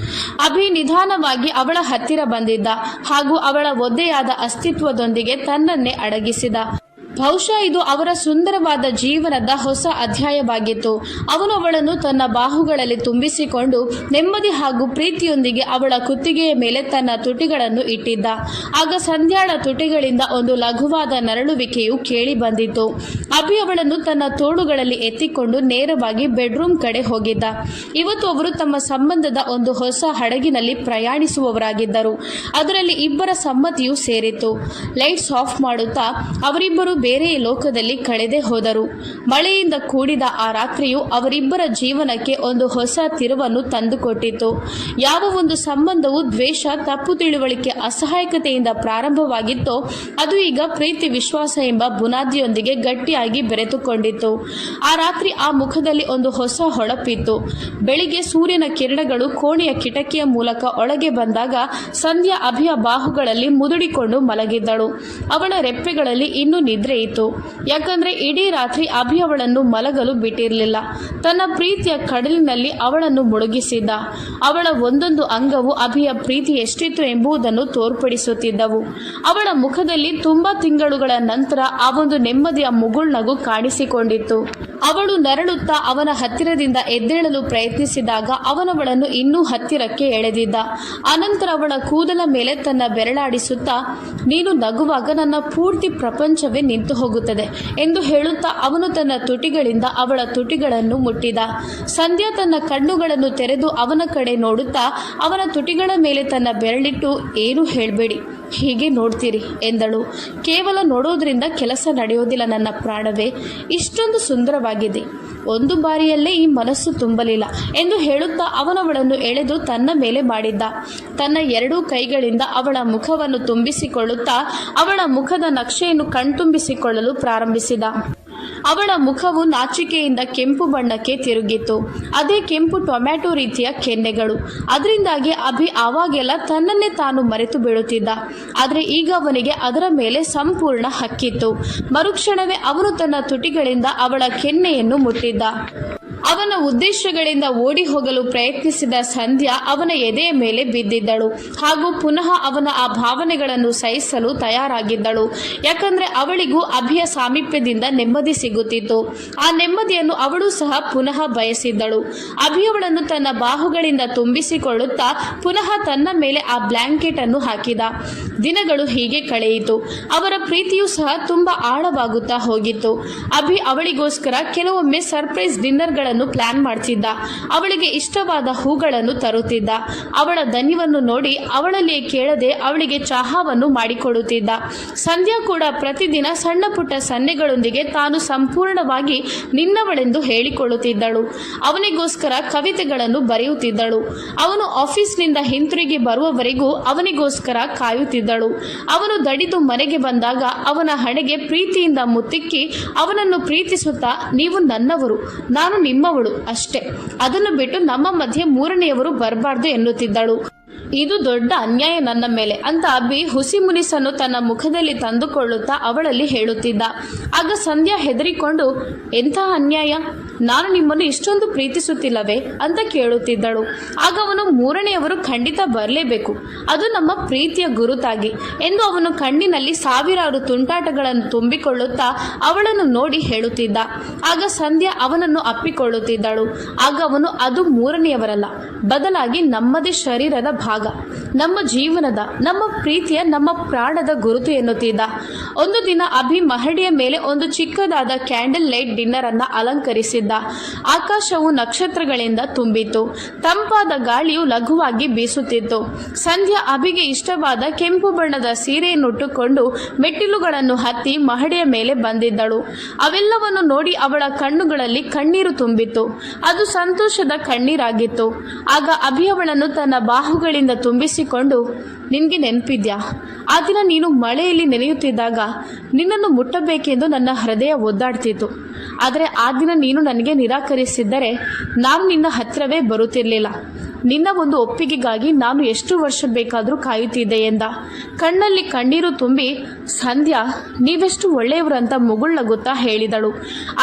ಅಭಿ ನಿಧಾನವಾಗಿ ಅವಳ ಹತ್ತಿರ ಬಂದಿದ್ದ ಹಾಗೂ ಅವಳ ಒದ್ದೆಯಾದ ಅಸ್ತಿತ್ವದೊಂದಿಗೆ ತನ್ನನ್ನೇ ಅಡಗಿಸಿದ. ಬಹುಶಃ ಇದು ಅವರ ಸುಂದರವಾದ ಜೀವನದ ಹೊಸ ಅಧ್ಯಾಯವಾಗಿತ್ತು. ಅವನು ಅವಳನ್ನು ತನ್ನ ಬಾಹುಗಳಲ್ಲಿ ತುಂಬಿಸಿಕೊಂಡು ನೆಮ್ಮದಿ ಹಾಗೂ ಪ್ರೀತಿಯೊಂದಿಗೆ ಅವಳ ಕುತ್ತಿಗೆಯ ಮೇಲೆ ತನ್ನ ತುಟಿಗಳನ್ನು ಇಟ್ಟಿದ್ದ. ಆಗ ಸಂಧ್ಯಾಳ ತುಟಿಗಳಿಂದ ಒಂದು ಲಘುವಾದ ನರಳುವಿಕೆಯು ಕೇಳಿ ಬಂದಿತು. ಅಭಿ ಅವಳನ್ನು ತನ್ನ ತೋಳುಗಳಲ್ಲಿ ಎತ್ತಿಕೊಂಡು ನೇರವಾಗಿ ಬೆಡ್ರೂಮ್ ಕಡೆ ಹೋಗಿದ್ದ. ಇವತ್ತು ಅವರು ತಮ್ಮ ಸಂಬಂಧದ ಒಂದು ಹೊಸ ಹಡಗಿನಲ್ಲಿ ಪ್ರಯಾಣಿಸುವವರಾಗಿದ್ದರು. ಅದರಲ್ಲಿ ಇಬ್ಬರ ಸಮ್ಮತಿಯೂ ಸೇರಿತ್ತು. ಲೈಟ್ಸ್ ಆಫ್ ಮಾಡುತ್ತಾ ಅವರಿಬ್ಬರು ಬೇರೆ ಲೋಕದಲ್ಲಿ ಕಳೆದೇ ಹೋದರು. ಮಳೆಯಿಂದ ಕೂಡಿದ ಆ ರಾತ್ರಿಯು ಅವರಿಬ್ಬರ ಜೀವನಕ್ಕೆ ಒಂದು ಹೊಸ ತಿರುವನ್ನು ತಂದುಕೊಟ್ಟಿತು. ಯಾವ ಒಂದು ಸಂಬಂಧವು ದ್ವೇಷ, ತಪ್ಪು ತಿಳುವಳಿಕೆ, ಅಸಹಾಯಕತೆಯಿಂದ ಪ್ರಾರಂಭವಾಗಿತ್ತೋ ಅದು ಈಗ ಪ್ರೀತಿ, ವಿಶ್ವಾಸ ಎಂಬ ಬುನಾದಿಯೊಂದಿಗೆ ಗಟ್ಟಿಯಾಗಿ ಬೆರೆತುಕೊಂಡಿತ್ತು. ಆ ರಾತ್ರಿ ಆ ಮುಖದಲ್ಲಿ ಒಂದು ಹೊಸ ಹೊಳಪಿತ್ತು. ಬೆಳಿಗ್ಗೆ ಸೂರ್ಯನ ಕಿರಣಗಳು ಕೋಣೆಯ ಕಿಟಕಿಯ ಮೂಲಕ ಒಳಗೆ ಬಂದಾಗ ಸಂಧ್ಯಾ ಅಭಿಯ ಬಾಹುಗಳಲ್ಲಿ ಮುದುಡಿಕೊಂಡು ಮಲಗಿದ್ದಳು. ಅವಳ ರೆಪ್ಪೆಗಳಲ್ಲಿ ಇನ್ನೂ ನಿದ್ರೆ ಇತ್ತು. ಯಾಕಂದ್ರೆ ಇಡೀ ರಾತ್ರಿ ಅಭಿ ಅವಳನ್ನು ಮಲಗಲು ಬಿಟ್ಟಿರಲಿಲ್ಲ. ತನ್ನ ಪ್ರೀತಿಯ ಕಡಲಿನಲ್ಲಿ ಅವಳನ್ನು ಮುಳುಗಿಸಿದ್ದ. ಅವಳ ಒಂದೊಂದು ಅಂಗವು ಅಭಿಯ ಪ್ರೀತಿ ಎಷ್ಟಿತ್ತು ಎಂಬುದನ್ನು ತೋರ್ಪಡಿಸುತ್ತಿದ್ದವು. ಅವಳ ಮುಖದಲ್ಲಿ ತುಂಬಾ ತಿಂಗಳುಗಳ ನಂತರ ಆ ಒಂದು ನೆಮ್ಮದಿಯ ಮುಗುಳ್ನಗು ಕಾಣಿಸಿಕೊಂಡಿತ್ತು. ಅವಳು ನರಳುತ್ತಾ ಅವನ ಹತ್ತಿರದಿಂದ ಎದ್ದೇಳಲು ಪ್ರಯತ್ನಿಸಿದಾಗ ಅವನವಳನ್ನು ಇನ್ನೂ ಹತ್ತಿರಕ್ಕೆ ಎಳೆದಿದ್ದ. ಅನಂತರ ಅವಳ ಕೂದಲ ಮೇಲೆ ತನ್ನ ಬೆರಳಾಡಿಸುತ್ತಾ, ನೀನು ನಗುವಾಗ ನನ್ನ ಪೂರ್ತಿ ಪ್ರಪಂಚವೇ ನಿಂತು ಹೋಗುತ್ತದೆ ಎಂದು ಹೇಳುತ್ತಾ ಅವನು ತನ್ನ ತುಟಿಗಳಿಂದ ಅವಳ ತುಟಿಗಳನ್ನು ಮುಟ್ಟಿದ. ಸಂಧ್ಯಾ ತನ್ನ ಕಣ್ಣುಗಳನ್ನು ತೆರೆದು ಅವನ ಕಡೆ ನೋಡುತ್ತಾ ಅವನ ತುಟಿಗಳ ಮೇಲೆ ತನ್ನ ಬೆರಳಿಟ್ಟು, ಏನು ಹೇಳಬೇಡಿ, ಹೀಗೆ ನೋಡ್ತೀರಿ ಎಂದಳು. ಕೇವಲ ನೋಡೋದ್ರಿಂದ ಕೆಲಸ ನಡೆಯೋದಿಲ್ಲ ನನ್ನ ಪ್ರಾಣವೇ, ಇಷ್ಟೊಂದು ಸುಂದರವಾಗಿದೆ, ಒಂದು ಬಾರಿಯಲ್ಲೇ ಈ ಮನಸ್ಸು ತುಂಬಲಿಲ್ಲ ಎಂದು ಹೇಳುತ್ತಾ ಅವನವಳನ್ನು ಎಳೆದು ತನ್ನ ಮೇಲೆ ಮಾಡಿದ್ದ. ತನ್ನ 2 ಕೈಗಳಿಂದ ಅವಳ ಮುಖವನ್ನು ತುಂಬಿಸಿಕೊಳ್ಳುತ್ತಾ ಅವಳ ಮುಖದ ನಕ್ಷೆಯನ್ನು ಕಣ್ತುಂಬಿಸಿಕೊಳ್ಳಲು ಪ್ರಾರಂಭಿಸಿದ. ಅವಳ ಮುಖವು ನಾಚಿಕೆಯಿಂದ ಕೆಂಪು ಬಣ್ಣಕ್ಕೆ ತಿರುಗಿತ್ತು. ಅದೇ ಕೆಂಪು ಟೊಮ್ಯಾಟೊ ರೀತಿಯ ಕೆನ್ನೆಗಳು. ಅದರಿಂದಾಗಿ ಅಭಿ ಆವಾಗೆಲ್ಲ ತನ್ನನ್ನೇ ತಾನು ಮರೆತು ಬೀಳುತ್ತಿದ್ದ. ಆದರೆ ಈಗ ಅವನಿಗೆ ಅದರ ಮೇಲೆ ಸಂಪೂರ್ಣ ಹಕ್ಕಿತ್ತು. ಮರುಕ್ಷಣವೇ ಅವನು ತನ್ನ ತುಟಿಗಳಿಂದ ಅವಳ ಕೆನ್ನೆಯನ್ನು ಮುಟ್ಟಿದ್ದ. ಅವನ ಉದ್ದೇಶಗಳಿಂದ ಓಡಿ ಹೋಗಲು ಪ್ರಯತ್ನಿಸಿದ ಸಂಧ್ಯಾ ಅವನ ಎದೆಯ ಮೇಲೆ ಬಿದ್ದಿದ್ದಳು ಹಾಗೂ ಪುನಃ ಅವನ ಆ ಭಾವನೆಗಳನ್ನು ಸಹಿಸಲು ತಯಾರಾಗಿದ್ದಳು. ಯಾಕಂದ್ರೆ ಅವಳಿಗೂ ಅಭಿಯ ಸಾಮೀಪ್ಯದಿಂದ ನೆಮ್ಮದಿ ಸಿಗುತ್ತಿತ್ತು. ಆ ನೆಮ್ಮದಿಯನ್ನು ಅವಳು ಸಹ ಪುನಃ ಬಯಸಿದ್ದಳು. ಅಭಿಯವಳನ್ನು ತನ್ನ ಬಾಹುಗಳಿಂದ ತುಂಬಿಸಿಕೊಳ್ಳುತ್ತಾ ಪುನಃ ತನ್ನ ಮೇಲೆ ಆ ಬ್ಲಾಂಕೆಟ್ ಅನ್ನು ಹಾಕಿದ. ದಿನಗಳು ಹೀಗೆ ಕಳೆಯಿತು. ಅವರ ಪ್ರೀತಿಯೂ ಸಹ ತುಂಬಾ ಆಳವಾಗುತ್ತಾ ಹೋಗಿತ್ತು. ಅಭಿ ಅವಳಿಗೋಸ್ಕರ ಕೆಲವೊಮ್ಮೆ ಸರ್ಪ್ರೈಸ್ ಡಿನ್ನರ್ಗಳನ್ನು ಹಬ್ಬಗಳನ್ನು ಪ್ಲಾನ್ ಮಾಡ್ತಿದ್ದ. ಅವಳಿಗೆ ಇಷ್ಟವಾದ ಹೂಗಳನ್ನು ತರುತ್ತಿದ್ದ. ಅವಳ ದನಿವನ್ನು ನೋಡಿ ಅವಳಲ್ಲಿ ಕೇಳದೆ ಅವಳಿಗೆ ಚಹಾವನ್ನು ಮಾಡಿಕೊಡುತ್ತಿದ್ದ. ಸಂಧ್ಯಾ ಕೂಡ ಪ್ರತಿದಿನ ಸಣ್ಣ ಪುಟ್ಟ ಸನ್ನೆಗಳೊಂದಿಗೆ ತಾನು ಸಂಪೂರ್ಣವಾಗಿ ನಿನ್ನವಳೆಂದು ಹೇಳಿಕೊಳ್ಳುತ್ತಿದ್ದಳು. ಅವನಿಗೋಸ್ಕರ ಕವಿತೆಗಳನ್ನು ಬರೆಯುತ್ತಿದ್ದಳು. ಅವನು ಆಫೀಸ್ನಿಂದ ಹಿಂತಿರುಗಿ ಬರುವವರೆಗೂ ಅವನಿಗೋಸ್ಕರ ಕಾಯುತ್ತಿದ್ದಳು. ಅವನು ದಡಿದು ಮನೆಗೆ ಬಂದಾಗ ಅವನ ಹಣೆಗೆ ಪ್ರೀತಿಯಿಂದ ಮುತ್ತಿಕ್ಕಿ ಅವನನ್ನು ಪ್ರೀತಿಸುತ್ತಾ, ನೀವು ನನ್ನವರು, ನಾನು ನಿಮ್ಮವಳು ಅಷ್ಟೇ, ಅದನ್ನು ಬಿಟ್ಟು ನಮ್ಮ ಮಧ್ಯೆ ಮೂರನೆಯವರು ಬರಬಾರ್ದು ಎನ್ನುತ್ತಿದ್ದಳು. ಇದು ದೊಡ್ಡ ಅನ್ಯಾಯ ನನ್ನ ಮೇಲೆ ಅಂತ ಅಭಿ ಹುಸಿ ಮುನಿಸನ್ನು ತನ್ನ ಮುಖದಲ್ಲಿ ತಂದುಕೊಳ್ಳುತ್ತಾ ಅವಳಲ್ಲಿ ಹೇಳುತ್ತಿದ್ದ. ಆಗ ಸಂಧ್ಯಾ ಹೆದರಿಕೊಂಡು, ಎಂಥ ಅನ್ಯಾಯ, ನಾನು ನಿಮ್ಮನ್ನು ಇಷ್ಟೊಂದು ಪ್ರೀತಿಸುತ್ತಿಲ್ಲವೇ ಅಂತ ಕೇಳುತ್ತಿದ್ದಳು. ಆಗ ಅವನು, ಮೂರನೆಯವರು ಖಂಡಿತ ಬರಲೇಬೇಕು, ಅದು ನಮ್ಮ ಪ್ರೀತಿಯ ಗುರುತಾಗಿ ಎಂದು ಅವನು ಕಣ್ಣಿನಲ್ಲಿ ಸಾವಿರಾರು ತುಂಟಾಟಗಳನ್ನು ತುಂಬಿಕೊಳ್ಳುತ್ತಾ ಅವಳನ್ನು ನೋಡಿ ಹೇಳುತ್ತಿದ್ದ. ಆಗ ಸಂಧ್ಯಾ ಅವನನ್ನು ಅಪ್ಪಿಕೊಳ್ಳುತ್ತಿದ್ದಳು. ಆಗ ಅವನು, ಅದು ಮೂರನೆಯವರಲ್ಲ, ಬದಲಾಗಿ ನಮ್ಮದೇ ಶರೀರದ ಭಾಗ, ನಮ್ಮ ಜೀವನದ, ನಮ್ಮ ಪ್ರೀತಿಯ, ನಮ್ಮ ಪ್ರಾಣದ ಗುರುತು ಎನ್ನುತ್ತಿದ್ದ. ಒಂದು ದಿನ ಅಭಿ ಮಹಡಿಯ ಮೇಲೆ ಒಂದು ಚಿಕ್ಕದಾದ ಕ್ಯಾಂಡಲ್ ಲೈಟ್ ಡಿನ್ನರ್ ಅನ್ನ ಅಲಂಕರಿಸಿದ್ದ. ಆಕಾಶವು ನಕ್ಷತ್ರಗಳಿಂದ ತುಂಬಿತ್ತು. ತಂಪಾದ ಗಾಳಿಯು ಲಘುವಾಗಿ ಬೀಸುತ್ತಿತ್ತು. ಸಂಧ್ಯಾ ಅಭಿಗೆ ಇಷ್ಟವಾದ ಕೆಂಪು ಬಣ್ಣದ ಸೀರೆಯನ್ನುಟ್ಟುಕೊಂಡು ಮೆಟ್ಟಿಲುಗಳನ್ನು ಹತ್ತಿ ಮಹಡಿಯ ಮೇಲೆ ಬಂದಿದ್ದಳು. ಅವೆಲ್ಲವನ್ನು ನೋಡಿ ಅವಳ ಕಣ್ಣುಗಳಲ್ಲಿ ಕಣ್ಣೀರು ತುಂಬಿತ್ತು. ಅದು ಸಂತೋಷದ ಕಣ್ಣೀರಾಗಿತ್ತು. ಆಗ ಅಭಿ ಅವಳನ್ನು ತನ್ನ ಬಾಹುಗಳಿಂದ ತುಂಬಿಸಿಕೊಂಡು, ನಿನ್ಗೆ ನೆನಪಿದ್ಯಾ, ಆ ದಿನ ನೀನು ಮಳೆಯಲ್ಲಿ ನೆನೆಯುತ್ತಿದ್ದಾಗ ನಿನ್ನನ್ನು ಮುಟ್ಟಬೇಕೆಂದು ನನ್ನ ಹೃದಯ ಒದ್ದಾಡ್ತಿತ್ತು. ಆದರೆ ಆ ದಿನ ನೀನು ನನಗೆ ನಿರಾಕರಿಸಿದ್ದರೆ ನಾನು ನಿನ್ನ ಹತ್ರವೇ ಬರುತ್ತಿರಲಿಲ್ಲ. ನಿನ್ನ ಒಂದು ಒಪ್ಪಿಗೆಗಾಗಿ ನಾನು ಎಷ್ಟು ವರ್ಷ ಬೇಕಾದರೂ ಕಾಯುತ್ತಿದ್ದೆ ಎಂದ. ಕಣ್ಣಲ್ಲಿ ಕಣ್ಣೀರು ತುಂಬಿ, ಸಂಧ್ಯಾ, ನೀವೆಷ್ಟು ಒಳ್ಳೆಯವರು ಅಂತ ಮುಗುಳ್ನಗುತ್ತಾ ಹೇಳಿದಳು.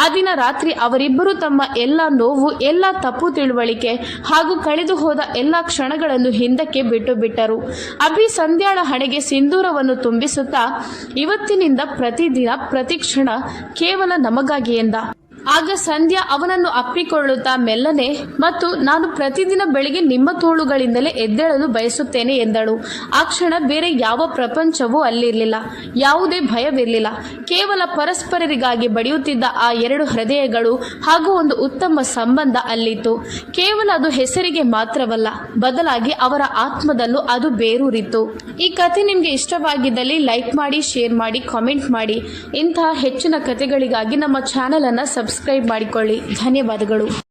ಆ ದಿನ ರಾತ್ರಿ ಅವರಿಬ್ಬರು ತಮ್ಮ ಎಲ್ಲ ನೋವು, ಎಲ್ಲ ತಪ್ಪು ತಿಳುವಳಿಕೆ ಹಾಗೂ ಕಳೆದು ಹೋದ ಎಲ್ಲ ಕ್ಷಣಗಳನ್ನು ಹಿಂದಕ್ಕೆ ಬಿಟ್ಟು ಬಿಟ್ಟರು. ಅಭಿ ಸಂಧ್ಯಾಳ ಹಣೆಗೆ ಸಿಂಧೂರವನ್ನು ತುಂಬಿಸುತ್ತಾ, ಇವತ್ತಿನಿಂದ ಪ್ರತಿದಿನ ಪ್ರತಿ ಕ್ಷಣ ಕೇವಲ ನಮಗಾಗಿ ಎಂದ. ಆಗ ಸಂಧ್ಯಾ ಅವನನ್ನು ಅಪ್ಪಿಕೊಳ್ಳುತ್ತಾ ಮೆಲ್ಲನೆ, ಮತ್ತು ನಾನು ಪ್ರತಿದಿನ ಬೆಳಿಗ್ಗೆ ನಿಮ್ಮ ತೋಳುಗಳಿಂದಲೇ ಎದ್ದೇಳಲು ಬಯಸುತ್ತೇನೆ ಎಂದಳು. ಆ ಕ್ಷಣ ಬೇರೆ ಯಾವ ಪ್ರಪಂಚವೂ ಅಲ್ಲಿರಲಿಲ್ಲ. ಯಾವುದೇ ಭಯವಿರಲಿಲ್ಲ. ಕೇವಲ ಪರಸ್ಪರರಿಗಾಗಿ ಬಡಿಯುತ್ತಿದ್ದ ಆ ಎರಡು ಹೃದಯಗಳು ಹಾಗೂ ಒಂದು ಉತ್ತಮ ಸಂಬಂಧ ಅಲ್ಲಿತ್ತು. ಕೇವಲ ಅದು ಹೆಸರಿಗೆ ಮಾತ್ರವಲ್ಲ, ಬದಲಾಗಿ ಅವರ ಆತ್ಮದಲ್ಲೂ ಅದು ಬೇರೂರಿತ್ತು. ಈ ಕಥೆ ನಿಮಗೆ ಇಷ್ಟವಾಗಿದ್ದಲ್ಲಿ ಲೈಕ್ ಮಾಡಿ, ಶೇರ್ ಮಾಡಿ, ಕಾಮೆಂಟ್ ಮಾಡಿ. ಇಂತಹ ಹೆಚ್ಚಿನ ಕಥೆಗಳಿಗಾಗಿ ನಮ್ಮ ಚಾನೆಲ್ ಅನ್ನು ಸಬ್ಸ್ಕ್ರೈಬ್ ಮಾಡಿಕೊಳ್ಳಿ. ಧನ್ಯವಾದಗಳು.